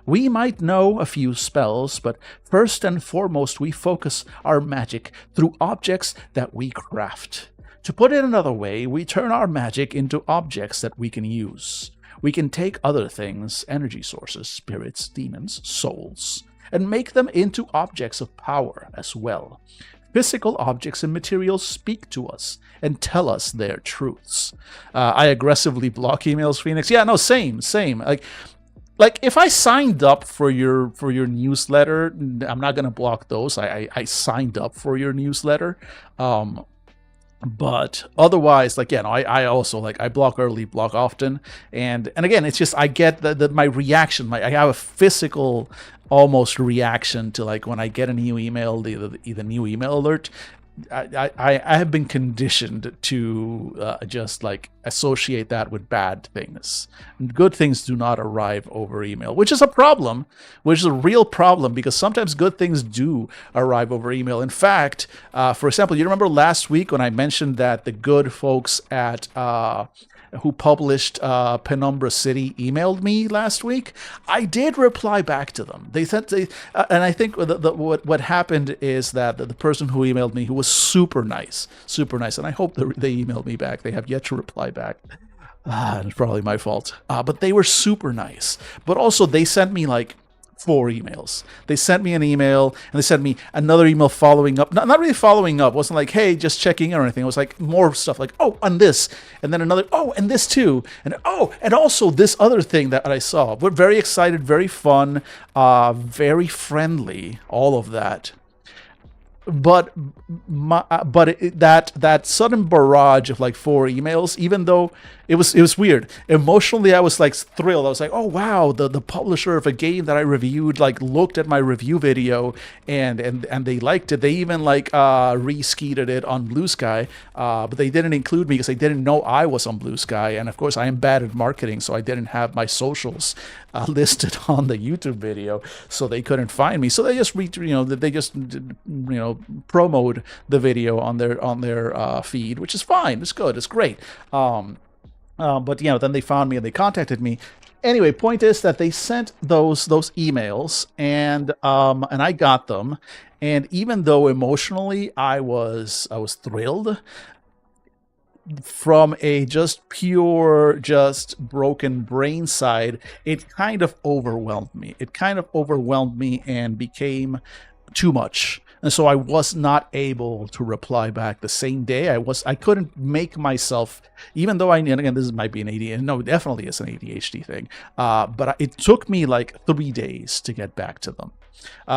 We might know a few spells, but first and foremost we focus our magic through objects that we craft. To put it another way, we turn our magic into objects that we can use. We can take other things, energy sources, spirits, demons, souls, and make them into objects of power as well. Physical objects and materials speak to us and tell us their truths. I aggressively block emails, Phoenix. Yeah, no, same. Like, like if I signed up for your newsletter, I'm not gonna block those. I signed up for your newsletter. Um, but otherwise, like, yeah, no, I also, like, I block early, block often, and again, it's just I get the my reaction. I have a physical almost reaction to, like, when I get a new email, the new email alert. I have been conditioned to just, like, associate that with bad things. Good things do not arrive over email, which is a problem, which is a real problem, because sometimes good things do arrive over email. In fact, for example, you remember last week when I mentioned that the good folks at who published Penumbra City emailed me last week? I did reply back to them. They said and I think what happened is that the person who emailed me, who was super nice, and I hope they emailed me back. They have yet to reply back. It's probably my fault. But they were super nice. But also, they sent me like 4 emails. They sent me an email, and they sent me another email following up. Not really following up. It wasn't like, hey, just checking in or anything. It was like more stuff like, oh, on this, and then another, oh, and this too, and oh, and also this other thing that I saw. We're very excited, very fun, very friendly, all of that. But that sudden barrage of like 4 emails, even though it was weird. Emotionally, I was like thrilled. I was like, oh wow, the publisher of a game that I reviewed like looked at my review video and they liked it. They even like re-skeeted it on Blue Sky, but they didn't include me because they didn't know I was on Blue Sky. And of course, I am bad at marketing, so I didn't have my socials listed on the YouTube video, so they couldn't find me. So they just promote the video on their feed, which is fine. It's good. It's great. But then they found me and they contacted me. Anyway, point is that they sent those emails, and I got them. And even though emotionally I was thrilled, from a just pure, just broken brain side, it kind of overwhelmed me. And became too much. And so I was not able to reply back the same day. I couldn't make myself, even though and again, this might be an ADHD, no, it definitely is an ADHD thing. But it took me like 3 days to get back to them.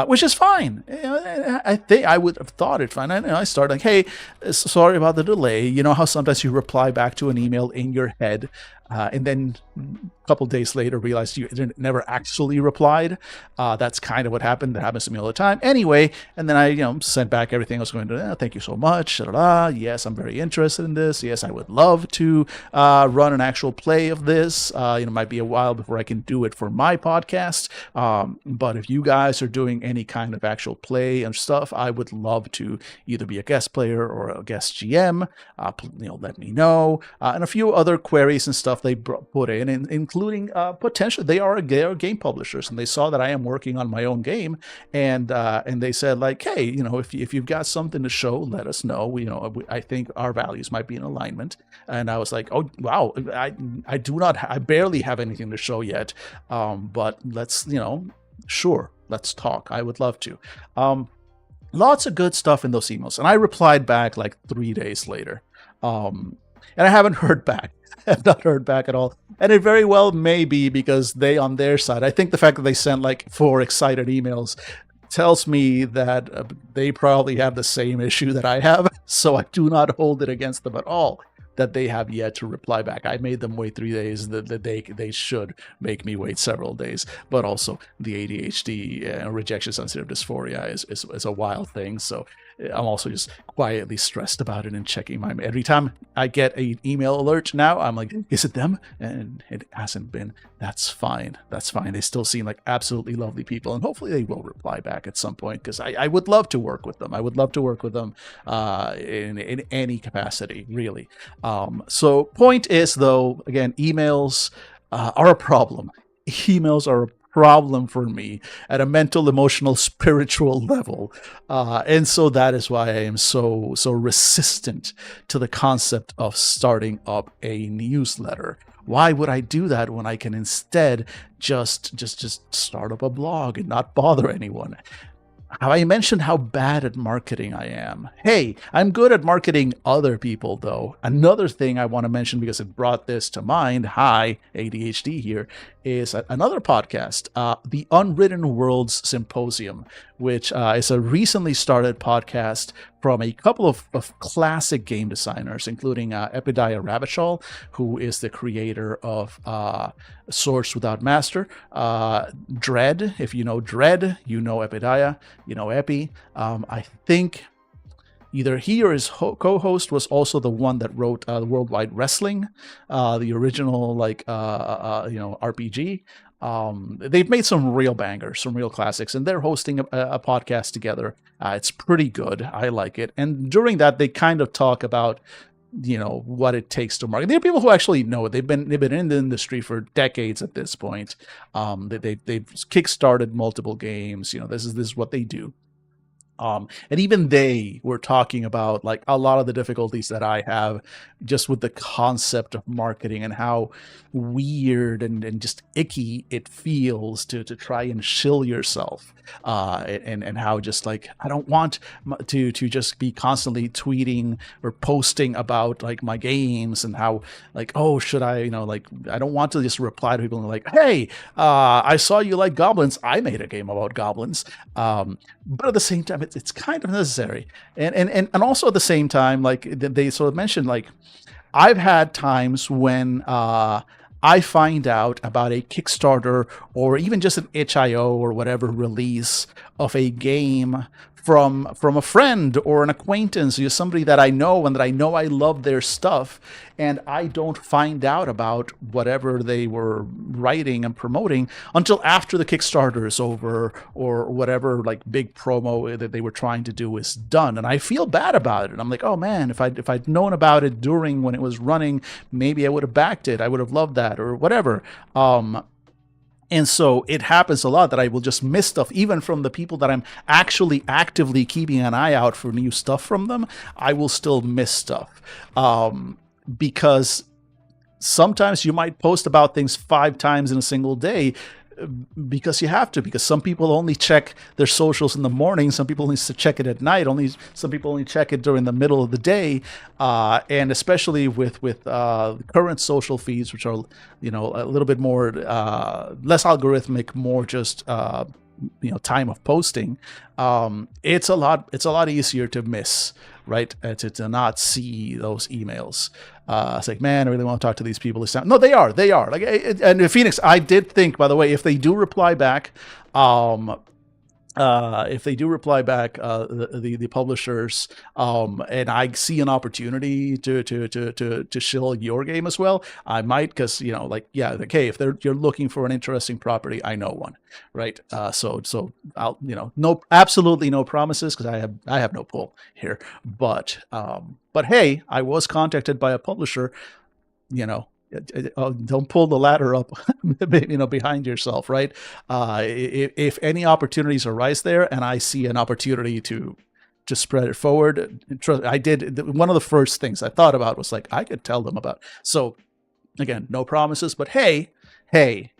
Which is fine. I think I would have thought it fine. I started like, hey, sorry about the delay. You know how sometimes you reply back to an email in your head, and then a couple days later realize you never actually replied. That's kind of what happened. That happens to me all the time. Anyway, and then I sent back everything I was going to. Thank you so much. Yes, I'm very interested in this. Yes, I would love to run an actual play of this. It might be a while before I can do it for my podcast. But if you guys are doing any kind of actual play and stuff, I would love to either be a guest player or a guest GM. Let me know. And a few other queries and stuff they put in, including potentially they are game publishers, and they saw that I am working on my own game, and they said like, hey, if you've got something to show, let us know. I think our values might be in alignment. And I was like, oh wow, I barely have anything to show yet, but let's sure, let's talk. I would love to. Lots of good stuff in those emails, and I replied back like 3 days later, and I haven't heard back. I have not heard back at all, and it very well may be because they, on their side, I think the fact that they sent like 4 excited emails tells me that they probably have the same issue that I have, so I do not hold it against them at all that they have yet to reply back. I made them wait 3 days. They should make me wait several days. But also the ADHD rejection sensitive dysphoria is a wild thing. So I'm also just quietly stressed about it and checking my every time I get an email alert now, I'm like, is it them? And it hasn't been. That's fine. They still seem like absolutely lovely people, and hopefully they will reply back at some point, because I would love to work with them. I would love to work with them in any capacity, really. So point is, though, again, emails are a problem. Emails are a problem for me at a mental, emotional, spiritual level, and so that is why I am so resistant to the concept of starting up a newsletter. Why would I do that when I can instead just start up a blog and not bother anyone? Have I mentioned how bad at marketing I am? Hey, I'm good at marketing other people, though. Another thing I want to mention, because it brought this to mind, hi, ADHD here, is another podcast, the Unwritten Worlds Symposium, which is a recently started podcast from a couple of classic game designers, including Epidiah Ravachol, who is the creator of Swords Without Master, Dread. If you know Dread, you know Epidiah, you know Epi. I think either he or his co-host was also the one that wrote Worldwide Wrestling, the original RPG. They've made some real bangers, some real classics, and they're hosting a podcast together. It's pretty good. I like it. And during that, they kind of talk about what it takes to market. There are people who actually know it. They've been in the industry for decades at this point. They've kickstarted multiple games. This is what they do. And even they were talking about like a lot of the difficulties that I have just with the concept of marketing and how weird and just icky it feels to try and shill yourself. And how just like I don't want to just be constantly tweeting or posting about like my games and how like, oh, should I, I don't want to just reply to people and like, hey, I saw you like goblins. I made a game about goblins. But at the same time, it's kind of necessary. And also at the same time, like they sort of mentioned, like I've had times when I find out about a Kickstarter or even just an itch.io or whatever release of a game from a friend or an acquaintance, somebody that I know and that I know I love their stuff, and I don't find out about whatever they were writing and promoting until after the Kickstarter is over or whatever like big promo that they were trying to do is done, and I feel bad about it. And I'm like, oh man, if I'd known about it during when it was running, maybe I would have backed it. I would have loved that or whatever. And so it happens a lot that I will just miss stuff, even from the people that I'm actually actively keeping an eye out for new stuff from them. I will still miss stuff because sometimes you might post about things 5 times in a single day because you have to, because some people only check their socials in the morning, some people only check it at night, some people only check it during the middle of the day, and especially with current social feeds, which are a little bit more less algorithmic, more just time of posting, it's a lot easier to miss, right? To not see those emails. It's like, man, I really want to talk to these people. No, they are. Like, and Phoenix, I did think, by the way, if they do reply back, the publishers, and I see an opportunity to shill your game as well, I might, because hey, if you're looking for an interesting property, I know one, right? So I'll absolutely no promises, because I have no pull here, but hey, I was contacted by a publisher. Don't pull the ladder up behind yourself, right? If any opportunities arise there and I see an opportunity to spread it forward, I did. One of the first things I thought about was like, I could tell them about. So again, no promises, but hey,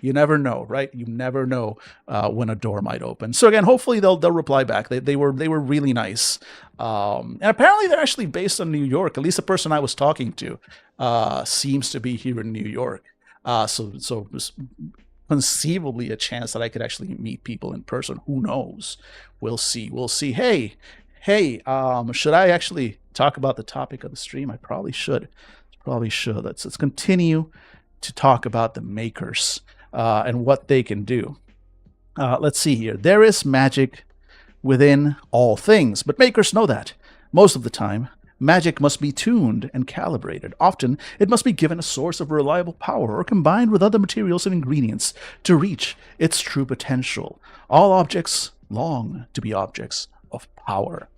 you never know, right? You never know when a door might open. So again, hopefully they'll reply back. They were really nice, and apparently they're actually based in New York. At least the person I was talking to seems to be here in New York. So conceivably a chance that I could actually meet people in person. Who knows? We'll see. Hey, should I actually talk about the topic of the stream? I probably should. Let's continue to talk about the makers and what they can do. Let's see here. There is magic within all things, but makers know that. Most of the time, magic must be tuned and calibrated. Often, it must be given a source of reliable power or combined with other materials and ingredients to reach its true potential. All objects long to be objects of power.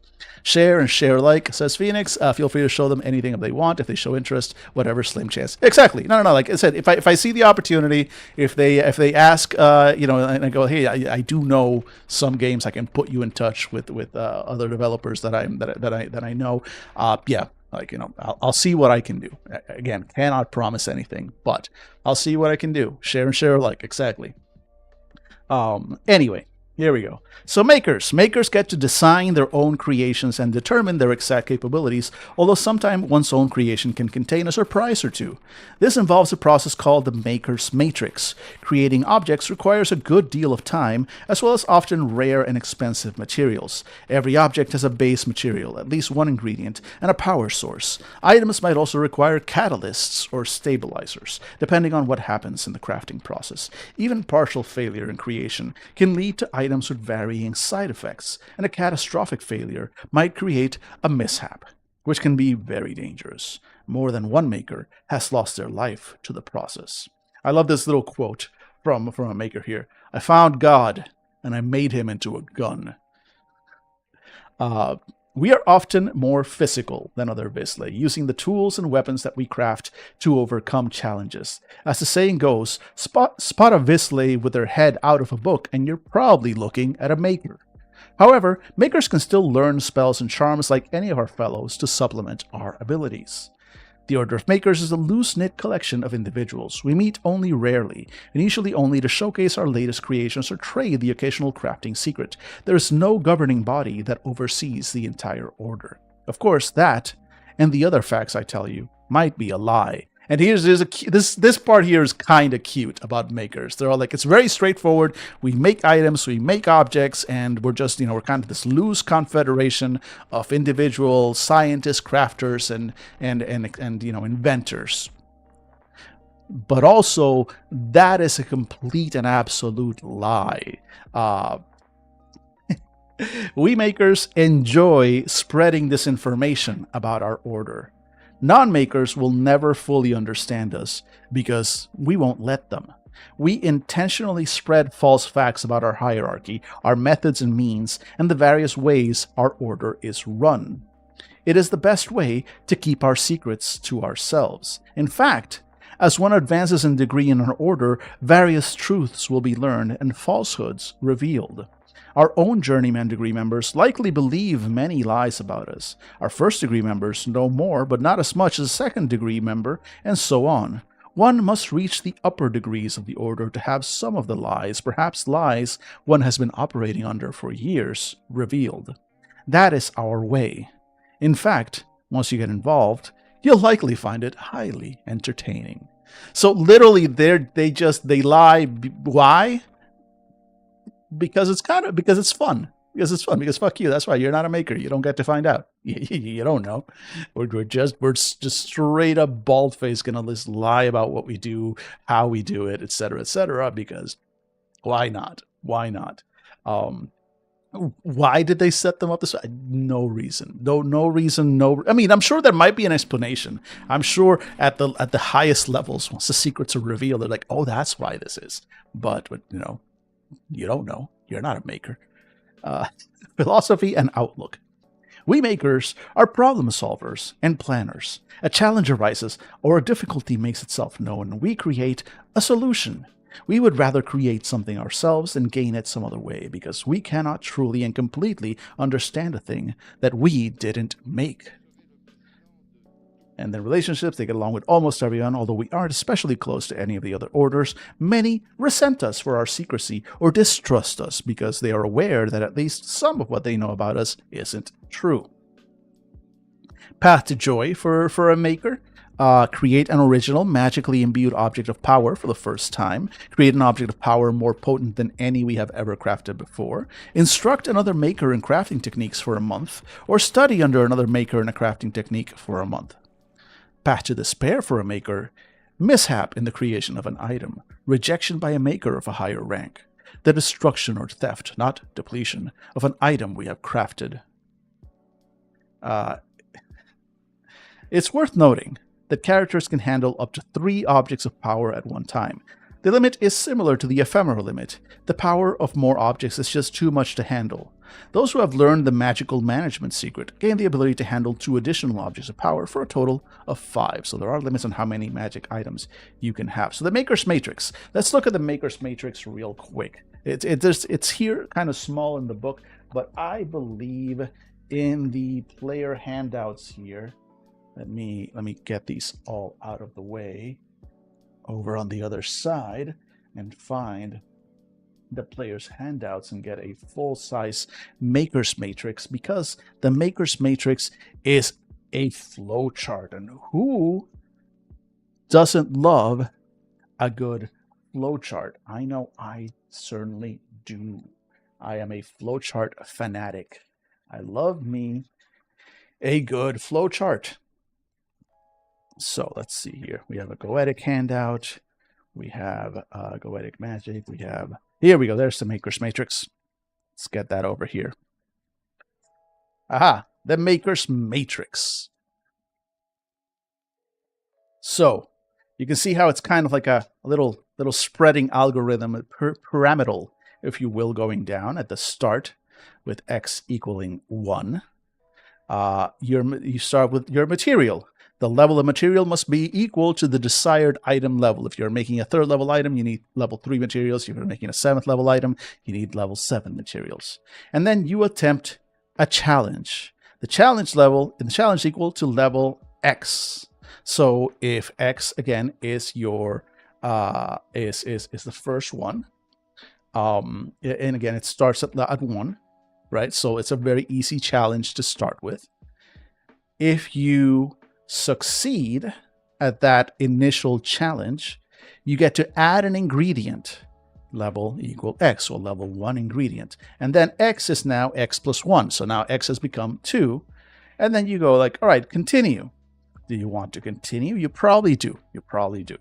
Share and share alike, says Phoenix. Feel free to show them anything if they want. If they show interest, whatever, slim chance. Exactly. No. Like I said, if I see the opportunity, if they ask, and I go, hey, I do know some games, I can put you in touch with other developers that I know. Yeah. Like, I'll see what I can do. Again, cannot promise anything, but I'll see what I can do. Share and share alike. Exactly. Anyway. Here we go. So makers get to design their own creations and determine their exact capabilities, although sometimes one's own creation can contain a surprise or two. This involves a process called the maker's matrix. Creating objects requires a good deal of time, as well as often rare and expensive materials. Every object has a base material, at least one ingredient, and a power source. Items might also require catalysts or stabilizers, depending on what happens in the crafting process. Even partial failure in creation can lead to items with varying side effects, and a catastrophic failure might create a mishap, which can be very dangerous. More than one maker has lost their life to the process. I love this little quote from a maker here. I found God, and I made him into a gun. We are often more physical than other Visle, using the tools and weapons that we craft to overcome challenges. As the saying goes, spot a Visle with their head out of a book and you're probably looking at a maker. However, makers can still learn spells and charms like any of our fellows to supplement our abilities. The Order of Makers is a loose-knit collection of individuals. We meet only rarely, and usually only to showcase our latest creations or trade the occasional crafting secret. There is no governing body that oversees the entire order. Of course, that, and the other facts I tell you, might be a lie. And this part here is kind of cute about makers. They're all like, it's very straightforward. We make items, we make objects, and we're just, we're kind of this loose confederation of individual scientists, crafters, and inventors. But also, that is a complete and absolute lie. We makers enjoy spreading this information about our order. Non-makers will never fully understand us because we won't let them. We intentionally spread false facts about our hierarchy, our methods and means, and the various ways our order is run. It is the best way to keep our secrets to ourselves. In fact, as one advances in degree in our order, various truths will be learned and falsehoods revealed. Our own journeyman degree members likely believe many lies about us. Our first degree members know more, but not as much as a second degree member, and so on. One must reach the upper degrees of the order to have some of the lies, perhaps lies one has been operating under for years, revealed. That is our way. In fact, once you get involved, you'll likely find it highly entertaining. So literally, they lie. Why? Because it's fun. Because fuck you. That's why you're not a maker. You don't get to find out. You don't know. We're just straight up bald faced gonna just lie about what we do, how we do it, etc. Because why not? Why not? Why did they set them up this way? No reason. No reason. No. I mean, I'm sure there might be an explanation. I'm sure at the highest levels, once the secrets are revealed, they're like, oh, that's why this is. But you don't know. You're not a maker. Philosophy and outlook. We makers are problem solvers and planners. A challenge arises or a difficulty makes itself known, and we create a solution. We would rather create something ourselves than gain it some other way, because we cannot truly and completely understand a thing that we didn't make. And then relationships, they get along with almost everyone, although we aren't especially close to any of the other orders. Many resent us for our secrecy or distrust us because they are aware that at least some of what they know about us isn't true. Path to joy for a maker. Create an original, magically imbued object of power for the first time. Create an object of power more potent than any we have ever crafted before. Instruct another maker in crafting techniques for a month, or study under another maker in a crafting technique for a month. Path to despair for a maker. Mishap in the creation of an item. Rejection by a maker of a higher rank. The destruction or theft, not depletion, of an item we have crafted. It's worth noting that characters can handle up to 3 objects of power at one time. The limit is similar to the ephemeral limit. The power of more objects is just too much to handle. Those who have learned the magical management secret gain the ability to handle 2 additional objects of power for a total of 5. So there are limits on how many magic items you can have. So the Maker's Matrix. Let's look at the Maker's Matrix real quick. It's here kind of small in the book, but I believe in the player handouts here. Let me get these all out of the way over on the other side and find the player's handouts and get a full-size Maker's Matrix, because the Maker's Matrix is a flowchart. And who doesn't love a good flowchart? I know I certainly do. I am a flowchart fanatic. I love me a good flowchart. So let's see here. We have a Goetic handout. We have Goetic Magic. We have, here we go. There's the Maker's Matrix. Let's get that over here. Aha, the Maker's Matrix. So you can see how it's kind of like a little spreading algorithm, pyramidal, if you will, going down at the start with x equaling 1. You start with your material. The level of material must be equal to the desired item level. If you're making a 3rd level item, you need level 3 materials. If you're making a 7th level item, you need level 7 materials. And then you attempt a challenge. The challenge level, and the challenge equal to level X. So if X again is your is the first one, and again it starts at 1, right? So it's a very easy challenge to start with. If you succeed at that initial challenge, you get to add an ingredient, level equal X, or level 1 ingredient. And then X is now X plus 1. So now X has become 2. And then you go like, all right, continue. Do you want to continue? You probably do. You probably do.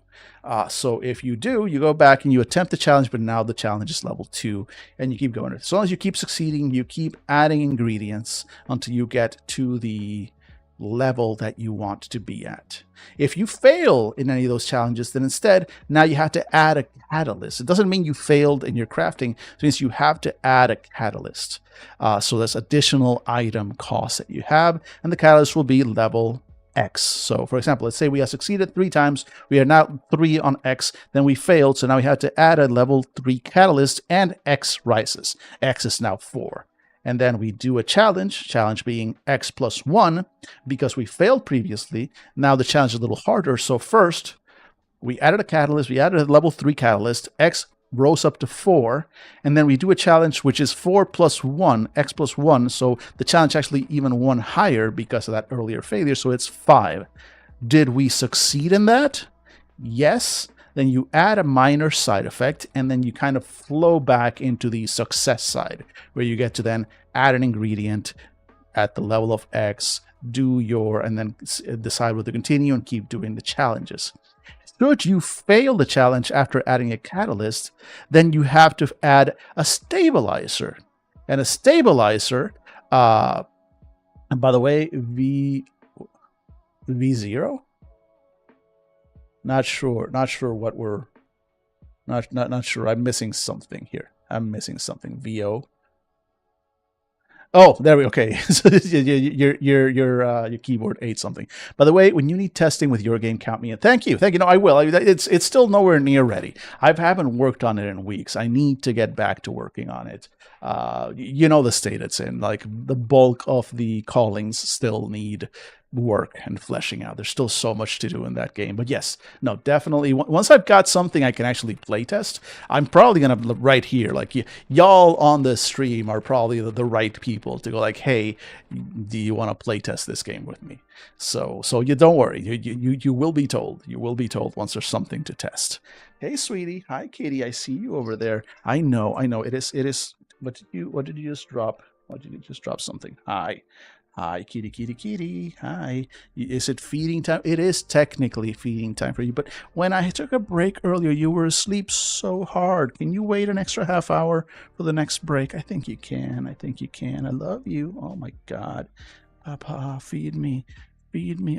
So if you do, you go back and you attempt the challenge, but now the challenge is level 2, and you keep going. As long as you keep succeeding, you keep adding ingredients until you get to the level that you want to be at. If you fail in any of those challenges, then instead, now you have to add a catalyst. It doesn't mean you failed in your crafting. It means you have to add a catalyst. So there's additional item costs that you have, and the catalyst will be level X. So for example, let's say we have succeeded 3 times. We are now 3 on X. Then we failed. So now we have to add a level 3 catalyst, and X rises. X is now 4. And then we do a challenge being X plus 1, because we failed previously. Now the challenge is a little harder. So first, we added a catalyst. We added a level 3 catalyst. X rose up to 4. And then we do a challenge which is 4 plus 1, X plus 1. So the challenge actually even 1 higher because of that earlier failure. So it's 5. Did we succeed in that? Yes. Then you add a minor side effect, and then you kind of flow back into the success side, where you get to then add an ingredient at the level of X, and then decide whether to continue and keep doing the challenges. Should you fail the challenge after adding a catalyst, then you have to add a stabilizer. And a stabilizer, and by the way, V0? Not sure what we're not sure. I'm missing something here. I'm missing something. VO. Oh, there we okay. So your keyboard ate something. By the way, when you need testing with your game, count me in. Thank you. No, I will. It's still nowhere near ready. I haven't worked on it in weeks. I need to get back to working on it. You know the state it's in. Like the bulk of the callings still need work and fleshing out. There's still so much to do in that game. But yes, no, definitely. Once I've got something I can actually playtest, I'm probably going to right here, like y'all on the stream are probably the right people to go like, hey, do you want to playtest this game with me? So you don't worry. You will be told. You will be told once there's something to test. Hey, sweetie. Hi, Katie. I see you over there. I know. It is. What did you just drop? What did you just drop something? Hi, kitty. Hi. Is it feeding time? It is technically feeding time for you, but when I took a break earlier, you were asleep so hard. Can you wait an extra half hour for the next break? I think you can. I love you. Oh my God. Papa, feed me.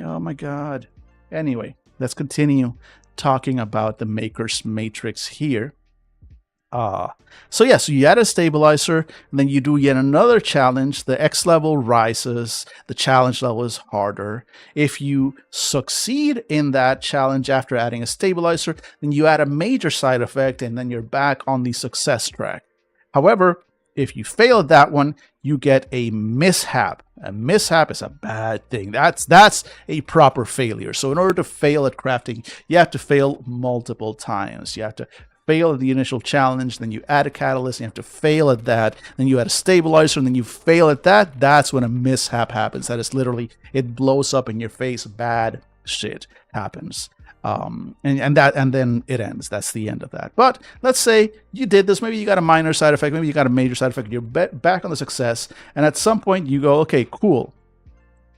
Oh my God. Anyway, let's continue talking about the Maker's Matrix here. So you add a stabilizer, and then you do yet another challenge. The X level rises, the challenge level is harder. If you succeed in that challenge after adding a stabilizer, then you add a major side effect, and then you're back on the success track. However, if you fail at that one, you get a mishap. A mishap is a bad thing. That's a proper failure. So in order to fail at crafting, you have to fail multiple times. You have to fail at the initial challenge, then you add a catalyst, and you have to fail at that, then you add a stabilizer, and then you fail at that, that's when a mishap happens. That is literally, it blows up in your face, bad shit happens. And then it ends. That's the end of that. But let's say you did this, maybe you got a minor side effect, maybe you got a major side effect, you're back on the success, and at some point you go, okay, cool.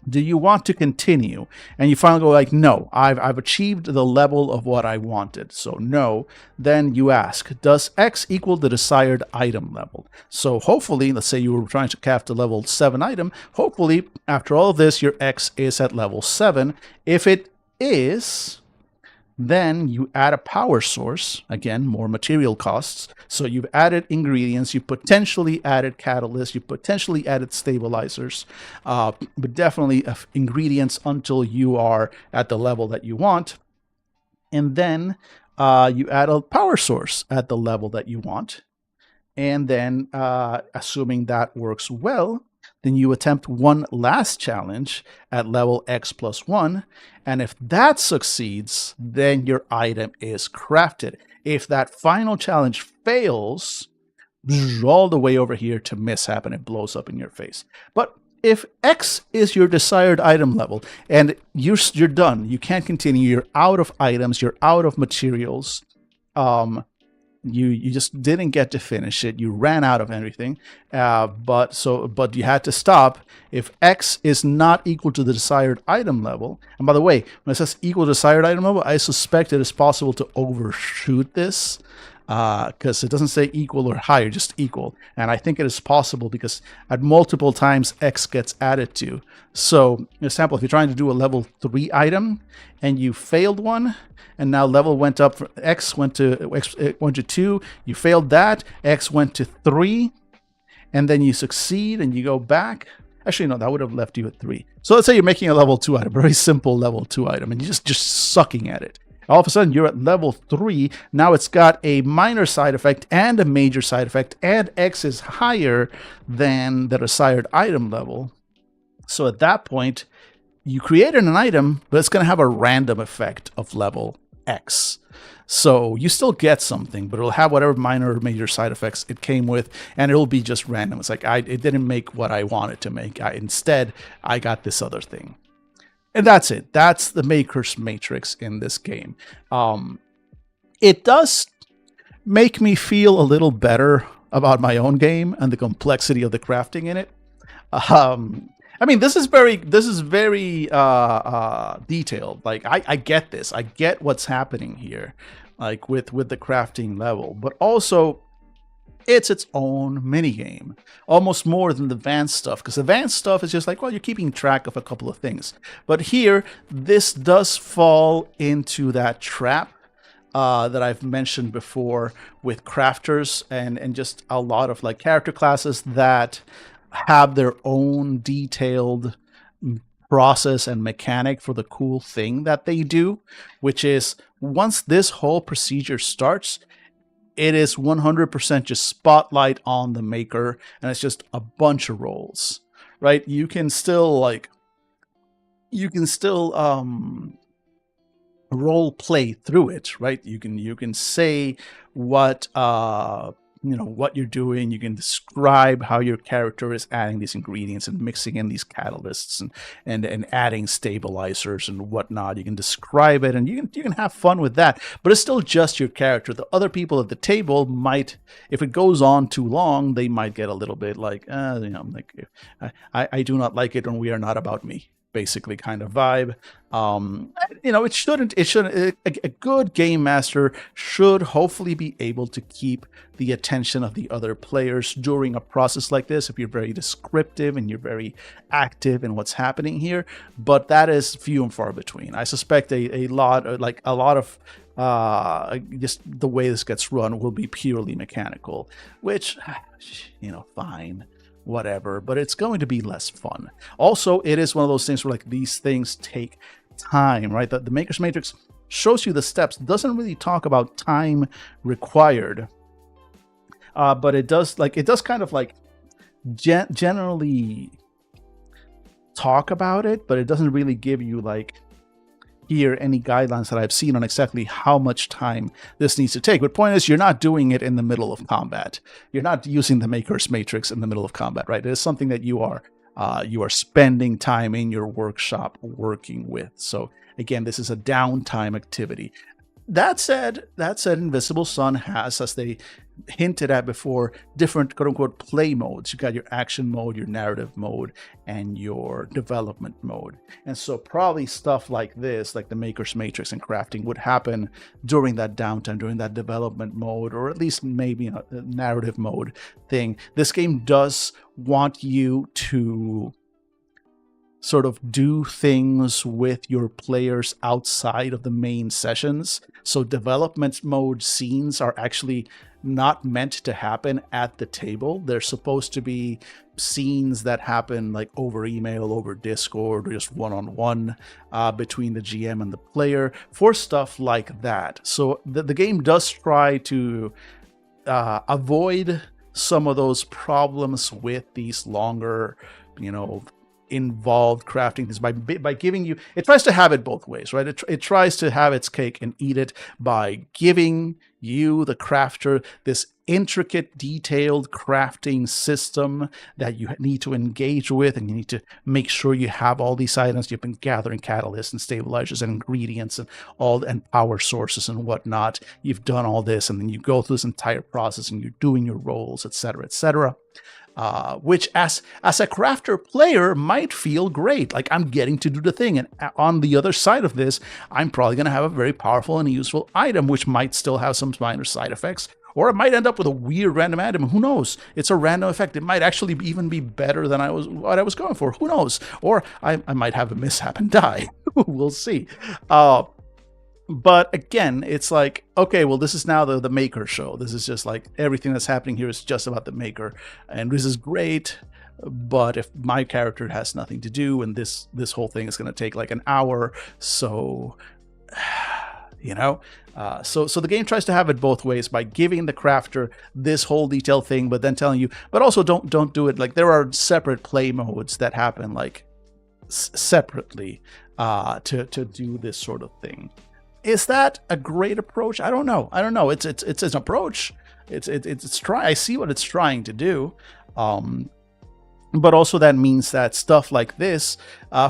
Do you want to continue? And you finally go like, no, I've achieved the level of what I wanted. So no. Then you ask, does X equal the desired item level? So hopefully, let's say you were trying to craft a level 7 item. Hopefully, after all of this, your X is at level 7. If it is, then you add a power source, again, more material costs. So you've added ingredients, you potentially added catalysts, you potentially added stabilizers, but definitely ingredients until you are at the level that you want. And then you add a power source at the level that you want. And then, assuming that works well, then you attempt one last challenge at level X plus 1. And if that succeeds, then your item is crafted. If that final challenge fails, all the way over here to mishap and it blows up in your face. But if X is your desired item level and you're done, you can't continue, you're out of items, you're out of materials, you just didn't get to finish it. You ran out of everything, but you had to stop. If X is not equal to the desired item level, and by the way, when it says equal to desired item level, I suspect it is possible to overshoot this because it doesn't say equal or higher, just equal. And I think it is possible because at multiple times X gets added to. So, for example, if you're trying to do a level 3 item and you failed one, and now level went up, X went to 2, you failed that, X went to 3, and then you succeed and you go back. Actually, no, that would have left you at 3. So let's say you're making a level 2 item, a very simple level 2 item, and you're just sucking at it. All of a sudden, you're at level 3. Now it's got a minor side effect and a major side effect, and X is higher than the desired item level. So at that point, you created an item, but it's going to have a random effect of level X. So you still get something, but it'll have whatever minor or major side effects it came with, and it'll be just random. It's like, it didn't make what I wanted to make. Instead, I got this other thing. And that's it. That's the Maker's Matrix in this game. It does make me feel a little better about my own game and the complexity of the crafting in it. I mean, this is very detailed. Like, I get this. I get what's happening here, like with the crafting level. But also, it's its own minigame, almost more than the advanced stuff. Because advanced stuff is just like, well, you're keeping track of a couple of things. But here, this does fall into that trap that I've mentioned before with crafters and just a lot of like character classes that have their own detailed process and mechanic for the cool thing that they do, which is once this whole procedure starts, it is 100% just spotlight on the maker, and it's just a bunch of rolls, right? You can still role play through it, right? You can say what what you're doing. You can describe how your character is adding these ingredients and mixing in these catalysts and adding stabilizers and whatnot. You can describe it and you can have fun with that, but it's still just your character. The other people at the table might, if it goes on too long, they might get a little bit like, I do not like it, and we are not about me, basically kind of vibe. It shouldn't, a good game master should hopefully be able to keep the attention of the other players during a process like this, if you're very descriptive and you're very active in what's happening here. But that is few and far between. I suspect a lot of just the way this gets run will be purely mechanical, which, fine, whatever, but it's going to be less fun. Also, it is one of those things where like these things take time, right? The Maker's Matrix shows you the steps, doesn't really talk about time required, but it does kind of like generally talk about it, but it doesn't really give you like hear any guidelines that I've seen on exactly how much time this needs to take. But point is, you're not doing it in the middle of combat. You're not using the Maker's Matrix in the middle of combat, right? It is something that you are spending time in your workshop working with. So again, this is a downtime activity. That said, Invisble Sun has, as they hinted at before, different quote-unquote play modes. You got your action mode, your narrative mode, and your development mode. And so probably stuff like this, like the Maker's Matrix and crafting, would happen during that downtime, during that development mode, or at least maybe a narrative mode thing. This game does want you to sort of do things with your players outside of the main sessions. So development mode scenes are actually not meant to happen at the table. They're supposed to be scenes that happen like over email, over Discord, or just one-on-one between the GM and the player for stuff like that. So the game does try to avoid some of those problems with these longer, involved crafting things by giving you, it tries to have it both ways, right? It tries to have its cake and eat it by giving you, the crafter, this intricate, detailed crafting system that you need to engage with, and you need to make sure you have all these items. You've been gathering catalysts and stabilizers and ingredients and power sources and whatnot. You've done all this, and then you go through this entire process and you're doing your rolls, etc., etc. Which as a crafter player might feel great, like I'm getting to do the thing, and on the other side of this, I'm probably going to have a very powerful and useful item, which might still have some minor side effects, or it might end up with a weird random item. Who knows? It's a random effect. It might actually even be better than what I was going for. Who knows? Or I might have a mishap and die. We'll see. But again, it's like, okay, well, this is now the Maker show. This is just like everything that's happening here is just about the Maker. And this is great, but if my character has nothing to do, and this whole thing is going to take like an hour, so, so the game tries to have it both ways by giving the crafter this whole detail thing, but then telling you, but also don't do it. Like there are separate play modes that happen like separately to do this sort of thing. Is that a great approach? I don't know. It's an approach. It's try. I see what it's trying to do. But also that means that stuff like this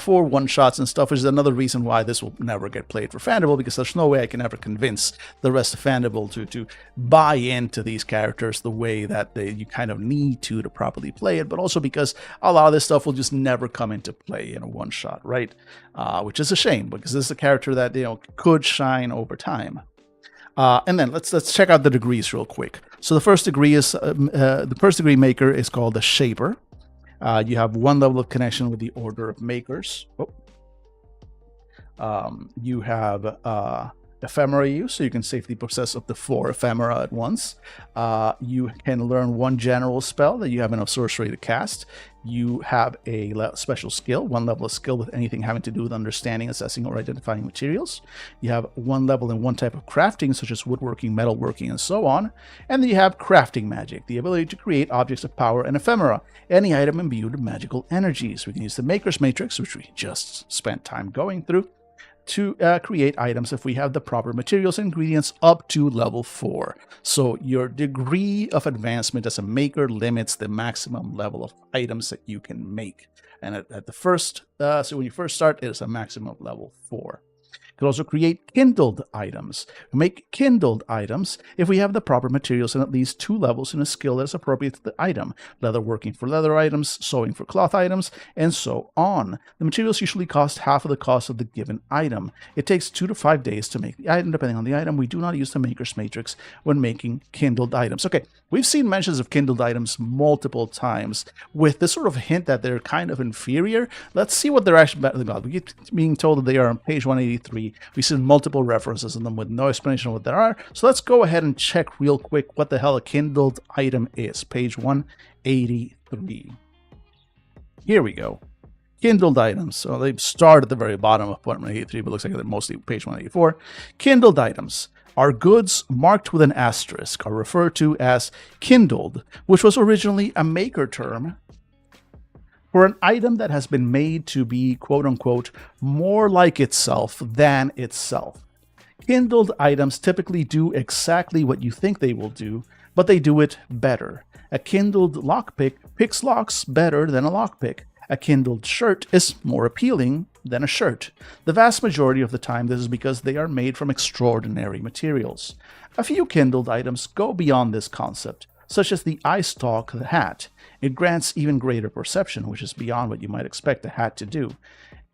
for one-shots and stuff is another reason why this will never get played for Fandible, because there's no way I can ever convince the rest of Fandible to buy into these characters the way that you kind of need to properly play it, but also because a lot of this stuff will just never come into play in a one-shot, right? Which is a shame, because this is a character that could shine over time. And then let's check out the degrees real quick. So the first degree is the first degree maker is called the Shaper. You have one level of connection with the Order of Makers. You have ephemera use, so you can safely possess up to 4 ephemera at once. You can learn one general spell that you have enough sorcery to cast. You have a special skill, one level of skill with anything having to do with understanding, assessing, or identifying materials. You have one level in one type of crafting, such as woodworking, metalworking, and so on. And then you have crafting magic, the ability to create objects of power and ephemera, any item imbued with magical energies. We can use the Maker's Matrix, which we just spent time going through, to create items if we have the proper materials and ingredients up to level 4. So your degree of advancement as a maker limits the maximum level of items that you can make. And at the first, so when you first start, it is a maximum of level 4. You can also create kindled items. We make kindled items if we have the proper materials and at least 2 levels in a skill that is appropriate to the item. Leatherworking for leather items, sewing for cloth items, and so on. The materials usually cost half of the cost of the given item. It takes 2 to 5 days to make the item, depending on the item. We do not use the Maker's Matrix when making kindled items. Okay, we've seen mentions of kindled items multiple times with this sort of hint that they're kind of inferior. Let's see what they're actually about. We keep being told that they are on page 183. We see multiple references in them with no explanation of what they are. So let's go ahead and check real quick what the hell a kindled item is. Page 183. Here we go. Kindled items. So they start at the very bottom of 183, but looks like they're mostly page 184. Kindled items are goods marked with an asterisk, are referred to as kindled, which was originally a maker term for an item that has been made to be quote-unquote more like itself than itself. Kindled items typically do exactly what you think they will do, but they do it better. A kindled lockpick picks locks better than a lockpick. A kindled shirt is more appealing than a shirt. The vast majority of the time, this is because they are made from extraordinary materials. A few kindled items go beyond this concept, such as the eye stalk the hat. It grants even greater perception, which is beyond what you might expect a hat to do.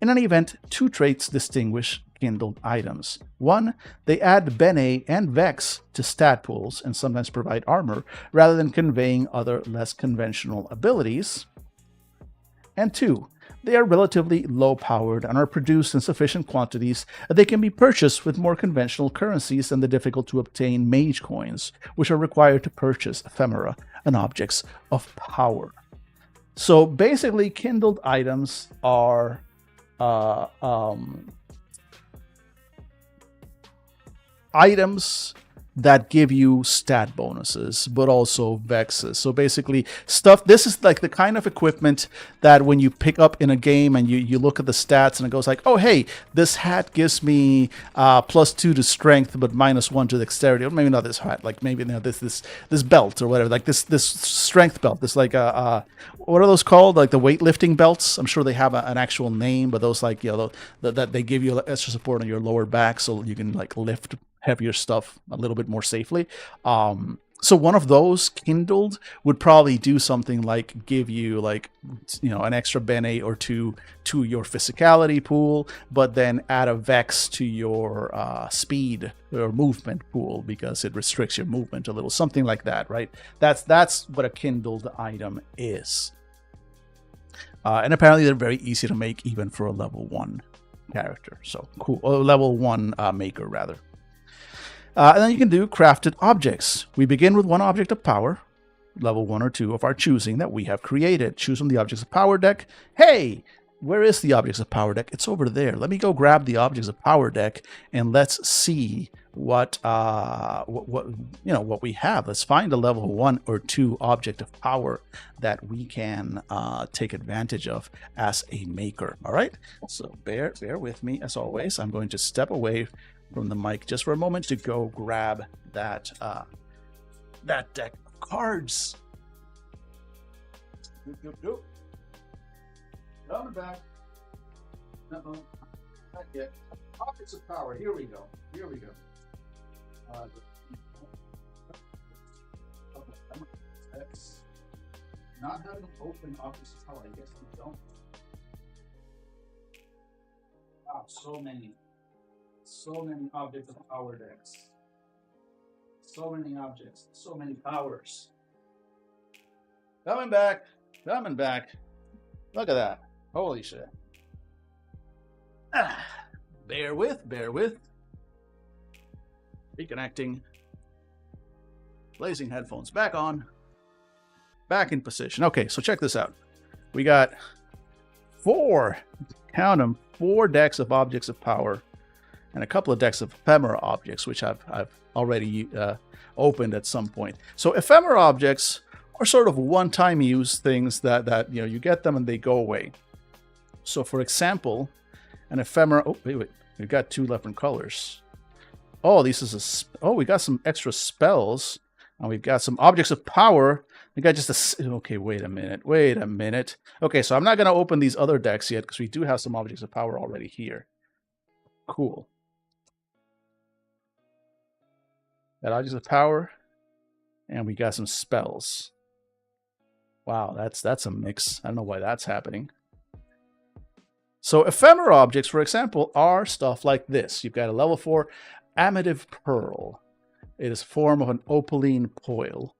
In any event, two traits distinguish kindled items. One, they add Bene and Vex to stat pools and sometimes provide armor, rather than conveying other less conventional abilities. And two, they are relatively low-powered and are produced in sufficient quantities that they can be purchased with more conventional currencies than the difficult-to-obtain mage coins, which are required to purchase ephemera and objects of power. So basically, kindled items are items that give you stat bonuses, but also vexes. So basically stuff, this is like the kind of equipment that when you pick up in a game and you look at the stats and it goes like, oh, hey, this hat gives me +2 to strength, but -1 to dexterity. Or maybe not this hat, like maybe this belt or whatever, like this strength belt, this like what are those called? Like the weightlifting belts. I'm sure they have an actual name, but those like, you know, that they give you extra support on your lower back so you can like lift heavier stuff a little bit more safely. So one of those kindled would probably do something like give you like, you know, an extra Bene or two to your physicality pool, but then add a Vex to your speed or movement pool because it restricts your movement a little, something like that, right? That's what a kindled item is. And apparently they're very easy to make even for a level 1 character. So cool, or level 1 maker rather. And then you can do crafted objects. We begin with one object of power, level 1 or 2 of our choosing that we have created. Choose from the objects of power deck. Hey, where is the objects of power deck? It's over there. Let me go grab the objects of power deck and let's see what we have. Let's find a level 1 or 2 object of power that we can take advantage of as a maker. All right. So bear with me as always. I'm going to step away from the mic just for a moment to go grab that deck of cards. Coming back. Uh-oh. Not yet. Objects of power. Here we go. That's not having open objects of power. I guess we don't. Wow, so many objects of power decks. So many objects, so many powers. Coming back. Look at that. Holy shit. Bear with. Reconnecting. Blazing headphones back on. Back in position. Okay, so check this out. We got 4 decks of objects of power and a couple of decks of ephemera objects, which I've already opened at some point. So ephemera objects are sort of one-time use things that you know, you get them and they go away. So for example, an ephemera. Oh wait, we've got 2 different colors. Oh, we got some extra spells, and we've got some objects of power. We got just okay. Wait a minute. Okay, so I'm not gonna open these other decks yet because we do have some objects of power already here. Cool. Got objects of power, and we got some spells. Wow, that's a mix. I don't know why that's happening. So ephemera objects, for example, are stuff like this. You've got a level 4 Amative Pearl. It is a form of an opaline oil.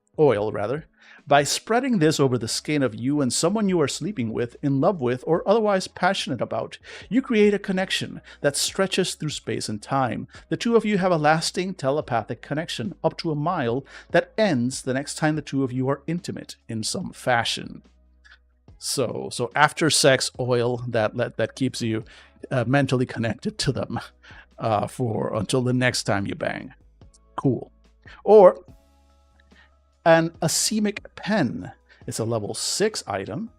By spreading this over the skin of you and someone you are sleeping with, in love with, or otherwise passionate about, you create a connection that stretches through space and time. The two of you have a lasting telepathic connection, up to a mile, that ends the next time the two of you are intimate in some fashion. So after sex oil that keeps you mentally connected to them until the next time you bang. Cool. Or an Asemic Pen. It's a level 6 item.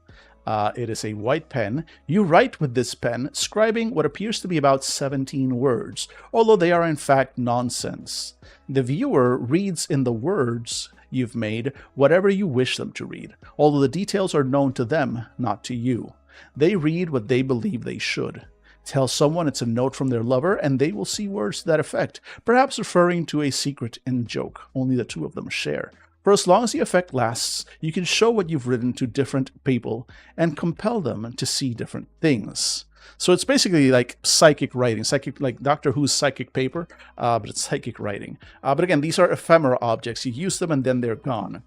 It is a white pen. You write with this pen, scribing what appears to be about 17 words, although they are in fact nonsense. The viewer reads in the words you've made whatever you wish them to read, although the details are known to them, not to you. They read what they believe they should. Tell someone it's a note from their lover, and they will see words to that effect, perhaps referring to a secret in joke only the two of them share. For as long as the effect lasts, you can show what you've written to different people and compel them to see different things. So it's basically like psychic writing, like Doctor Who's psychic paper, but it's psychic writing. But again, these are ephemera objects. You use them and then they're gone.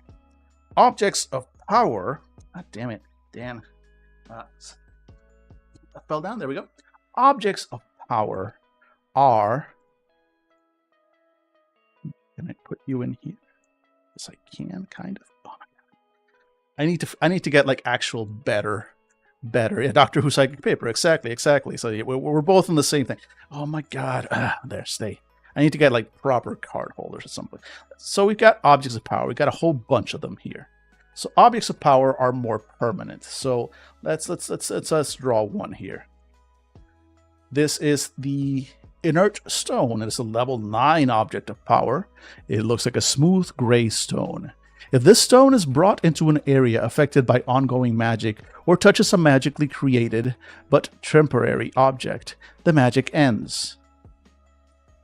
Objects of power. God damn it, Dan. I fell down. There we go. Objects of power are. Can I put you in here? Yes, I can, kind of. Oh my god! I need to get like actual better. Yeah, Doctor Who psychic paper. Exactly. So we're both in the same thing. Oh my god! There, stay. I need to get like proper card holders or something. So we've got objects of power. We've got a whole bunch of them here. So objects of power are more permanent. So let's draw one here. This is the inert stone. It is a level 9 object of power. It looks like a smooth gray stone. If this stone is brought into an area affected by ongoing magic or touches a magically created but temporary object, the magic ends.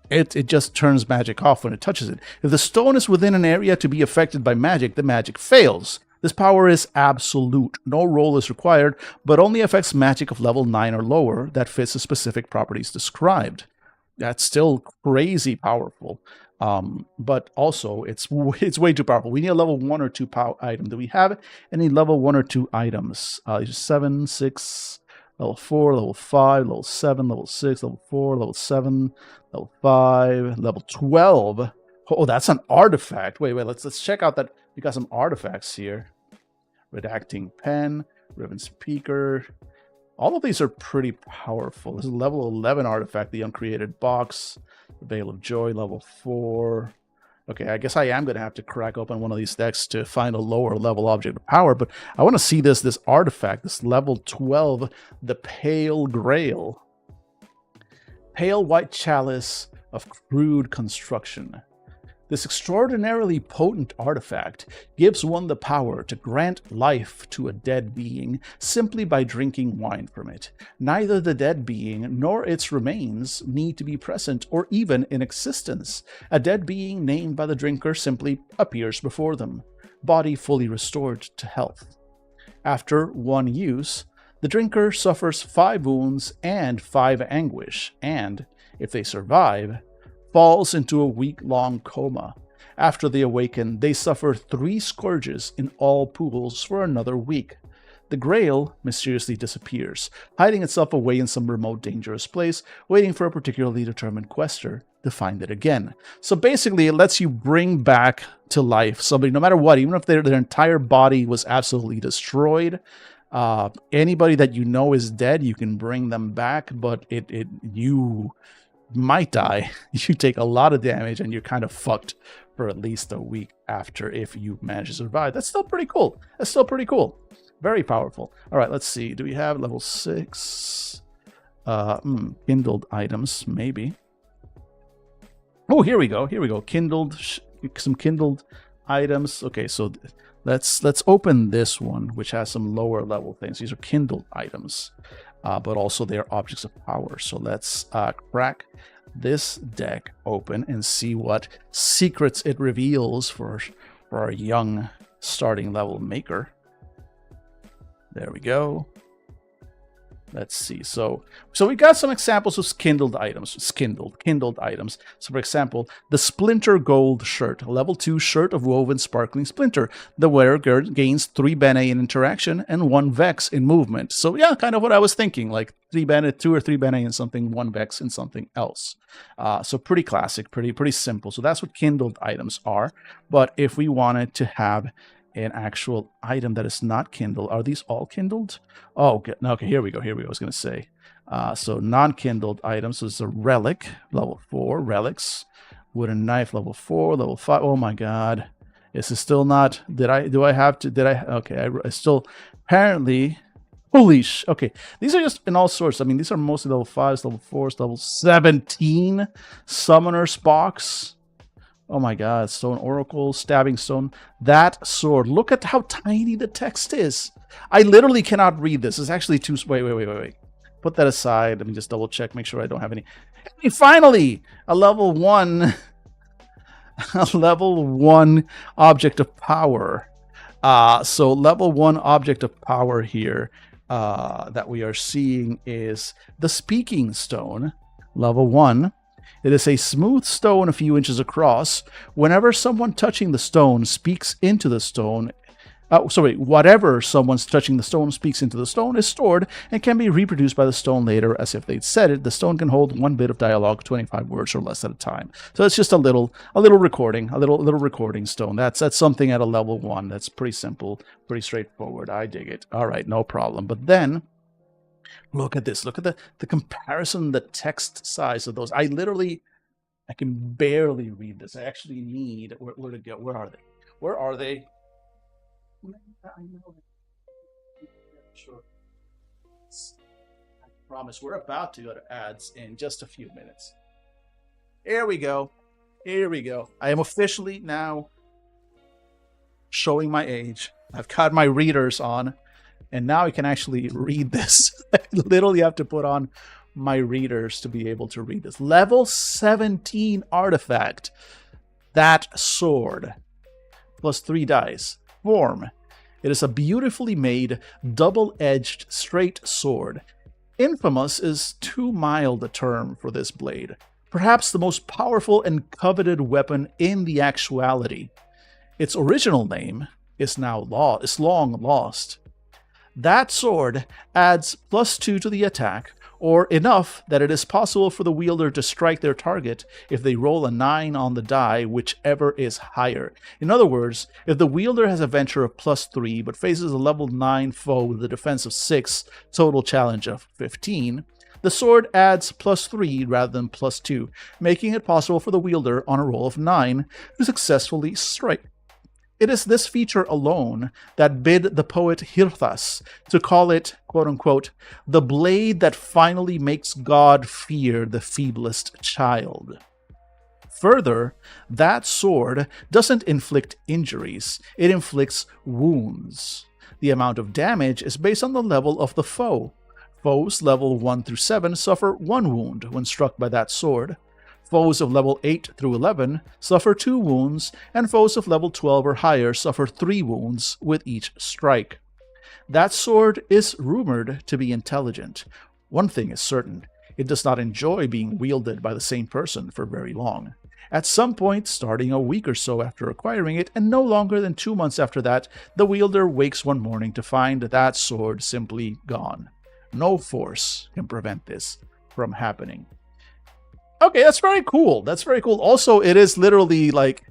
It just turns magic off when it touches it. If the stone is within an area to be affected by magic, the magic fails. This power is absolute. No roll is required, but only affects magic of level 9 or lower that fits the specific properties described. That's still crazy powerful. But also, it's way too powerful. We need a level 1 or 2 item. Do we have any level 1 or 2 items? 7, 6, level 4, level 5, level 7, level 6, level 4, level 7, level 5, level 12. Oh, that's an artifact. Wait, let's check out that. We got some artifacts here. Redacting pen, ribbon speaker. All of these are pretty powerful. This is a level 11 artifact, the uncreated box, the Veil of Joy, level 4. Okay, I guess I am going to have to crack open one of these decks to find a lower level object of power, but I want to see this artifact, this level 12, the Pale Grail. Pale white chalice of crude construction. This extraordinarily potent artifact gives one the power to grant life to a dead being simply by drinking wine from it. Neither the dead being nor its remains need to be present or even in existence. A dead being named by the drinker simply appears before them, body fully restored to health. After one use, the drinker suffers 5 wounds and 5 anguish, and, if they survive, falls into a week-long coma. After they awaken, they suffer 3 scourges in all pools for another week. The Grail mysteriously disappears, hiding itself away in some remote, dangerous place, waiting for a particularly determined quester to find it again. So basically, it lets you bring back to life somebody, no matter what, even if their entire body was absolutely destroyed. Anybody that you know is dead, you can bring them back, but you might die. You take a lot of damage and you're kind of fucked for at least a week after if you manage to survive. That's still pretty cool. Very powerful. All right, let's see. Do we have level 6? Kindled items, maybe. Oh, here we go. Kindled, some kindled items. Okay, so let's open this one, which has some lower level things. These are kindled items. But also they are objects of power. So let's crack this deck open and see what secrets it reveals for our young starting level maker. There we go. Let's see. So we got some examples of kindled items. Kindled items. So for example, the Splinter Gold shirt, level 2 shirt of woven sparkling splinter. The wearer gains 3 bene in interaction and 1 vex in movement. So yeah, kind of what I was thinking, like 2 or 3 bene in something, 1 vex in something else. So pretty classic, pretty simple. So that's what kindled items are. But if we wanted to have an actual item that is not kindled. Are these all kindled? Oh, okay, here we go. I was going to say. So non-kindled items. So it's a relic, level 4. Relics. Wooden knife, level 4. Level 5. Oh my god. This is still not... Okay, I still... Apparently, Holy sh! Okay, these are just in all sorts. I mean, these are mostly level 5s, level 4s, level 17 Summoner's Box. Oh my god, Stone Oracle, Stabbing Stone. That sword. Look at how tiny the text is. I literally cannot read this. It's actually too... Wait. Put that aside. Let me just double check, make sure I don't have any... Hey, finally! A level 1... a level 1 object of power. So level 1 object of power here that we are seeing is the Speaking Stone. Level 1. It is a smooth stone a few inches across. Whenever someone touching the stone speaks into the stone, whatever someone's touching the stone speaks into the stone is stored and can be reproduced by the stone later as if they'd said it. The stone can hold 1 bit of dialogue, 25 words or less at a time. So it's just a little recording, a little recording stone. That's something at a level 1. That's pretty simple, pretty straightforward. I dig it. All right, no problem. But then look at this. Look at the comparison, the text size of those. I can barely read this. I actually need... Where to go? Where are they? Where are they? I know. Sure. I promise. We're about to go to ads in just a few minutes. Here we go. Here we go. I am officially now showing my age. I've got my readers on. And now I can actually read this. I literally have to put on my readers to be able to read this. Level 17 artifact. That sword. Plus 3 dice. Form. It is a beautifully made, double-edged, straight sword. Infamous is too mild a term for this blade. Perhaps the most powerful and coveted weapon in the actuality. Its original name is long lost. That sword adds +2 to the attack, or enough that it is possible for the wielder to strike their target if they roll a 9 on the die, whichever is higher. In other words, if the wielder has a venture of +3 but faces a level 9 foe with a defense of 6, total challenge of 15, the sword adds +3 rather than +2, making it possible for the wielder on a roll of 9 to successfully strike. It is this feature alone that bid the poet Hirthas to call it, quote-unquote, the blade that finally makes God fear the feeblest child. Further, that sword doesn't inflict injuries, it inflicts wounds. The amount of damage is based on the level of the foe. Foes level 1 through 7 suffer 1 wound when struck by that sword. Foes of level 8 through 11 suffer 2 wounds, and foes of level 12 or higher suffer 3 wounds with each strike. That sword is rumored to be intelligent. One thing is certain, it does not enjoy being wielded by the same person for very long. At some point, starting a week or so after acquiring it, and no longer than 2 months after that, the wielder wakes one morning to find that sword simply gone. No force can prevent this from happening. Okay, that's very cool. That's very cool. Also, it is literally like,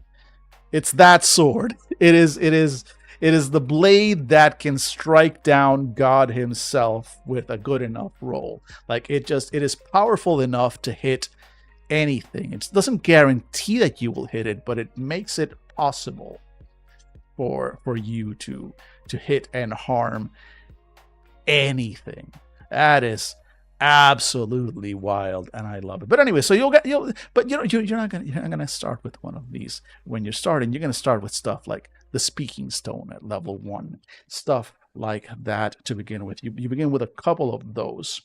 it's that sword. It is the blade that can strike down God himself with a good enough roll. Like, it is powerful enough to hit anything. It doesn't guarantee that you will hit it, but it makes it possible for you to hit and harm anything. That is absolutely wild, and I love it. But anyway, so you're not gonna start with one of these when you're starting. You're gonna start with stuff like the Speaking Stone at level 1, stuff like that to begin with. You begin with a couple of those.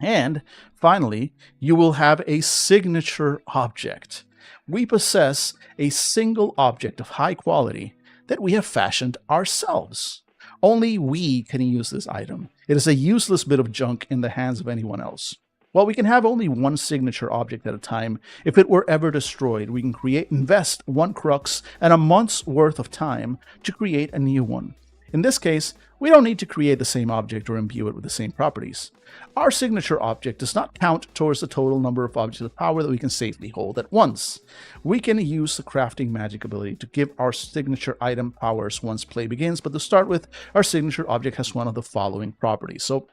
And finally, you will have a signature object. We possess a single object of high quality that we have fashioned ourselves. Only we can use this item. It is a useless bit of junk in the hands of anyone else. While we can have only one signature object at a time, if it were ever destroyed, we can invest 1 crux and a month's worth of time to create a new one. In this case, we don't need to create the same object or imbue it with the same properties. Our signature object does not count towards the total number of objects of power that we can safely hold at once. We can use the crafting magic ability to give our signature item powers once play begins, but to start with, our signature object has one of the following properties. So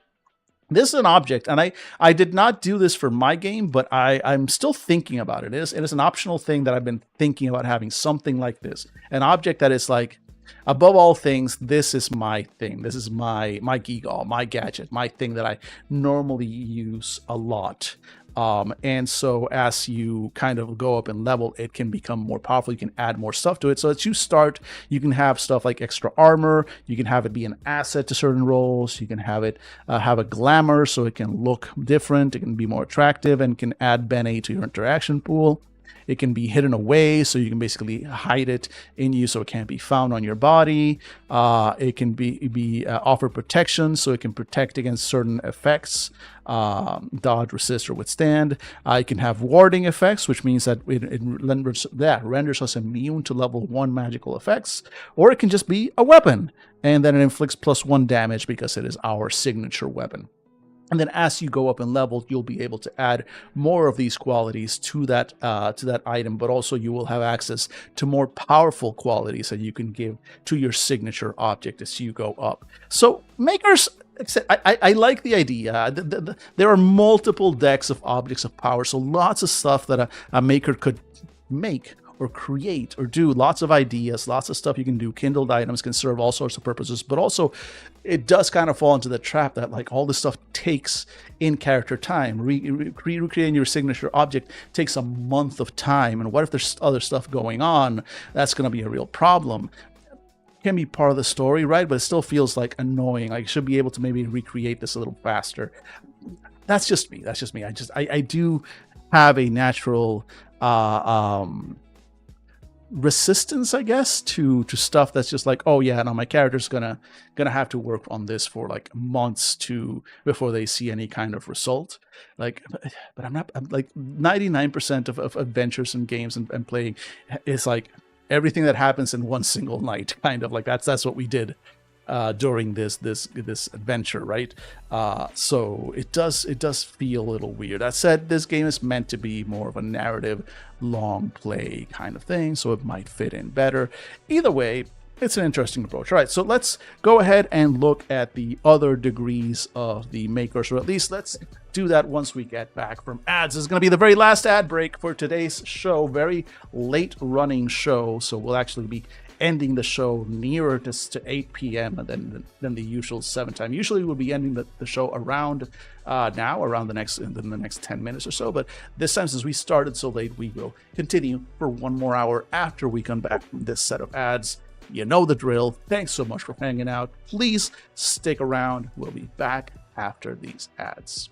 this is an object, and I did not do this for my game, but I'm still thinking about it. It is an optional thing that I've been thinking about having something like this. An object that is like, above all things, this is my thing. This is my geek-all, my gadget, my thing that I normally use a lot. And so as you kind of go up in level, it can become more powerful. You can add more stuff to it. So as you start, you can have stuff like extra armor. You can have it be an asset to certain roles. You can have it have a glamour, so it can look different. It can be more attractive and can add Bene to your interaction pool. It can be hidden away, so you can basically hide it in you so it can't be found on your body. It can be offer protection, so it can protect against certain effects, dodge, resist, or withstand. It can have warding effects, which means that it renders us immune to level 1 magical effects. Or it can just be a weapon, and then it inflicts +1 damage because it is our signature weapon. And then as you go up in level, you'll be able to add more of these qualities to that item, but also you will have access to more powerful qualities that you can give to your signature object as you go up. So makers, I like the idea. There are multiple decks of objects of power, so lots of stuff that a maker could make or create or do. Lots of ideas, lots of stuff you can do. Kindled items can serve all sorts of purposes, but also it does kind of fall into the trap that like all this stuff takes in character time. Recreating your signature object takes a month of time, and what if there's other stuff going on? That's going to be a real problem. Can be part of the story, right? But it still feels like annoying. Like, I should be able to maybe recreate this a little faster. That's just me. That's just me. I do have a natural resistance, I guess, to stuff that's just like, oh yeah, no, my character's gonna have to work on this for like months before they see any kind of result. Like, but I'm like 99% of adventures and games and playing is like everything that happens in one single night, kind of like that's what we did during this adventure, right? So it does feel a little weird. That said, this game is meant to be more of a narrative, long play kind of thing, so it might fit in better. Either way, it's an interesting approach. All right, so let's go ahead and look at the other degrees of the makers, or at least let's do that once we get back from ads. This is going to be the very last ad break for today's show, very late running show, so we'll actually be ending the show nearer to 8 p.m. than the usual 7 time. Usually we'll be ending the show around around the next 10 minutes or so, but this time, since we started so late, we will continue for one more hour after we come back from this set of ads. You know the drill. Thanks so much for hanging out. Please stick around. We'll be back after these ads.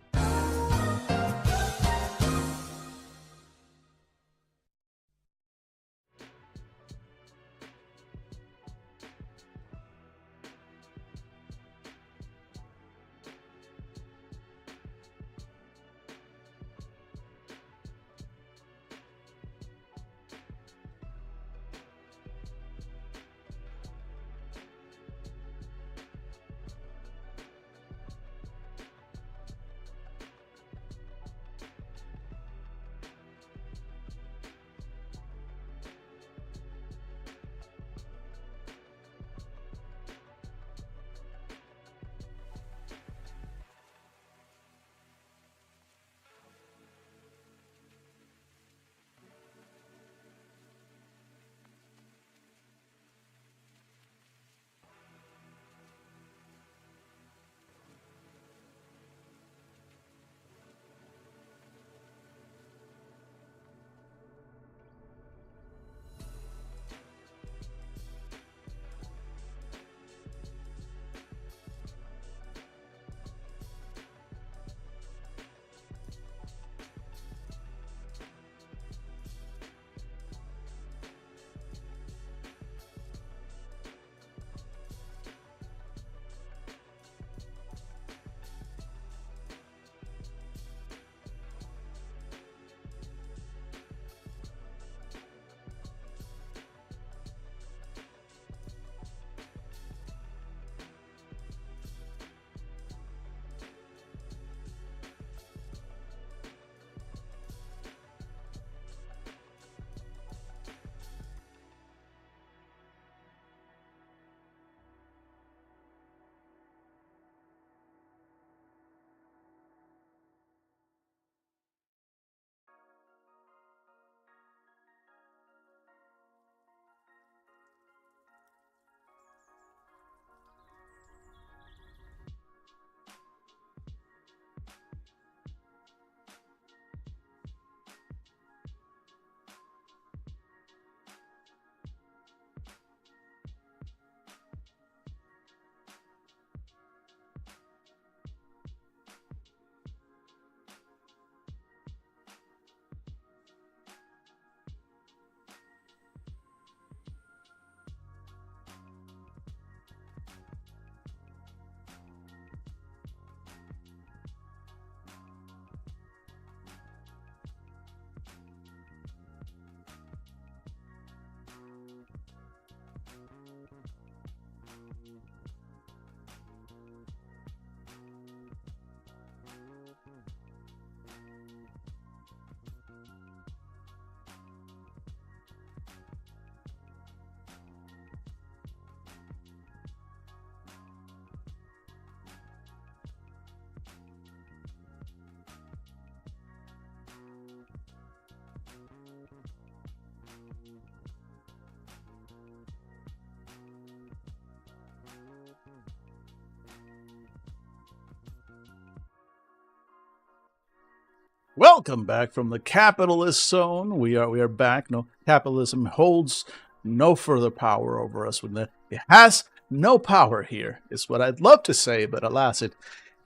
Welcome back from the capitalist zone. We are back. No, capitalism holds no further power over us. It has no power here, is what I'd love to say, but alas, it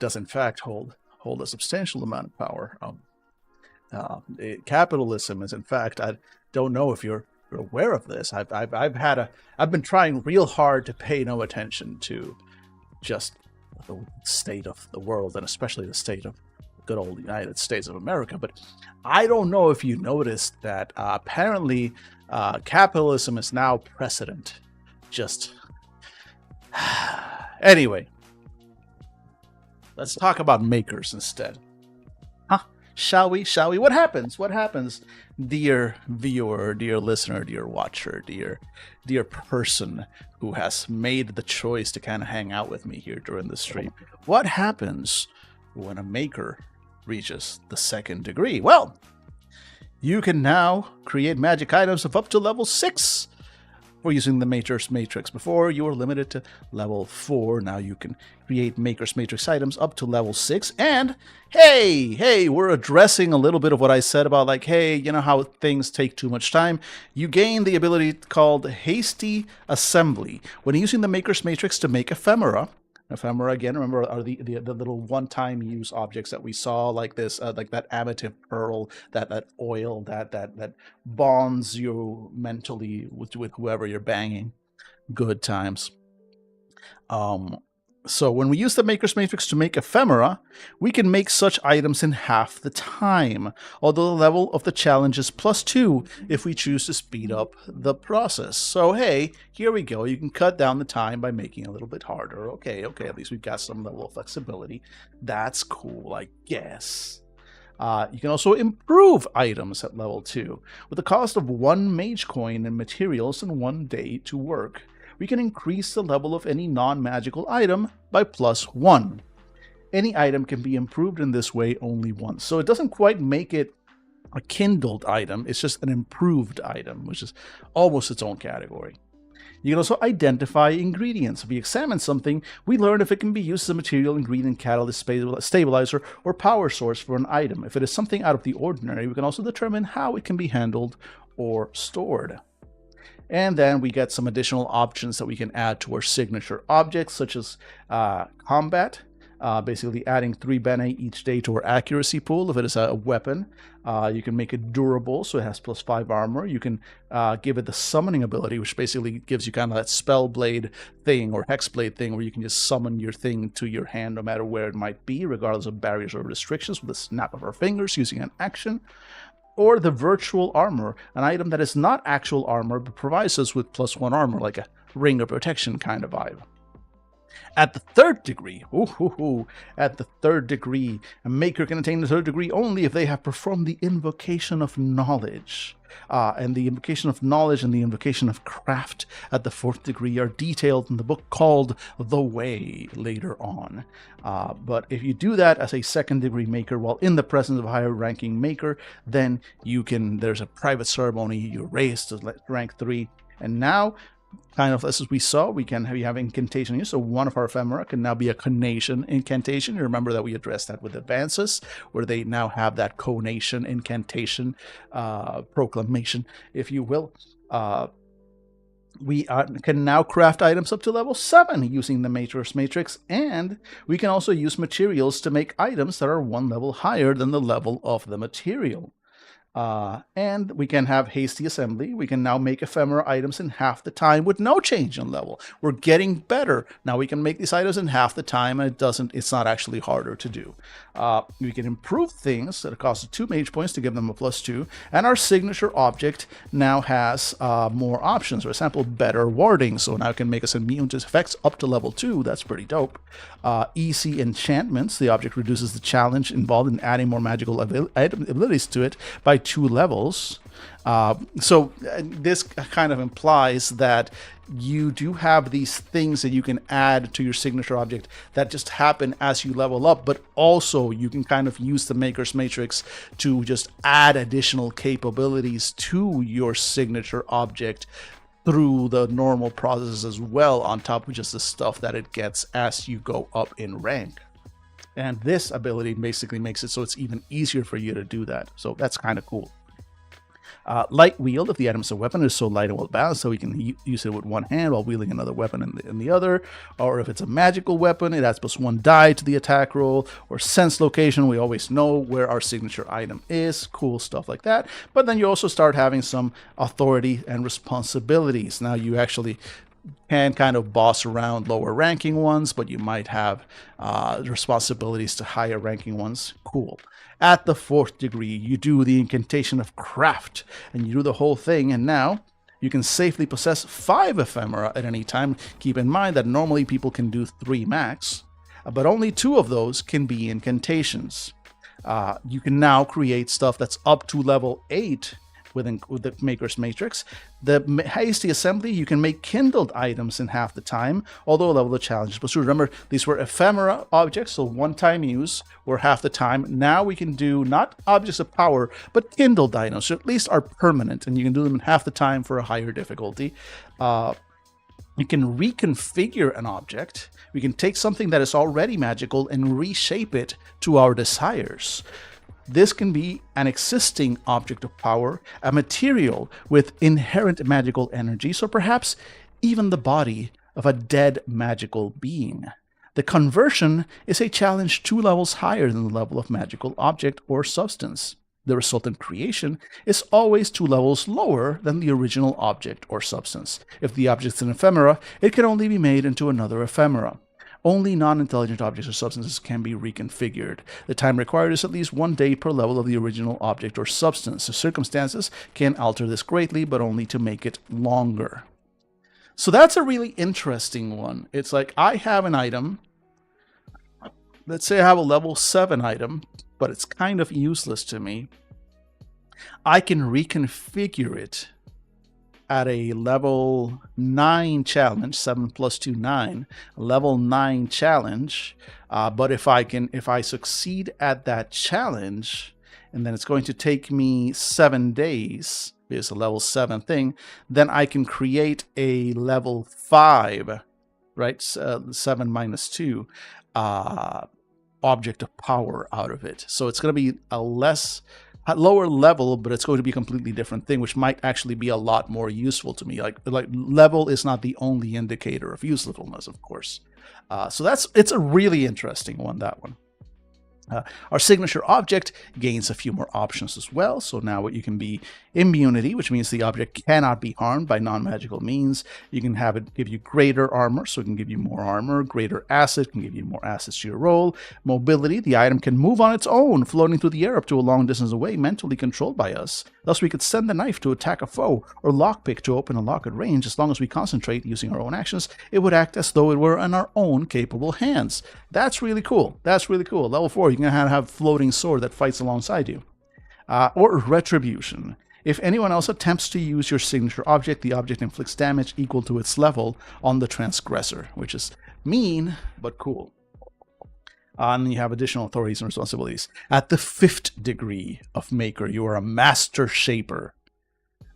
does in fact hold a substantial amount of power. Capitalism is, in fact, I don't know if you're aware of this. I've been trying real hard to pay no attention to just the state of the world, and especially the state of good old United States of America. But I don't know if you noticed that apparently capitalism is now precedent. Just anyway, let's talk about makers instead. Shall we? What happens, dear viewer, dear listener, dear watcher, dear person who has made the choice to kind of hang out with me here during the stream? What happens when a maker reaches the 2nd degree? Well, you can now create magic items of up to level 6 for using the Maker's Matrix. Before, you were limited to level 4. Now you can create Maker's Matrix items up to level 6. And hey, we're addressing a little bit of what I said about, like, hey, you know how things take too much time? You gain the ability called Hasty Assembly when using the Maker's Matrix to make ephemera. Ephemera, again, remember, are the little one-time use objects that we saw, like this, like that amethyst pearl, that oil that bonds you mentally with whoever you're banging. Good times. So when we use the Maker's Matrix to make ephemera, we can make such items in half the time, although the level of the challenge is +2 if we choose to speed up the process. So hey, here we go. You can cut down the time by making it a little bit harder. Okay, at least we've got some level of flexibility. That's cool, I guess. You can also improve items at level 2. With the cost of 1 mage coin and materials and 1 day to work, we can increase the level of any non-magical item by +1. Any item can be improved in this way only once. So it doesn't quite make it a kindled item, it's just an improved item, which is almost its own category. You can also identify ingredients. If we examine something, we learn if it can be used as a material, ingredient, catalyst, stabilizer, or power source for an item. If it is something out of the ordinary, we can also determine how it can be handled or stored. And then we get some additional options that we can add to our signature objects, such as combat, basically adding 3 bene each day to our accuracy pool. If it is a weapon, you can make it durable, so it has +5 armor. You can give it the summoning ability, which basically gives you kind of that spell blade thing or hex blade thing, where you can just summon your thing to your hand no matter where it might be, regardless of barriers or restrictions, with a snap of our fingers using an action. Or the virtual armor, an item that is not actual armor but provides us with +1 armor, like a ring of protection kind of vibe. At the 3rd degree, at the 3rd degree, a maker can attain the 3rd degree only if they have performed the Invocation of Knowledge. And the Invocation of Knowledge and the Invocation of Craft at the 4th degree are detailed in the book called The Way later on. But if you do that as a 2nd degree maker while in the presence of a higher ranking maker, then there's a private ceremony, you raise to rank 3, and now, kind of as we saw, we can have incantation use. So one of our ephemera can now be a conation incantation. You remember that we addressed that with advances, where they now have that conation incantation proclamation, if you will. We can now craft items up to level 7 using the Maker's Matrix, and we can also use materials to make items that are 1 level higher than the level of the material. And we can have hasty assembly. We can now make ephemera items in half the time with no change in level. We're getting better. Now we can make these items in half the time, and it's not actually harder to do. We can improve things that cost 2 mage points to give them a +2, and our signature object now has more options. For example, better warding, so now it can make us immune to effects up to level 2. That's pretty dope. Easy enchantments. The object reduces the challenge involved in adding more magical abilities to it by 2 levels. So this kind of implies that you do have these things that you can add to your signature object that just happen as you level up, but also you can kind of use the Maker's Matrix to just add additional capabilities to your signature object through the normal process as well, on top of just the stuff that it gets as you go up in rank. And this ability basically makes it so it's even easier for you to do that. So that's kind of cool. Light wield, if the item is a weapon, is so light and well balanced, so we can use it with one hand while wielding another weapon in the other. Or if it's a magical weapon, it adds +1 die to the attack roll. Or sense location, we always know where our signature item is. Cool stuff like that. But then you also start having some authority and responsibilities. Now you actually can kind of boss around lower ranking ones, but you might have responsibilities to higher ranking ones. Cool. At the 4th degree, you do the incantation of craft, and you do the whole thing, and now you can safely possess 5 ephemera at any time. Keep in mind that normally people can do 3 max, but only 2 of those can be incantations. You can now create stuff that's up to level 8 with the Maker's Matrix. The hasty assembly, you can make kindled items in half the time, although level the challenges. But so remember, these were ephemera objects, so one-time use, or half the time. Now we can do not objects of power, but kindled items, so at least are permanent, and you can do them in half the time for a higher difficulty. You can reconfigure an object. We can take something that is already magical and reshape it to our desires. This can be an existing object of power, a material with inherent magical energies, or perhaps even the body of a dead magical being. The conversion is a challenge 2 levels higher than the level of magical object or substance. The resultant creation is always 2 levels lower than the original object or substance. If the object is an ephemera, it can only be made into another ephemera. Only non-intelligent objects or substances can be reconfigured. The time required is at least 1 day per level of the original object or substance. The circumstances can alter this greatly, but only to make it longer. So that's a really interesting one. It's like, I have an item. Let's say I have a level 7 item, but it's kind of useless to me. I can reconfigure it at a level 9 challenge, 7 + 2, 9, level 9 challenge. But if I succeed at that challenge, and then it's going to take me 7 days, it's a level 7 thing, then I can create a level 5, right? 7 minus 2 object of power out of it. So it's going to be a lower level, but it's going to be a completely different thing, which might actually be a lot more useful to me. Like level is not the only indicator of usefulness, of course. So it's a really interesting one, that one. Our signature object gains a few more options as well. So now you can be immunity, which means the object cannot be harmed by non-magical means. You can have it give you greater armor, so it can give you more armor. Greater acid can give you more acids to your roll. Mobility, the item can move on its own, floating through the air up to a long distance away, mentally controlled by us. Thus, we could send the knife to attack a foe, or lockpick to open a lock at range. As long as we concentrate using our own actions, it would act as though it were in our own capable hands. That's really cool. That's really cool. Level 4, you can have floating sword that fights alongside you. Or retribution. If anyone else attempts to use your signature object, the object inflicts damage equal to its level on the transgressor, which is mean, but cool. And you have additional authorities and responsibilities. At the 5th degree of Maker, you are a Master Shaper.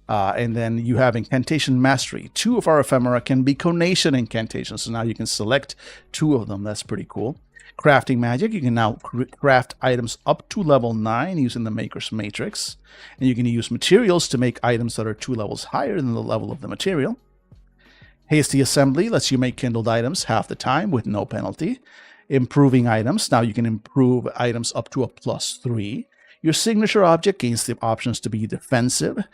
And then you have Incantation Mastery. 2 of our ephemera can be conation incantations, so now you can select 2 of them. That's pretty cool. Crafting magic, you can now craft items up to level 9 using the Maker's Matrix. And you can use materials to make items that are 2 levels higher than the level of the material. Hasty Assembly lets you make kindled items half the time with no penalty. Improving items, now you can improve items up to a +3. Your signature object gains the options to be defensive,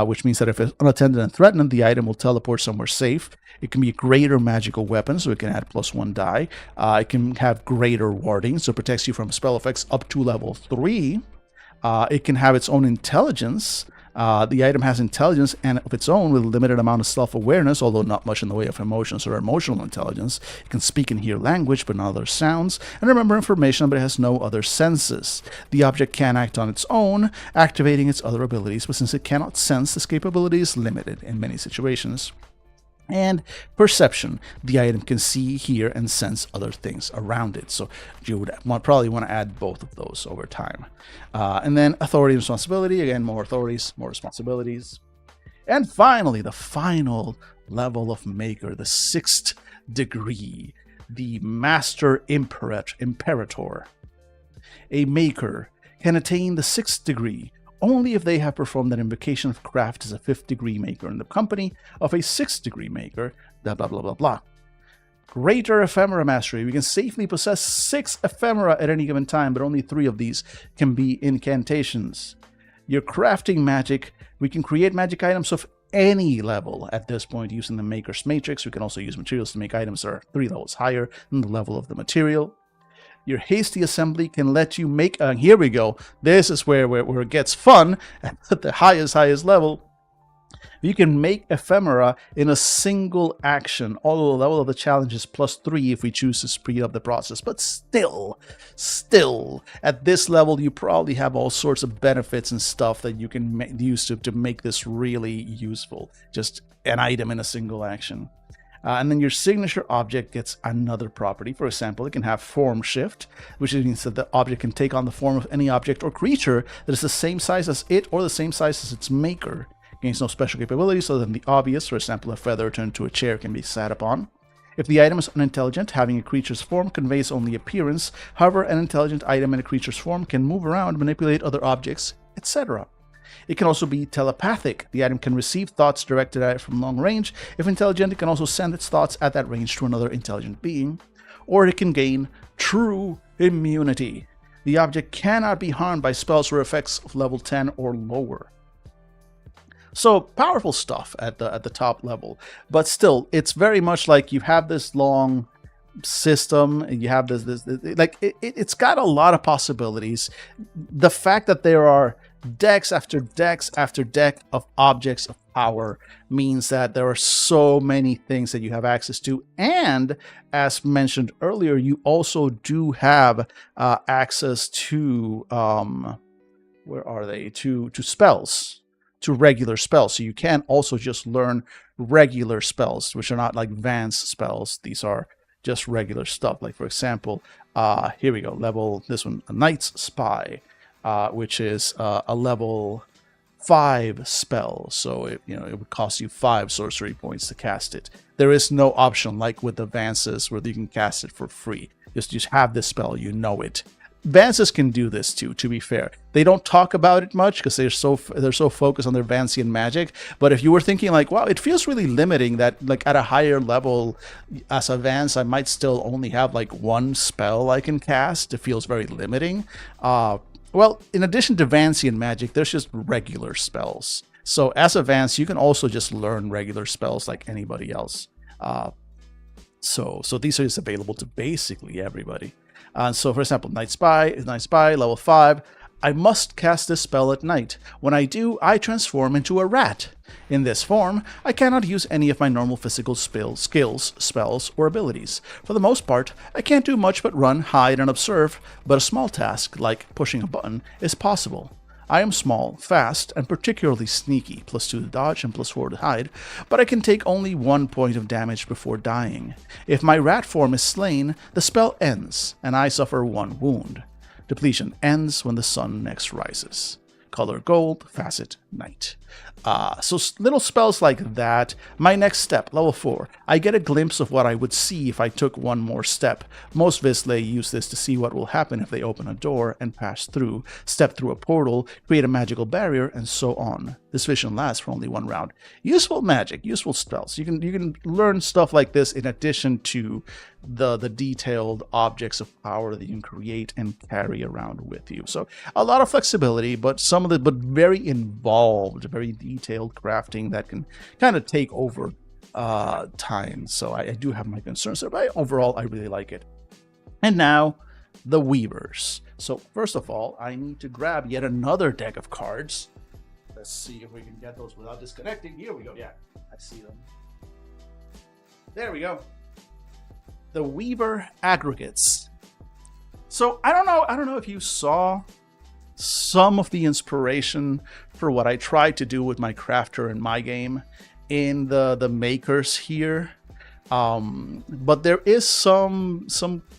which means that if it's unattended and threatened, the item will teleport somewhere safe. It can be a greater magical weapon, so it can add +1 die. It can have greater warding, so it protects you from spell effects up to level 3. It can have its own intelligence. The item has intelligence and of its own with a limited amount of self-awareness, although not much in the way of emotions or emotional intelligence. It can speak and hear language, but not other sounds, and remember information, but it has no other senses. The object can act on its own, activating its other abilities, but since it cannot sense, this capability is limited in many situations. And perception, the item can see, hear, and sense other things around it. So you would probably want to add both of those over time. And then authority and responsibility, again, more authorities, more responsibilities. And finally, the final level of Maker, the 6th degree. the Master Imperator. A maker can attain the 6th degree only if they have performed an invocation of craft as a 5th degree maker in the company of a 6th degree maker, blah blah blah blah blah. Greater Ephemera Mastery. We can safely possess 6 ephemera at any given time, but only 3 of these can be incantations. Your crafting magic. We can create magic items of any level at this point using the Maker's Matrix. We can also use materials to make items that are 3 levels higher than the level of the material. Your hasty assembly can let you make... here we go. This is where it gets fun. At the highest level, you can make ephemera in a single action. Although the level of the challenge is +3 if we choose to speed up the process. But still, at this level, you probably have all sorts of benefits and stuff that you can use to make this really useful. Just an item in a single action. And then your signature object gets another property. For example, it can have form shift, which means that the object can take on the form of any object or creature that is the same size as it or the same size as its maker. Gains no special capabilities other than the obvious. For example, a feather turned to a chair can be sat upon. If the item is unintelligent, having a creature's form conveys only appearance. However, an intelligent item in a creature's form can move around, manipulate other objects, etc. It can also be telepathic. The item can receive thoughts directed at it from long range. If intelligent, it can also send its thoughts at that range to another intelligent being. Or it can gain true immunity. The object cannot be harmed by spells or effects of level 10 or lower. So powerful stuff at the top level, but still, it's very much like you have this long system, and you have this like it's got a lot of possibilities. The fact that there are decks after decks after deck of objects of power means that there are so many things that you have access to, and as mentioned earlier, you also do have access to where are they? To spells. To regular spells. So you can also just learn regular spells, which are not like advanced spells. These are just regular stuff. Like, for example, here we go. This one, a Knight's Spy, which is a level 5 spell. So it would cost you 5 sorcery points to cast it. There is no option like with advances where you can cast it for free. Just have this spell, you know it. Advances can do this too, to be fair. They don't talk about it much because they're so focused on their Vancian magic. But if you were thinking like, wow, it feels really limiting that like at a higher level as a Vance, I might still only have like 1 spell I can cast. It feels very limiting. Well, in addition to Vancian magic, there's just regular spells. So as a Vance, you can also just learn regular spells like anybody else. So these are just available to basically everybody. So, for example, Night Spy, level 5. I must cast this spell at night. When I do, I transform into a rat. In this form, I cannot use any of my normal physical skills, spells, or abilities. For the most part, I can't do much but run, hide, and observe, but a small task, like pushing a button, is possible. I am small, fast, and particularly sneaky, +2 to dodge and +4 to hide, but I can take only 1 point of damage before dying. If my rat form is slain, the spell ends, and I suffer 1 wound. Depletion ends when the sun next rises. Color gold, facet night. So little spells like that. My next step, level 4. I get a glimpse of what I would see if I took 1 more step. Most Vizsla use this to see what will happen if they open a door and pass through, step through a portal, create a magical barrier, and so on. This vision lasts for only 1 round. Useful magic, useful spells. You can learn stuff like this in addition to the detailed objects of power that you can create and carry around with you. So a lot of flexibility, but very involved, very detailed crafting that can kind of take over time. So I do have my concerns there, but overall I really like it. And now the Weavers. So first of all, I need to grab yet another deck of cards. Let's see if we can get those without disconnecting. Here we go. Yeah, I see them. There we go. The Weaver Aggregates. So I don't know if you saw some of the inspiration for what I tried to do with my crafter in my game in the makers here. But there is some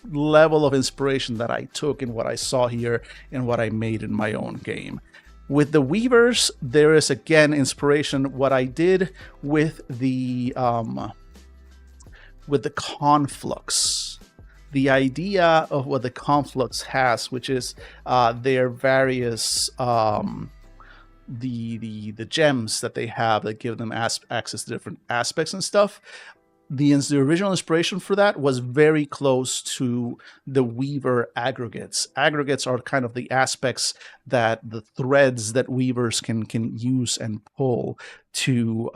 level of inspiration that I took in what I saw here and what I made in my own game. With the Weavers, there is again inspiration. What I did with the Conflux. the idea of what the conflux has, which is their various the gems that they have that give them access to different aspects and stuff. The original inspiration for that was very close to the Weaver aggregates. Aggregates are kind of the aspects that the threads that Weavers can use and pull to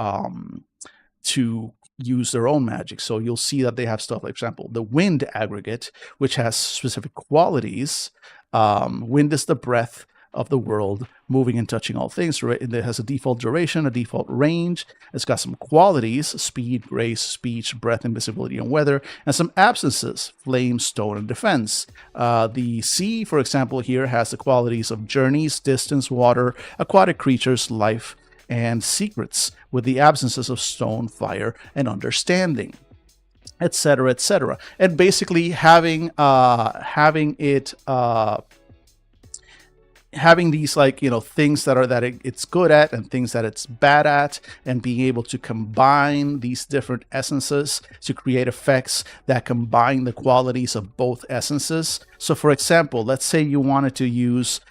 use their own magic. So you'll see that they have stuff like, for example, the wind aggregate, which has specific qualities. Wind is the breath of the world, moving and touching all things. It has a default duration, a default range. It's got some qualities: speed, grace, speech, breath, invisibility, and weather, and some absences: flame, stone, and defense. The sea, for example, here has the qualities of journeys, distance, water, aquatic creatures, life, and secrets, with the absences of stone, fire, and understanding, etc., etc. And basically having these, like, you know, things that it's good at and things that it's bad at, and being able to combine these different essences to create effects that combine the qualities of both essences. So for example, let's say you wanted to use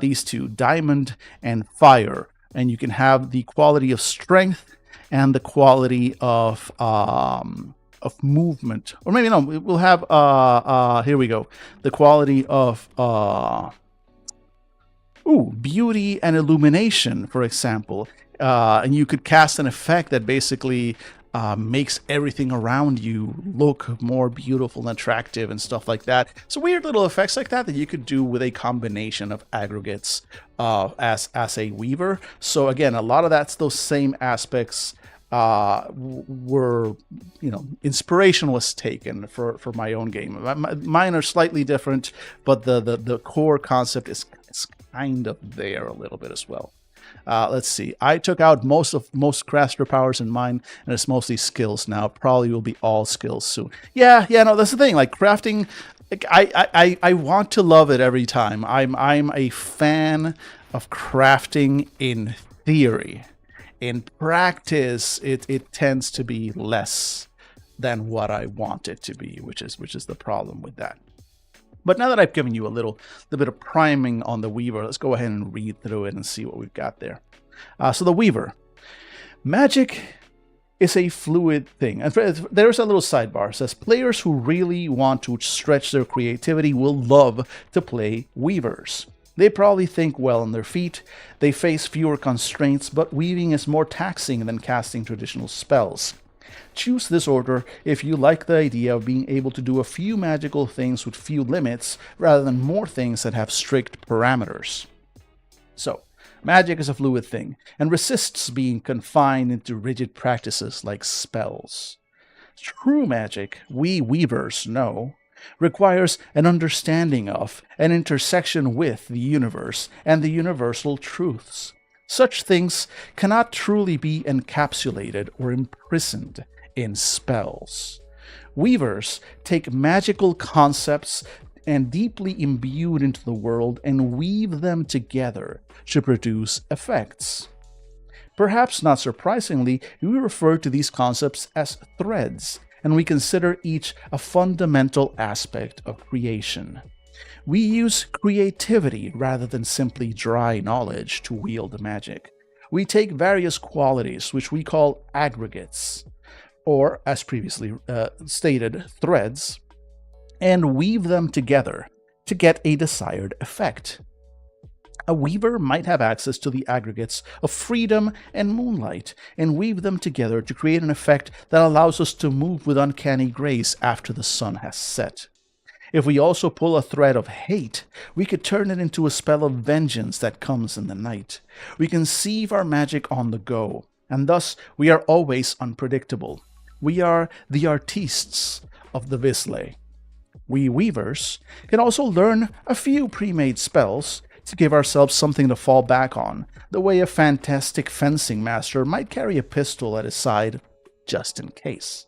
these two, diamond and fire, and you can have the quality of strength and the quality of movement, or maybe no, we'll have here we go, the quality of beauty and illumination, for example. And you could cast an effect that basically makes everything around you look more beautiful and attractive and stuff like that. So weird little effects like that you could do with a combination of aggregates as a Weaver. So again, a lot of those same aspects were, you know, inspiration was taken for my own game. Mine are slightly different, but the core concept is kind of there a little bit as well. Let's see. I took out most caster powers in mine, and it's mostly skills now. Probably will be all skills soon. Yeah, no, that's the thing. Like crafting, like, I want to love it every time. I'm a fan of crafting in theory. In practice, it tends to be less than what I want it to be, which is the problem with that. But now that I've given you a little bit of priming on the Weaver, let's go ahead and read through it and see what we've got there. So the Weaver. Magic is a fluid thing. And there's a little sidebar. It says, players who really want to stretch their creativity will love to play Weavers. They probably think well on their feet. They face fewer constraints, but weaving is more taxing than casting traditional spells. Choose this order if you like the idea of being able to do a few magical things with few limits, rather than more things that have strict parameters. So, magic is a fluid thing, and resists being confined into rigid practices like spells. True magic, we Weavers know, requires an understanding of, an intersection with the universe and the universal truths. Such things cannot truly be encapsulated or imprisoned in spells. Weavers take magical concepts and deeply imbued into the world and weave them together to produce effects. Perhaps not surprisingly, we refer to these concepts as threads, and we consider each a fundamental aspect of creation. We use creativity rather than simply dry knowledge to wield magic. We take various qualities, which we call aggregates, or, as previously stated, threads, and weave them together to get a desired effect. A Weaver might have access to the aggregates of freedom and moonlight, and weave them together to create an effect that allows us to move with uncanny grace after the sun has set. If we also pull a thread of hate, we could turn it into a spell of vengeance that comes in the night. We conceive our magic on the go, and thus we are always unpredictable. We are the artistes of the Visle. We Weavers can also learn a few pre-made spells to give ourselves something to fall back on, the way a fantastic fencing master might carry a pistol at his side, just in case.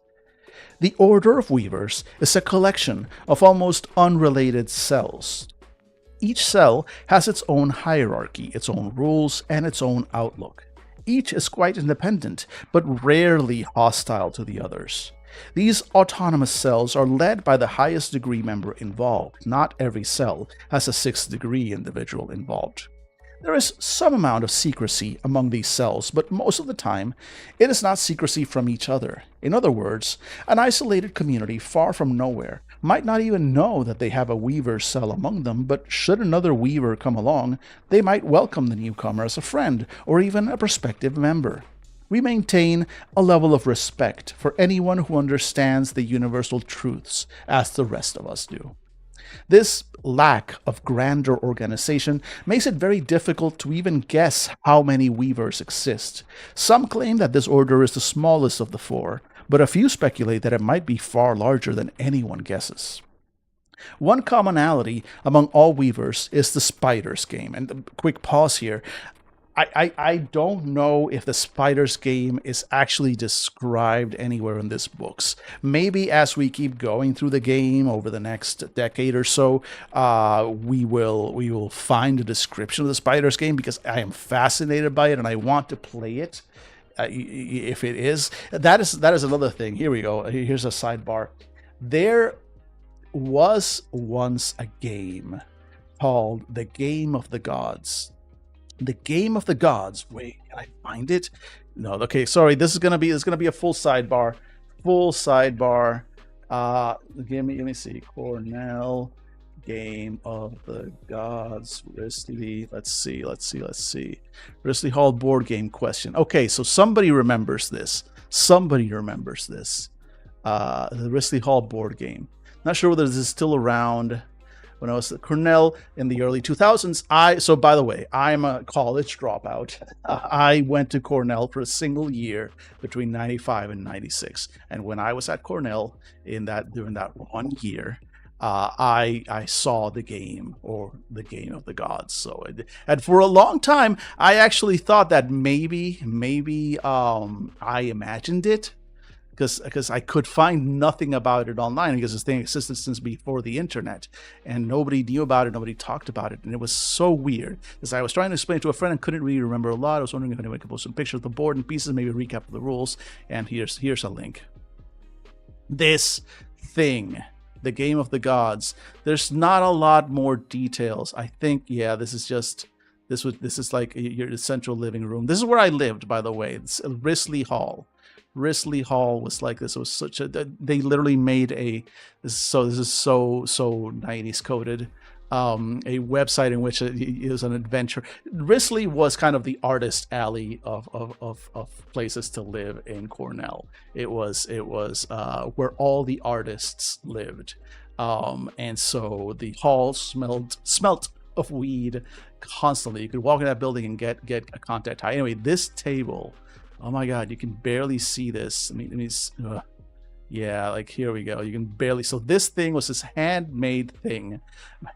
The Order of Weavers is a collection of almost unrelated cells. Each cell has its own hierarchy, its own rules, and its own outlook. Each is quite independent, but rarely hostile to the others. These autonomous cells are led by the highest degree member involved. Not every cell has a 6th degree individual involved. There is some amount of secrecy among these cells, but most of the time, it is not secrecy from each other. In other words, an isolated community far from nowhere might not even know that they have a Weaver cell among them, but should another Weaver come along, they might welcome the newcomer as a friend or even a prospective member. We maintain a level of respect for anyone who understands the universal truths as the rest of us do. This lack of grander organization makes it very difficult to even guess how many Weavers exist. Some claim that this order is the smallest of the 4, but a few speculate that it might be far larger than anyone guesses. One commonality among all Weavers is the Spiders game. And a quick pause here. I don't know if the Spiders game is actually described anywhere in this books. Maybe as we keep going through the game over the next decade or so, we will find a description of the Spiders game, because I am fascinated by it and I want to play it. If it is, that is another thing. Here we go. Here's a sidebar. There was once a game called The Game of the Gods. The Game of the Gods. Wait, can I find it? No. Okay, sorry. This is gonna be a full sidebar. Full sidebar. Give me see. Cornell Game of the Gods. Risley. Let's see. Risley Hall board game question. Okay, so somebody remembers this. The Risley Hall board game. Not sure whether this is still around. When I was at Cornell in the early 2000s, so by the way, I'm a college dropout. I went to Cornell for a single year between 95 and 96. And when I was at Cornell during that 1 year, I saw the game, or The Game of the Gods. And for a long time, I actually thought that maybe I imagined it, because I could find nothing about it online, because this thing existed since before the internet, and nobody knew about it, nobody talked about it, and it was so weird. Because I was trying to explain it to a friend and couldn't really remember a lot. I was wondering if anyone could post some pictures of the board and pieces, maybe a recap of the rules, and here's a link. This thing, The Game of the Gods. There's not a lot more details. I think, yeah, this is like your central living room. This is where I lived, by the way. It's Risley Hall. Risley Hall was like this. It was such a, they literally made this is so 90s coded, a website in which it was an adventure. Risley was kind of the artist alley of places to live in Cornell. It was where all the artists lived. And so the hall smelt of weed constantly. You could walk in that building and get a contact high. Anyway, this table, oh my god, you can barely see this. I mean, yeah, like here we go. You can barely. So this thing was this handmade thing,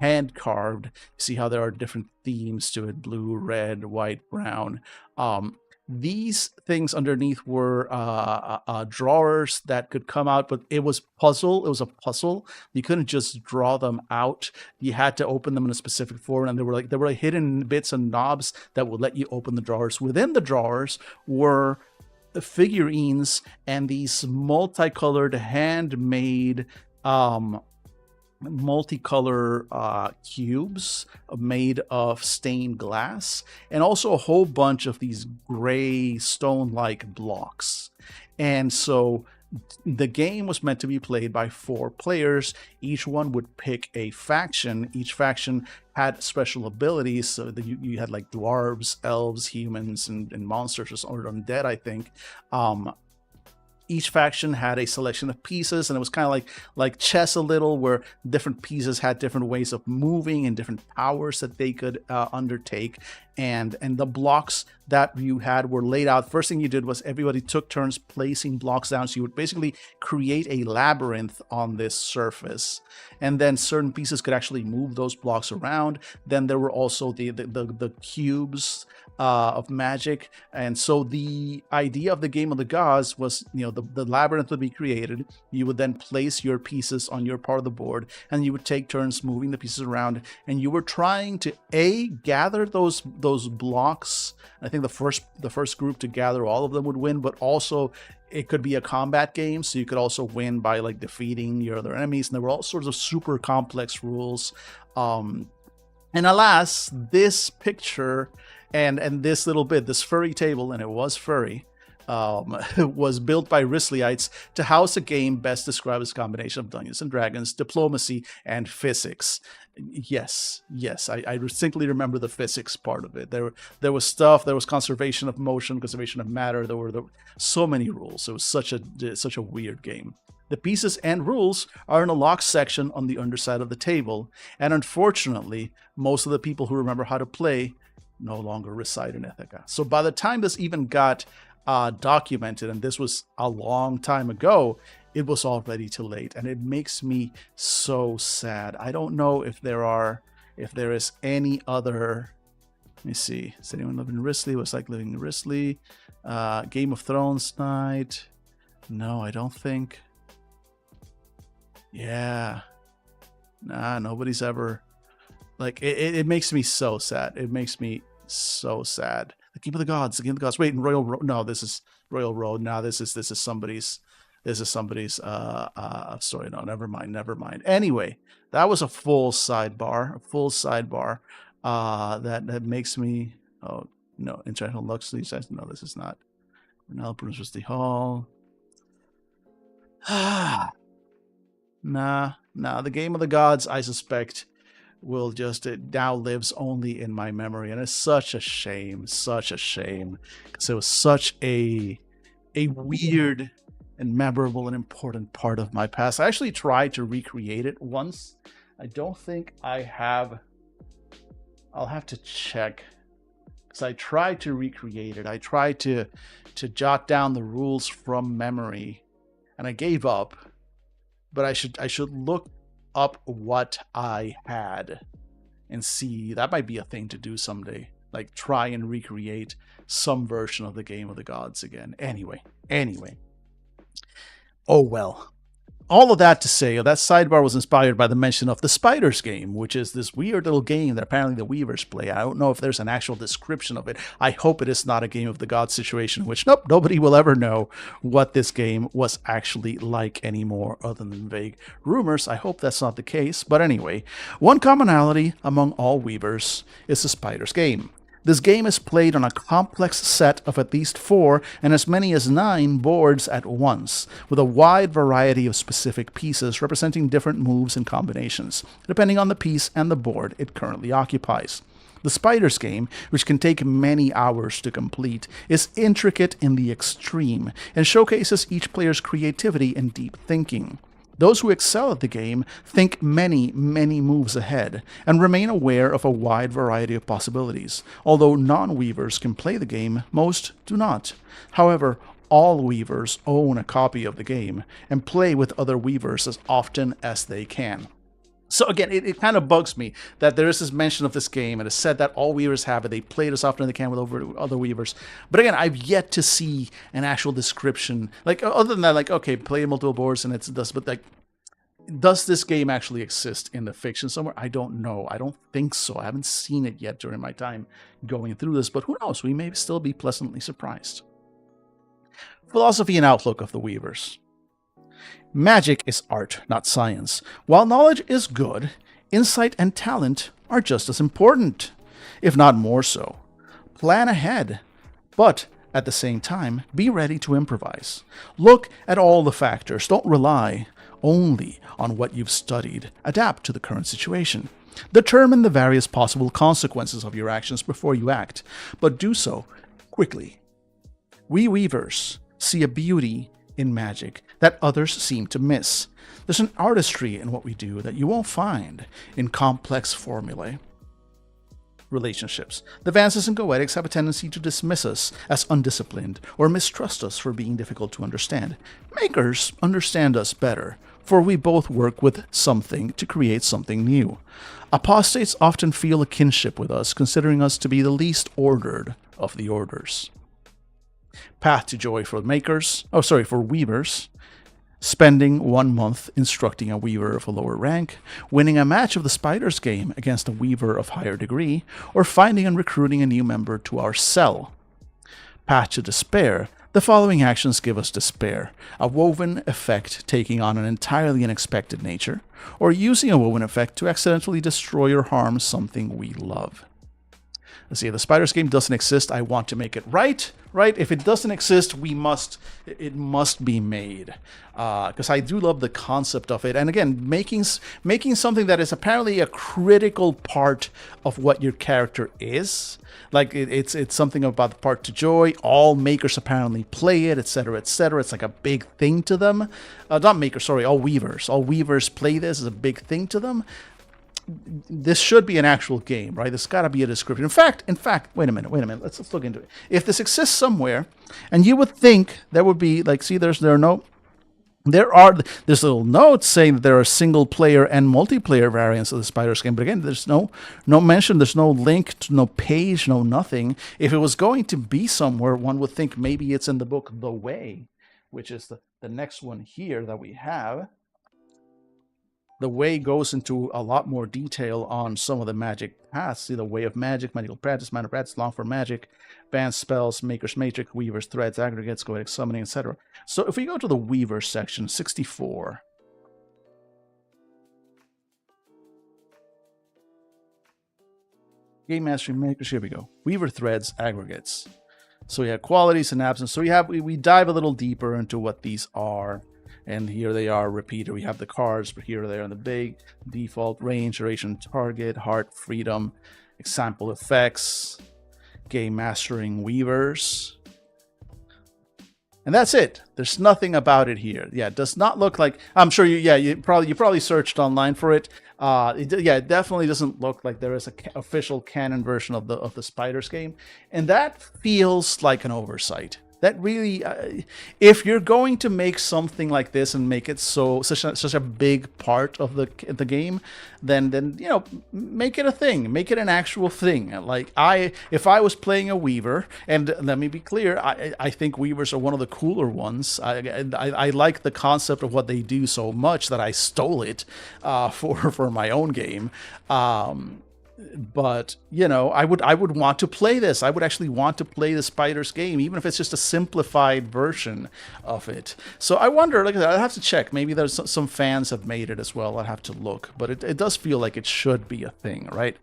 hand carved. You see how there are different themes to it: blue, red, white, brown. These things underneath were drawers that could come out, but it was puzzle. It was a puzzle. You couldn't just draw them out. You had to open them in a specific form, and there were hidden bits and knobs that would let you open the drawers. Within the drawers were the figurines and these multicolored, handmade, multicolor cubes made of stained glass, and also a whole bunch of these gray stone-like blocks. And so the game was meant to be played by 4 players. Each one would pick a faction. Each faction had special abilities, so that you had like dwarves, elves, humans, and monsters, or undead, I think. Each faction had a selection of pieces, and it was kind of like chess a little, where different pieces had different ways of moving and different powers that they could undertake. And the blocks that you had were laid out. First thing you did was everybody took turns placing blocks down. So you would basically create a labyrinth on this surface, and then certain pieces could actually move those blocks around. Then there were also the cubes of Magic. And so the idea of the Game of the Gods was, the labyrinth would be created. You would then place your pieces on your part of the board, and you would take turns moving the pieces around, and you were trying to gather those blocks. I think the first group to gather all of them would win, but also it could be a combat game, so you could also win by like defeating your other enemies, and there were all sorts of super complex rules. And alas, this picture and this little bit, this furry table, and it was furry, was built by Risleyites to house a game best described as a combination of Dungeons and Dragons, diplomacy, and physics. Yes, I distinctly remember the physics part of it. There was stuff. There was conservation of motion, conservation of matter. There were so many rules. It was such a weird game. The pieces and rules are in a locked section on the underside of the table, and unfortunately, most of the people who remember how to play no longer reside in Ithaca. So by the time this even got documented, and this was a long time ago, it was already too late, and it makes me so sad. I don't know if there is any other. Let me see. Does anyone live in Risley? What's like living in Risley? Game of Thrones night? No, I don't think. Yeah. Nah, nobody's ever. Like, it makes me so sad. It makes me so sad. The Game of the Gods. The Game of the Gods. Wait, Royal Road. No, this is Royal Road. No, this is somebody's. This is somebody's story. No, never mind. Anyway, that was a full sidebar. That makes me. Oh no, International Luxury says no. This is not. Renal Bruce was the Hall. Nah. The Game of the Gods, I suspect, will just, it now lives only in my memory, and it's such a shame, because it was such a weird and memorable and important part of my past. I actually tried to recreate it once. I don't think I have. I'll have to check, because I tried to recreate it. I tried to jot down the rules from memory, and I gave up. But I should look up what I had and see. That might be a thing to do someday. Like, try and recreate some version of the Game of the Gods again. Anyway. Oh well. All of that to say, that sidebar was inspired by the mention of the Spiders game, which is this weird little game that apparently the Weavers play. I don't know if there's an actual description of it. I hope it is not a Game of the Gods situation, which, nope, nobody will ever know what this game was actually like anymore, other than vague rumors. I hope that's not the case. But anyway, one commonality among all Weavers is the Spiders game. This game is played on a complex set of at least 4 and as many as 9 boards at once, with a wide variety of specific pieces representing different moves and combinations, depending on the piece and the board it currently occupies. The Spiders game, which can take many hours to complete, is intricate in the extreme and showcases each player's creativity and deep thinking. Those who excel at the game think many, many moves ahead and remain aware of a wide variety of possibilities. Although non-Weavers can play the game, most do not. However, all Weavers own a copy of the game and play with other Weavers as often as they can. So again, it kind of bugs me that there is this mention of this game, and it's said that all Weavers have it. They play it as often as they can with other Weavers. But again, I've yet to see an actual description. Like, other than that, like, okay, play multiple boards and it's this, but like, does this game actually exist in the fiction somewhere? I don't know. I don't think so. I haven't seen it yet during my time going through this, but who knows? We may still be pleasantly surprised. Philosophy and outlook of the Weavers. Magic is art, not science. While knowledge is good, insight and talent are just as important, if not more so. Plan ahead, but at the same time, be ready to improvise. Look at all the factors. Don't rely only on what you've studied. Adapt to the current situation. Determine the various possible consequences of your actions before you act, but do so quickly. We Weavers see a beauty in magic that others seem to miss. There's an artistry in what we do that you won't find in complex formulae. Relationships. The Vances and Goetics have a tendency to dismiss us as undisciplined or mistrust us for being difficult to understand. Makers understand us better, for we both work with something to create something new. Apostates often feel a kinship with us, considering us to be the least ordered of the orders. Path to joy for for weavers. Spending 1 month instructing a weaver of a lower rank, winning a match of the Spiders game against a weaver of higher degree, or finding and recruiting a new member to our cell. Path to despair. The following actions give us despair: a woven effect taking on an entirely unexpected nature, or using a woven effect to accidentally destroy or harm something we love. Let's see, if the Spiders game doesn't exist, I want to make it right? If it doesn't exist, it must be made. Because I do love the concept of it. And again, making something that is apparently a critical part of what your character is. Like, it's something about the part to joy. All makers apparently play it, etc., etc. It's like a big thing to them. Not makers, sorry, all weavers. All weavers play this as a big thing to them. This should be an actual game, right? There's got to be a description. In fact, wait a minute. Let's look into it. If this exists somewhere, and you would think there would be, like, see, there's little notes saying that there are single player and multiplayer variants of the Spiders game, but again, there's no mention, there's no link, no page, no nothing. If it was going to be somewhere, one would think maybe it's in the book The Way, which is the next one here that we have. The Way goes into a lot more detail on some of the magic paths. See, the Way of Magic, Magical Practice, Minor Practice, Long for Magic, Banned Spells, Maker's Matrix, Weaver's Threads, Aggregates, Goetic Summoning, etc. So if we go to the Weaver section, 64. Game Mastery Makers, here we go. Weaver Threads, Aggregates. So we have qualities and absence. So we dive a little deeper into what these are. And here they are, repeated. We have the cards, but here they are in the big default: range, duration, target, heart, freedom, example effects, game mastering weavers. And that's it. There's nothing about it here. Yeah, it does not look like, I'm sure you probably searched online for it. It definitely doesn't look like there is an official canon version of the Spiders game. And that feels like an oversight. That really, if you're going to make something like this and make it such a big part of the game, then make it a thing, make it an actual thing. Like if I was playing a Weaver, and let me be clear, I think Weavers are one of the cooler ones. I like the concept of what they do so much that I stole it for my own game. But I would want to play this. I would actually want to play the Spiders game, even if it's just a simplified version of it. So I wonder, like I said, I'll have to check. Maybe there's some fans have made it as well. I'll have to look, but it does feel like it should be a thing, right?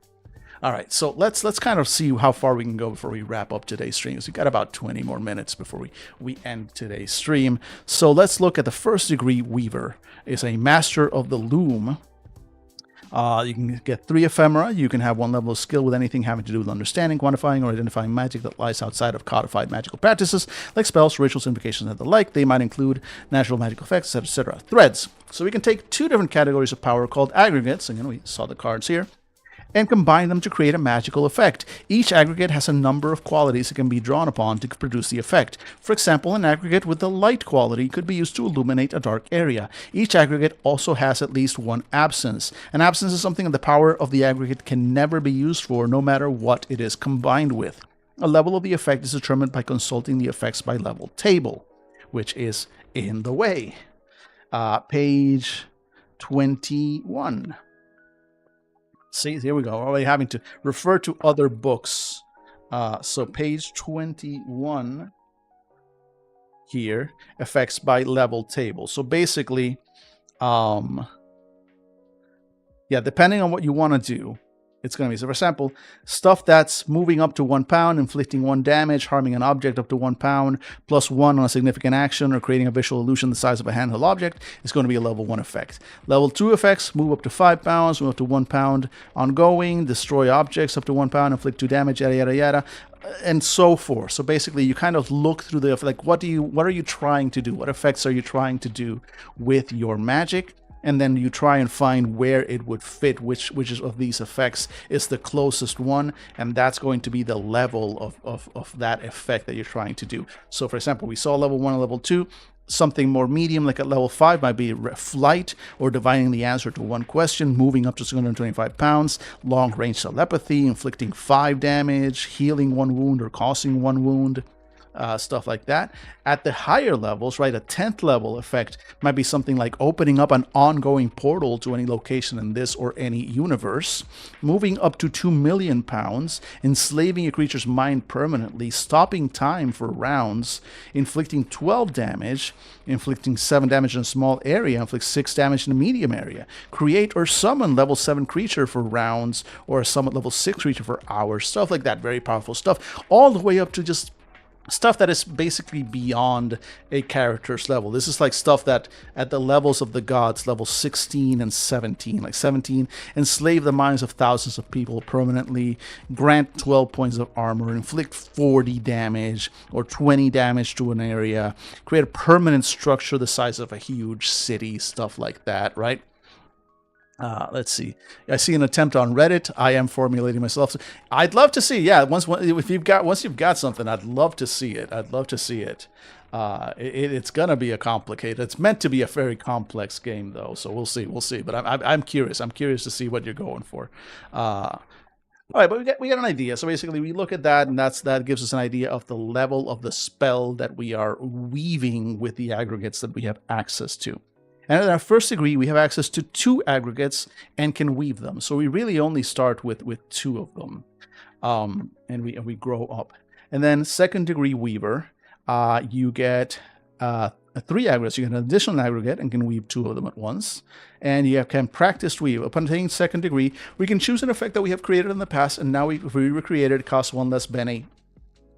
All right, so let's kind of see how far we can go before we wrap up today's stream. So we've got about 20 more minutes before we end today's stream. So let's look at the first degree Weaver. It's a master of the loom. You can get 3 ephemera. You can have 1 level of skill with anything having to do with understanding, quantifying, or identifying magic that lies outside of codified magical practices, like spells, rituals, invocations, and the like. They might include natural magical effects, etc. Threads. So we can take 2 different categories of power called aggregates. Again, we saw the cards here. And combine them to create a magical effect. Each aggregate has a number of qualities that can be drawn upon to produce the effect. For example, an aggregate with the light quality could be used to illuminate a dark area. Each aggregate also has at least 1 absence. An absence is something that the power of the aggregate can never be used for, no matter what it is combined with. A level of the effect is determined by consulting the effects by level table, which is in the way. Page 21. See, here we go. Already having to refer to other books. So page 21 here, effects by level table. So basically, depending on what you want to do, it's going to be, so for example, stuff that's moving up to 1 pound, inflicting 1 damage, harming an object up to 1 pound, +1 on a significant action, or creating a visual illusion the size of a handheld object is going to be a level 1 effect. Level 2 effects, move up to 5 pounds, move up to 1 pound, ongoing, destroy objects up to 1 pound, inflict 2 damage, yada, yada, yada, and so forth. So basically, you kind of look through the, like, what are you trying to do? What effects are you trying to do with your magic? And then you try and find where it would fit, which of these effects is the closest one, and that's going to be the level of that effect that you're trying to do. So for example, we saw level 1 and level 2. Something more medium, like at level 5, might be flight, or dividing the answer to one question, moving up to 225 pounds, long range telepathy, inflicting 5 damage, healing 1 wound or causing 1 wound. Stuff like that. At the higher levels, right, a 10th level effect might be something like opening up an ongoing portal to any location in this or any universe, moving up to 2 million pounds, enslaving a creature's mind permanently, stopping time for rounds, inflicting 12 damage, inflicting 7 damage in a small area, inflict 6 damage in a medium area, create or summon level 7 creature for rounds, or summon level 6 creature for hours, stuff like that. Very powerful stuff, all the way up to just stuff that is basically beyond a character's level. This is like stuff that at the levels of the gods, level 16 and 17. Like 17, enslave the minds of thousands of people permanently, grant 12 points of armor, inflict 40 damage or 20 damage to an area, create a permanent structure the size of a huge city, stuff like that, right? Let's see. I see an attempt on Reddit. I am formulating myself. I'd love to see. Yeah, once you've got something, I'd love to see it. I'd love to see it. It's gonna be a complicated. It's meant to be a very complex game, though. So we'll see. We'll see. But I'm curious. I'm curious to see what you're going for. All right, but we got an idea. So basically, we look at that, and that gives us an idea of the level of the spell that we are weaving with the aggregates that we have access to. And at our first degree, we have access to 2 aggregates and can weave them. So we really only start with 2 of them, and we grow up. And then second degree weaver, you get 3 aggregates. You get an additional aggregate and can weave 2 of them at once. And you can practice weave. Upon attaining second degree, we can choose an effect that we have created in the past, and now if we recreate it, it costs 1 less Bene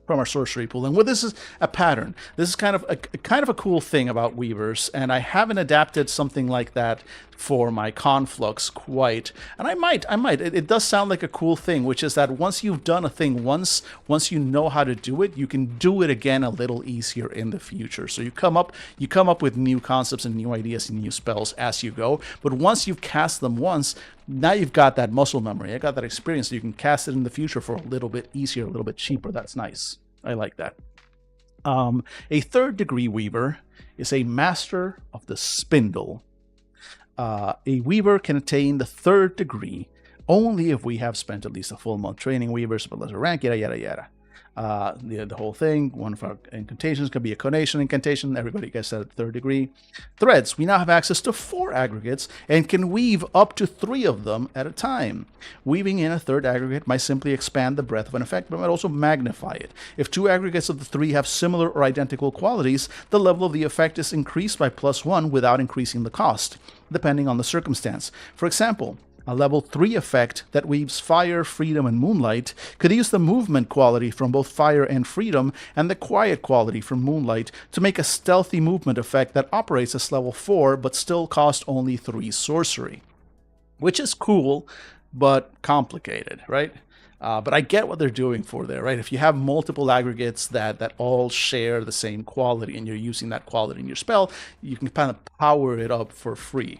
from our sorcery pool. And what this is a pattern. This is kind of a cool thing about weavers, and I haven't adapted something like that for my conflux quite. And I might. It does sound like a cool thing, which is that once you've done a thing once you know how to do it, you can do it again a little easier in the future. So you come up with new concepts and new ideas and new spells as you go. But once you've cast them once, now you've got that muscle memory. I got that experience, so you can cast it in the future for a little bit easier, a little bit cheaper. That's nice. I like that. A third degree weaver is a master of the spindle. A weaver can attain the third degree only if we have spent at least a full month training weavers, but lesser rank, yada yada yada. The whole thing. One of our incantations could be a conation incantation. Everybody gets that at third degree. Threads. We now have access to 4 aggregates and can weave up to 3 of them at a time. Weaving in a third aggregate might simply expand the breadth of an effect, but might also magnify it. If 2 aggregates of the 3 have similar or identical qualities, the level of the effect is increased by +1 without increasing the cost, depending on the circumstance. For example, a level 3 effect that weaves fire, freedom, and moonlight could use the movement quality from both fire and freedom and the quiet quality from moonlight to make a stealthy movement effect that operates as level 4 but still costs only 3 sorcery. Which is cool, but complicated, right? But I get what they're doing for there, right? If you have multiple aggregates that all share the same quality and you're using that quality in your spell, you can kind of power it up for free.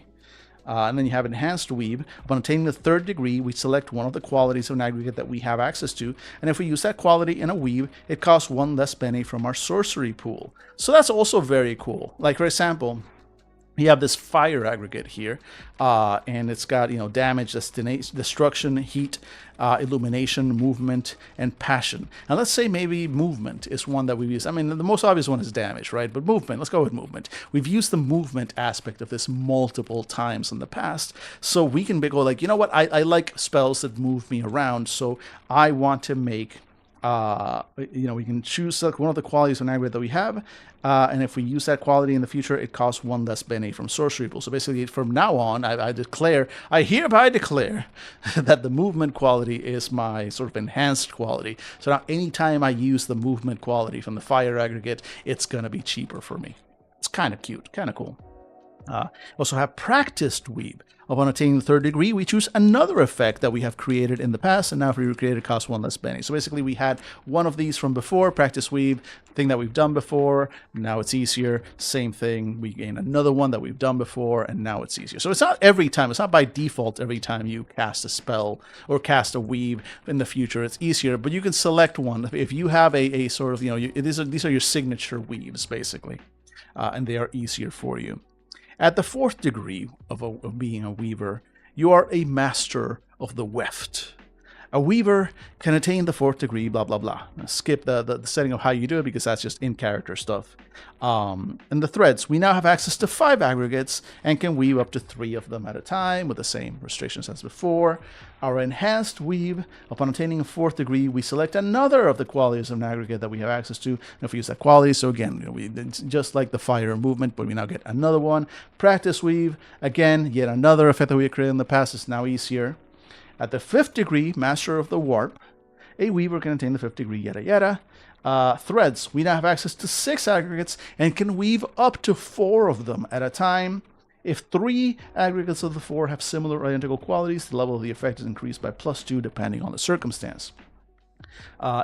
And then you have Enhanced Weave. Upon attaining the third degree, we select one of the qualities of an aggregate that we have access to, and if we use that quality in a weave, it costs 1 less Bene from our sorcery pool. So that's also very cool. Like, for example, you have this fire aggregate here, and it's got, damage, destruction, heat, illumination, movement, and passion. Now let's say maybe movement is one that we've used. I mean, the most obvious one is damage, right? But movement, let's go with movement. We've used the movement aspect of this multiple times in the past, so we can go like, you know what, I like spells that move me around, so I want to make we can choose one of the qualities of an aggregate that we have, and if we use that quality in the future, it costs 1 less Bene from sorcery pool. So basically, from now on, I hereby declare that the movement quality is my sort of enhanced quality. So now, anytime I use the movement quality from the fire aggregate, it's gonna be cheaper for me. It's kind of cute, kind of cool. Also have Practiced Weave. Upon attaining the third degree, we choose another effect that we have created in the past, and now if we recreate it, costs 1 less Bene. So basically, we had one of these from before, Practice Weave, thing that we've done before, now it's easier. Same thing, we gain another one that we've done before, and now it's easier. So it's not every time, it's not by default every time you cast a spell or cast a weave in the future, it's easier, but you can select one. If you have a sort of, these are your signature weaves, basically. and they are easier for you. At the 4th degree of being a weaver, you are a master of the weft. A weaver can attain the 4th degree, blah, blah, blah. Skip the setting of how you do it because that's just in-character stuff. And the threads, we now have access to 5 aggregates and can weave up to 3 of them at a time with the same restrictions as before. Our enhanced weave, upon attaining a 4th degree, we select another of the qualities of an aggregate that we have access to. And if we use that quality, so again, it's just like the fire movement, but we now get another one. Practice weave, again, yet another effect that we created in the past is now easier. At the 5th degree, Master of the Warp, a weaver can attain the 5th degree, yada yada. Threads, we now have access to 6 aggregates and can weave up to 4 of them at a time. If 3 aggregates of the 4 have similar or identical qualities, the level of the effect is increased by +2 depending on the circumstance.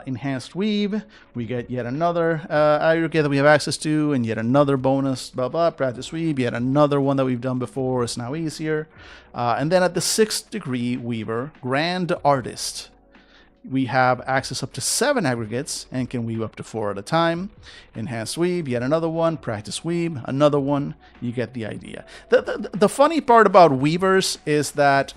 Enhanced weave, we get yet another aggregate that we have access to, and yet another bonus, blah blah. Practice weave, yet another one that we've done before is now easier. And then at the 6th degree weaver, Grand Artist, we have access up to 7 aggregates and can weave up to 4 at a time. Enhanced weave, yet another one. Practice weave, another one. You get the idea. The funny part about weavers is that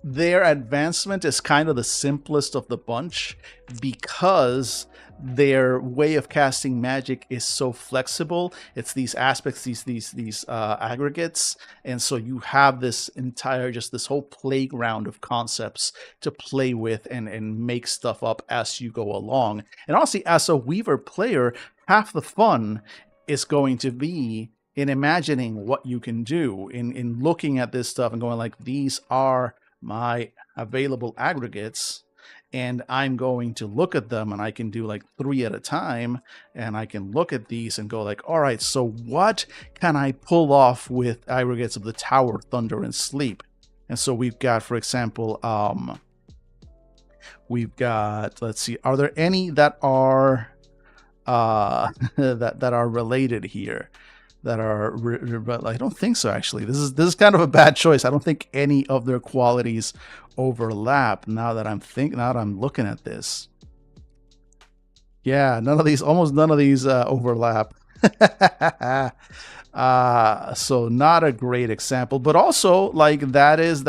their advancement is kind of the simplest of the bunch because their way of casting magic is so flexible. It's these aspects, these aggregates, and so you have this entire, just this whole playground of concepts to play with and make stuff up as you go along. And honestly, as a Weaver player, half the fun is going to be in imagining what you can do, in looking at this stuff and going like, these are my available aggregates, and I'm going to look at them, and I can do like 3 at a time, and I can look at these and go like, all right, so what can I pull off with aggregates of the Tower, Thunder, and Sleep? And so we've got, for example, we've got, let's see, are there any that are that are related here? That are, I don't think so, actually. This is kind of a bad choice. I don't think any of their qualities overlap. Now that I'm looking at this, yeah, almost none of these overlap. So not a great example, but also like that is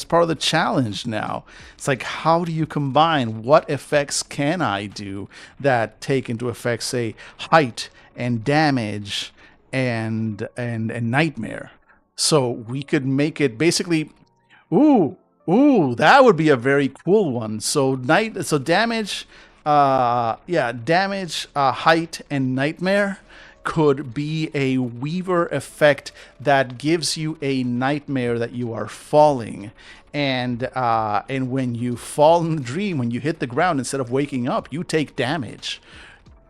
part of the challenge now. It's like, how do you combine? What effects can I do that take into effect, say, height and damage and nightmare? So we could make it basically, ooh, that would be a very cool one. So damage, damage, height, and nightmare could be a Weaver effect that gives you a nightmare that you are falling, and when you fall in the dream, when you hit the ground, instead of waking up, you take damage.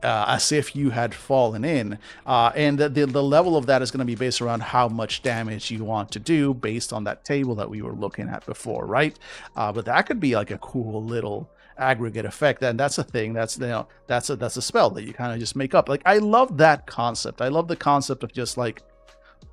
As if you had fallen in. And the level of that is going to be based around how much damage you want to do based on that table that we were looking at before, right? But that could be like a cool little aggregate effect, and that's a thing. That's a spell that you kind of just make up. Like, I love that concept. I love the concept of just like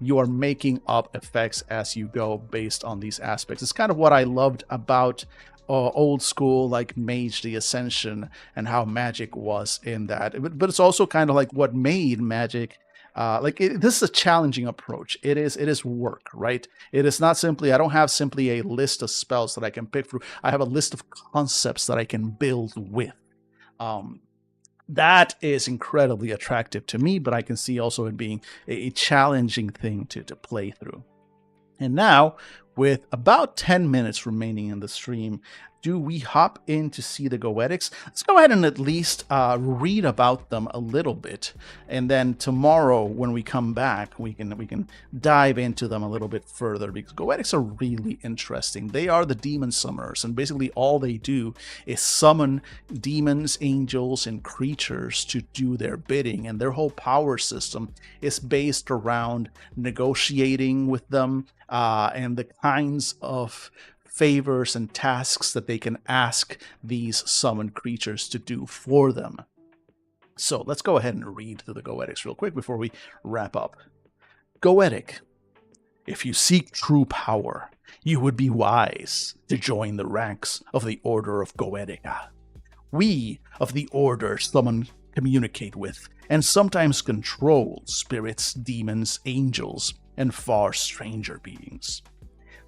you are making up effects as you go based on these aspects. It's kind of what I loved about old school like Mage the Ascension and how magic was in that, but it's also kind of like what made magic this is a challenging approach. It is work, right? It is not simply, I don't have simply a list of spells that I can pick through. I have a list of concepts that I can build with. That is incredibly attractive to me, but I can see also it being a challenging thing to play through. And now, with about 10 minutes remaining in the stream, do we hop in to see the Goetics? Let's go ahead and at least read about them a little bit, and then tomorrow when we come back, we can dive into them a little bit further, because Goetics are really interesting. They are the demon summoners, and basically all they do is summon demons, angels, and creatures to do their bidding, and their whole power system is based around negotiating with them and the kinds of favors and tasks that they can ask these summoned creatures to do for them. So let's go ahead and read through the Goetics real quick before we wrap up. Goetic. If you seek true power, you would be wise to join the ranks of the Order of Goetica. We of the Order summon communicate with, and sometimes control spirits, demons, angels, and far stranger beings.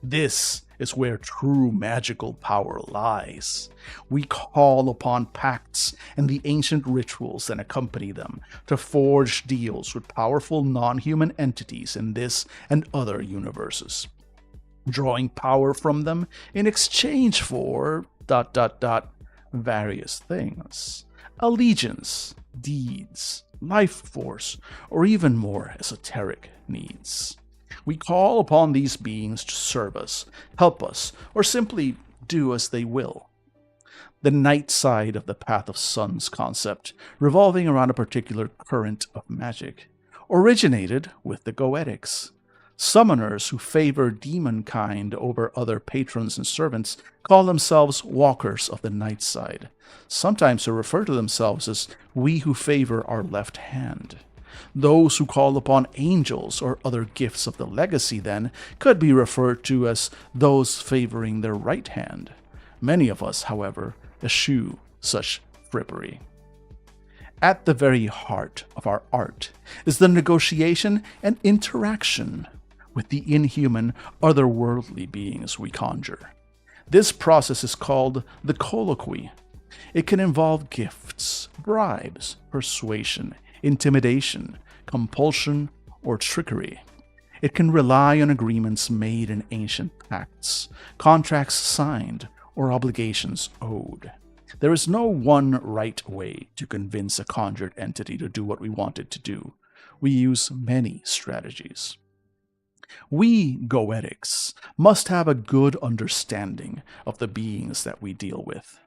This is where true magical power lies. We call upon pacts and the ancient rituals that accompany them to forge deals with powerful non-human entities in this and other universes, drawing power from them in exchange for ... various things. Allegiance, deeds, life force, or even more esoteric needs. We call upon these beings to serve us, help us, or simply do as they will. The night side of the Path of Suns concept, revolving around a particular current of magic, originated with the Goetics. Summoners who favor demon kind over other patrons and servants call themselves walkers of the night side. Sometimes they refer to themselves as we who favor our left hand. Those who call upon angels or other gifts of the legacy, then, could be referred to as those favoring their right hand. Many of us, however, eschew such frippery. At the very heart of our art is the negotiation and interaction with the inhuman, otherworldly beings we conjure. This process is called the colloquy. It can involve gifts, bribes, persuasion, intimidation, compulsion, or trickery. It can rely on agreements made in ancient pacts, contracts signed, or obligations owed. There is no one right way to convince a conjured entity to do what we want it to do. We use many strategies. We Goetics must have a good understanding of the beings that we deal with.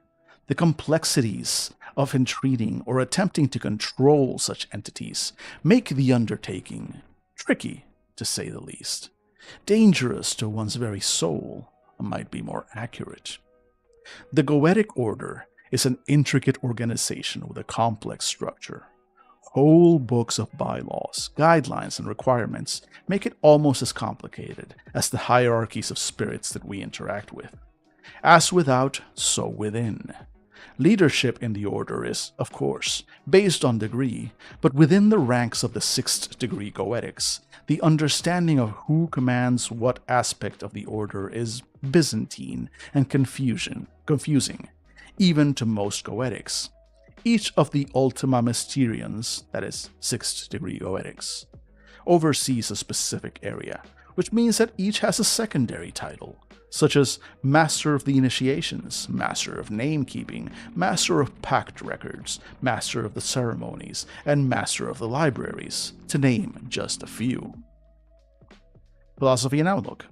The complexities of entreating or attempting to control such entities make the undertaking tricky, to say the least. Dangerous to one's very soul, might be more accurate. The Goetic Order is an intricate organization with a complex structure. Whole books of bylaws, guidelines, and requirements make it almost as complicated as the hierarchies of spirits that we interact with. As without, so within. Leadership in the order is, of course, based on degree, but within the ranks of the 6th degree Goetics, the understanding of who commands what aspect of the order is Byzantine and confusing, even to most Goetics. Each of the Ultima Mysterians, that is, 6th degree Goetics, oversees a specific area, which means that each has a secondary title, such as Master of the Initiations, Master of Namekeeping, Master of Pact Records, Master of the Ceremonies, and Master of the Libraries, to name just a few. Philosophy and Outlook.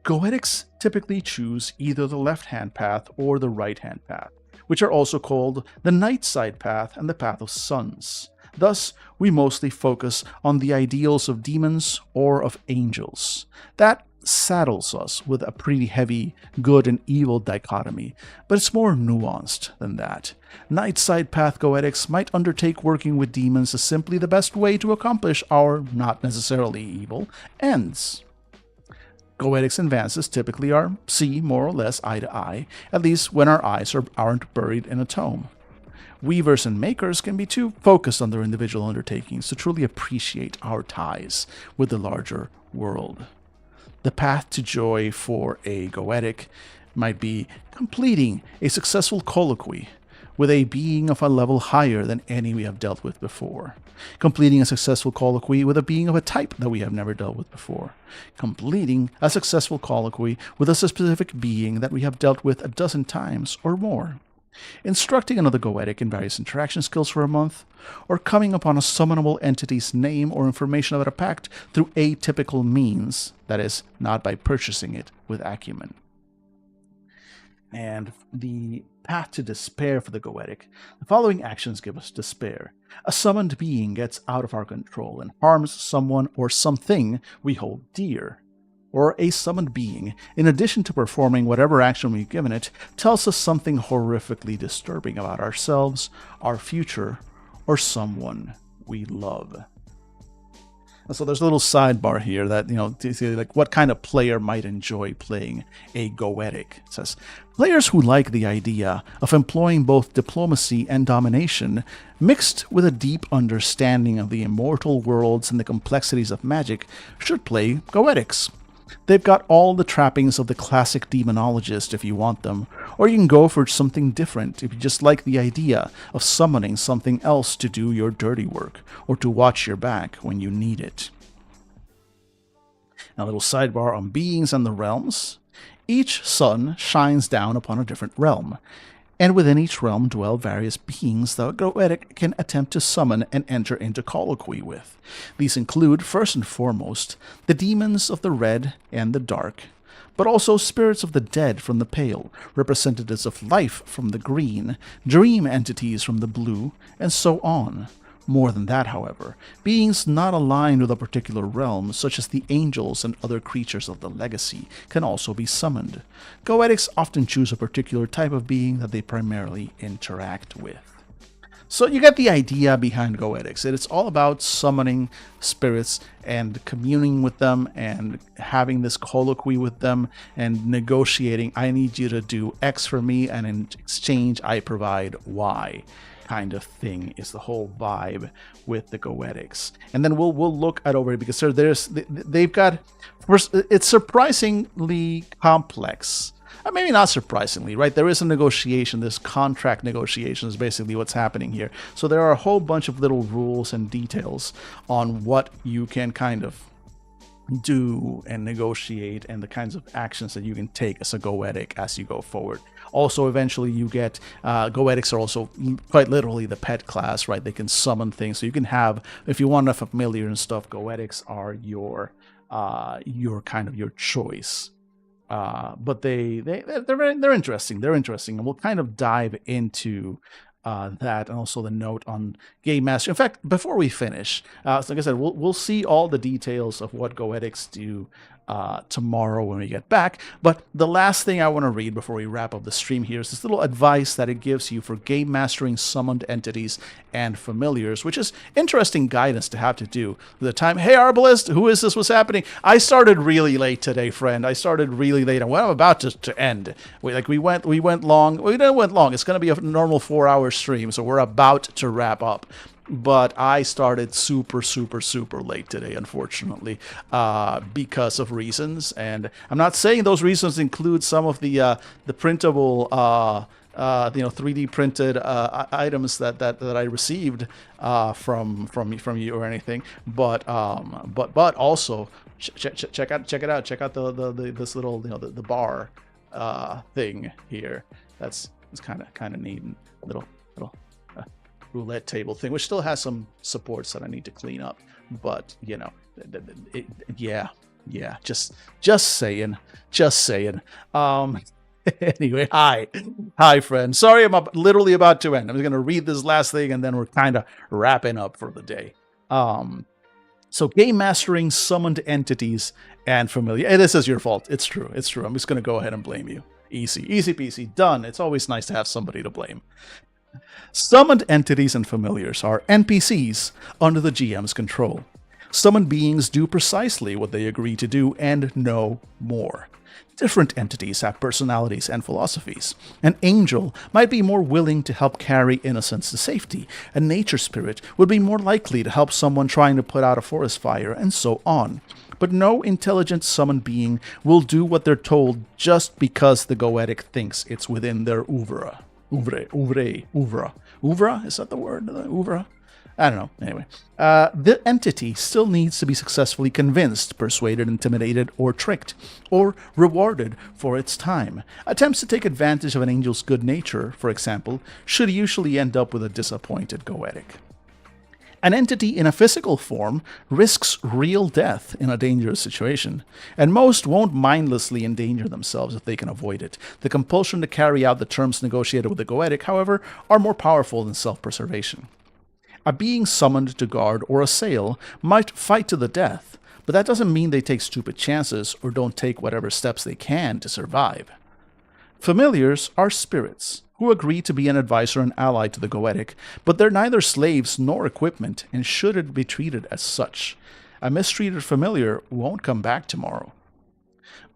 Goetics typically choose either the left-hand path or the right-hand path, which are also called the Night Side Path and the Path of Suns. Thus, we mostly focus on the ideals of demons or of angels. That saddles us with a pretty heavy good and evil dichotomy, but it's more nuanced than that. Night Side Path Goetics might undertake working with demons as simply the best way to accomplish our, not necessarily evil, ends. Goetics and Vances typically see more or less eye to eye, at least when our eyes aren't buried in a tome. Weavers and makers can be too focused on their individual undertakings to truly appreciate our ties with the larger world. The path to joy for a Goetic might be completing a successful colloquy with a being of a level higher than any we have dealt with before. Completing a successful colloquy with a being of a type that we have never dealt with before. Completing a successful colloquy with a specific being that we have dealt with a dozen times or more. Instructing another Goetic in various interaction skills for a month, or coming upon a summonable entity's name or information about a pact through atypical means, that is, not by purchasing it with acumen. And the path to despair for the Goetic. The following actions give us despair. A summoned being gets out of our control and harms someone or something we hold dear. Or a summoned being, in addition to performing whatever action we've given it, tells us something horrifically disturbing about ourselves, our future, or someone we love. So there's a little sidebar here that, to see like what kind of player might enjoy playing a Goetic. It says, players who like the idea of employing both diplomacy and domination, mixed with a deep understanding of the immortal worlds and the complexities of magic, should play Goetics. They've got all the trappings of the classic demonologist if you want them, or you can go for something different if you just like the idea of summoning something else to do your dirty work, or to watch your back when you need it. Now, a little sidebar on beings and the realms. Each sun shines down upon a different realm, and within each realm dwell various beings that a Goetic can attempt to summon and enter into colloquy with. These include, first and foremost, the demons of the red and the dark, but also spirits of the dead from the pale, representatives of life from the green, dream entities from the blue, and so on. More than that, however, beings not aligned with a particular realm, such as the angels and other creatures of the legacy, can also be summoned. Goetics often choose a particular type of being that they primarily interact with. So you get the idea behind Goetics. It's all about summoning spirits and communing with them and having this colloquy with them and negotiating, I need you to do X for me, and in exchange I provide Y. Kind of thing is the whole vibe with the Goetics. And then we'll look at over it, because they've got, it's surprisingly complex. Maybe not surprisingly, right? There is a negotiation, this contract negotiation is basically what's happening here. So there are a whole bunch of little rules and details on what you can kind of do and negotiate, and the kinds of actions that you can take as a Goetic as you go forward. Also, eventually you get, Goetics are also quite literally the pet class, right? They can summon things. So you can have, if you want a familiar and stuff, Goetics are your kind of your choice. But they're interesting. They're interesting, and we'll kind of dive into that, and also the note on Game Master. In fact, before we finish, like I said, we'll see all the details of what Goetics do tomorrow when we get back. But the last thing I want to read before we wrap up the stream here is this little advice that it gives you for game mastering summoned entities and familiars, which is interesting guidance to have to do the time. Hey, Arbalist, who is this? What's happening? I started really late today, friend. I started really late, and I'm about to end. We went long. We didn't went long. It's going to be a normal 4-hour stream, so we're about to wrap up. But I started super late today, unfortunately, because of reasons. And I'm not saying those reasons include some of the printable, 3D printed items that I received from you or anything. But also check it out. Check out this little the bar thing here. It's kind of neat, and little roulette table thing, which still has some supports that I need to clean up, but just saying. Anyway, hi friend, sorry, I'm literally about to end. I'm just gonna read this last thing, and then we're kind of wrapping up for the day. So game mastering summoned entities and familiar. Hey, this is your fault. It's true. I'm just gonna go ahead and blame you. Easy peasy, done. It's always nice to have somebody to blame. Summoned entities and familiars are NPCs under the GM's control. Summoned beings do precisely what they agree to do and no more. Different entities have personalities and philosophies. An angel might be more willing to help carry innocence to safety. A nature spirit would be more likely to help someone trying to put out a forest fire, and so on. But no intelligent summoned being will do what they're told just because the Goetic thinks it's within their oeuvre. Oeuvre? Is that the word? Oeuvre? I don't know. Anyway, the entity still needs to be successfully convinced, persuaded, intimidated, or tricked, or rewarded for its time. Attempts to take advantage of an angel's good nature, for example, should usually end up with a disappointed Goetic. An entity in a physical form risks real death in a dangerous situation, and most won't mindlessly endanger themselves if they can avoid it. The compulsion to carry out the terms negotiated with the Goetic, however, are more powerful than self-preservation. A being summoned to guard or assail might fight to the death, but that doesn't mean they take stupid chances or don't take whatever steps they can to survive. Familiars are spirits who agree to be an advisor and ally to the Goetic, but they're neither slaves nor equipment and shouldn't be treated as such. A mistreated familiar won't come back tomorrow.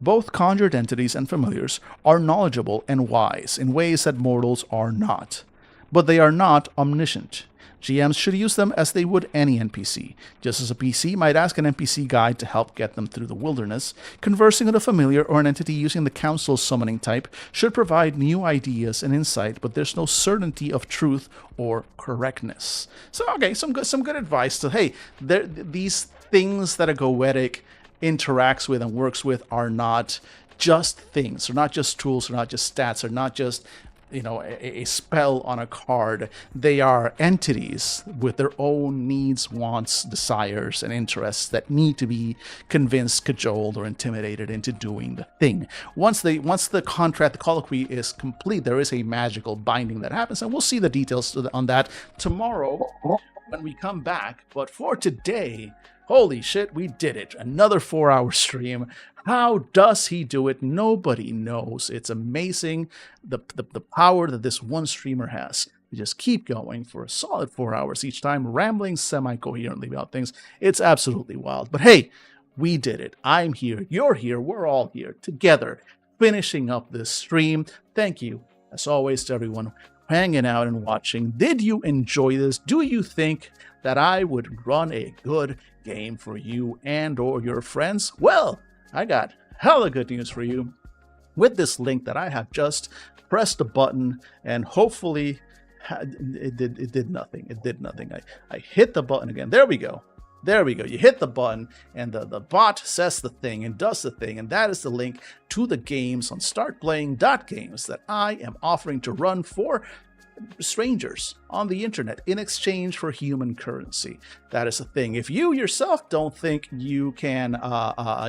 Both conjured entities and familiars are knowledgeable and wise in ways that mortals are not. But they are not omniscient. GMs should use them as they would any NPC. Just as a PC might ask an NPC guide to help get them through the wilderness, conversing with a familiar or an entity using the Council's summoning type should provide new ideas and insight, but there's no certainty of truth or correctness. So, okay, some good advice to, hey, these things that a Goetic interacts with and works with are not just things. They're not just tools. They're not just stats. They're not just a spell on a card. They are entities with their own needs, wants, desires, and interests that need to be convinced, cajoled, or intimidated into doing the thing. Once the contract, the colloquy is complete, there is a magical binding that happens, and we'll see the details on that tomorrow when we come back. But for today, holy shit, we did it. Another 4-hour stream. How does he do it? Nobody knows. It's amazing the power that this one streamer has. You just keep going for a solid 4 hours each time, rambling semi-coherently about things. It's absolutely wild. But hey, we did it. I'm here. You're here. We're all here together, finishing up this stream. Thank you, as always, to everyone hanging out and watching. Did you enjoy this? Do you think that I would run a good game for you and or your friends? Well, I got hella good news for you. With this link that I have just pressed a button, and hopefully it did nothing. It did nothing. I hit the button again. There we go. There we go. You hit the button, and the bot says the thing and does the thing, and that is the link to the games on startplaying.games that I am offering to run for strangers on the internet in exchange for human currency. That is the thing. If you yourself don't think you can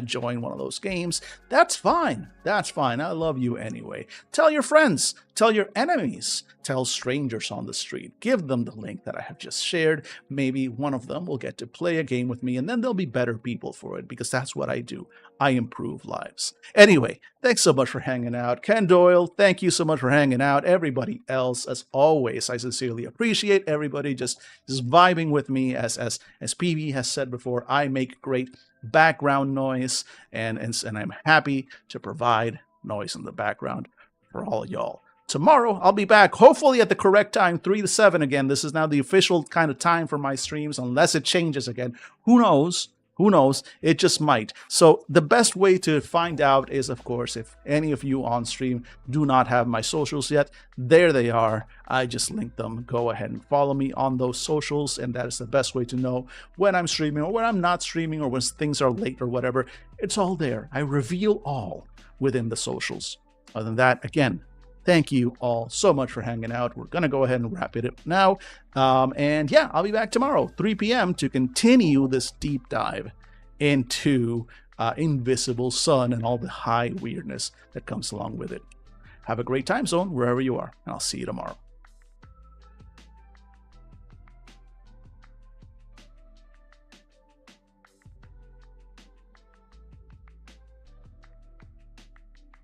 join one of those games, that's fine. That's fine. I love you anyway. Tell your friends. Tell your enemies. Tell strangers on the street. Give them the link that I have just shared. Maybe one of them will get to play a game with me, and then they'll be better people for it, because that's what I do. I improve lives. Anyway, thanks so much for hanging out. Ken Doyle, thank you so much for hanging out. Everybody else, as always, I sincerely appreciate everybody just vibing with me. As PB has said before, I make great background noise, and I'm happy to provide noise in the background for all y'all. Tomorrow, I'll be back, hopefully at the correct time, 3 to 7 again. This is now the official kind of time for my streams, unless it changes again. Who knows? Who knows? It just might. So the best way to find out is, of course, if any of you on stream do not have my socials yet, there they are. I just linked them. Go ahead and follow me on those socials, and that is the best way to know when I'm streaming or when I'm not streaming or when things are late or whatever. It's all there. I reveal all within the socials. Other than that, again, thank you all so much for hanging out. We're going to go ahead and wrap it up now. And yeah, I'll be back tomorrow, 3 p.m. to continue this deep dive into Invisble Sun and all the high weirdness that comes along with it. Have a great time zone wherever you are, and I'll see you tomorrow.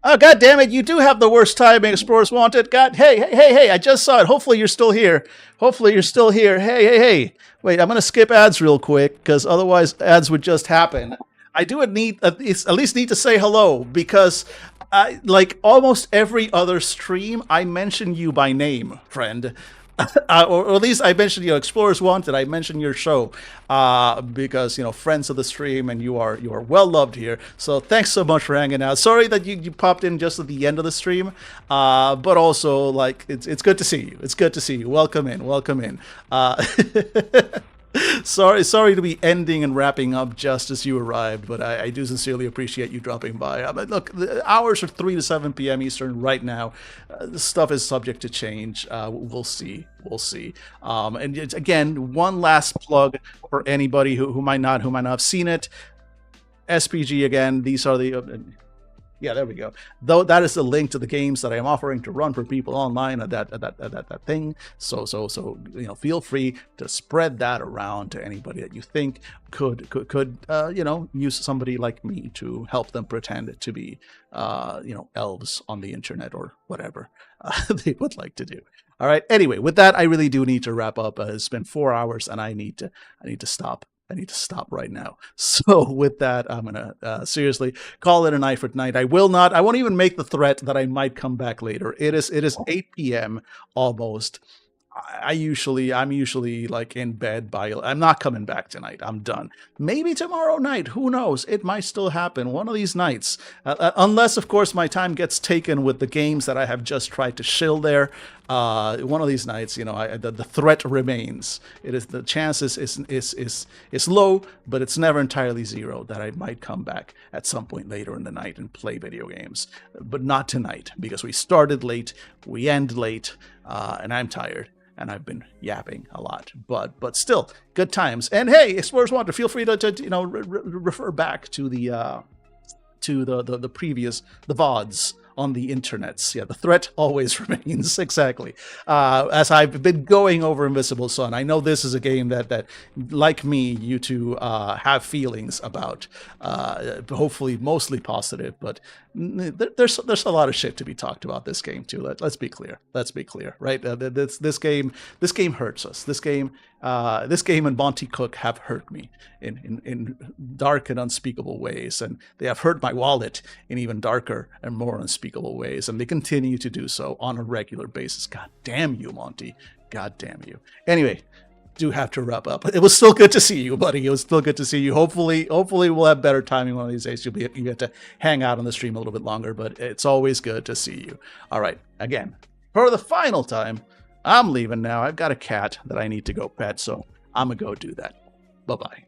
Oh, God damn it, you do have the worst timing, Explorers Wanted. God, hey, I just saw it. Hopefully you're still here. Hey. Wait, I'm going to skip ads real quick, because otherwise ads would just happen. I do need at least need to say hello, because like almost every other stream, I mention you by name, friend. Or at least I mentioned, Explorers Wanted. I mentioned your show because, friends of the stream, and you are well loved here. So thanks so much for hanging out. Sorry that you popped in just at the end of the stream, but also like it's good to see you. It's good to see you. Welcome in. Sorry to be ending and wrapping up just as you arrived, but I do sincerely appreciate you dropping by. Look, the hours are 3 to 7 p.m. Eastern right now. This stuff is subject to change. We'll see. And again, one last plug for anybody who might not have seen it. SPG again. These are the. Yeah, there we go. Though that is the link to the games that I am offering to run for people online at that thing. So feel free to spread that around to anybody that you think could use somebody like me to help them pretend to be elves on the internet or whatever they would like to do. All right. Anyway, with that, I really do need to wrap up. It's been 4 hours, and I need to stop I need to stop right now. So with that, I'm gonna seriously call it a night for tonight. I won't even make the threat that I might come back later. It is 8 p.m. almost. I'm usually like in bed by. I'm not coming back tonight. I'm done. Maybe tomorrow night. Who knows? It might still happen one of these nights. Unless, of course, my time gets taken with the games that I have just tried to shill there. One of these nights, the threat remains. It is the chances is low, but it's never entirely zero that I might come back at some point later in the night and play video games. But not tonight, because we started late, we end late, and I'm tired. And I've been yapping a lot, but still good times. And hey, Explorers Wander, feel free to refer back to the previous VODs on the internets. Yeah, the threat always remains. Exactly. As I've been going over Invisble Sun, I know this is a game that like me, you two have feelings about. Hopefully, mostly positive, but there's a lot of shit to be talked about this game too. Let's be clear. Let's be clear, right? This game hurts us. This game and Monty Cook have hurt me in dark and unspeakable ways, and they have hurt my wallet in even darker and more unspeakable ways, and they continue to do so on a regular basis. God damn you, Monty. God damn you. Anyway, do have to wrap up. It was still good to see you, buddy. It was still good to see you. Hopefully we'll have better timing one of these days. You get to hang out on the stream a little bit longer, but it's always good to see you. All right, again, for the final time, I'm leaving now. I've got a cat that I need to go pet, so I'm gonna go do that. Bye-bye.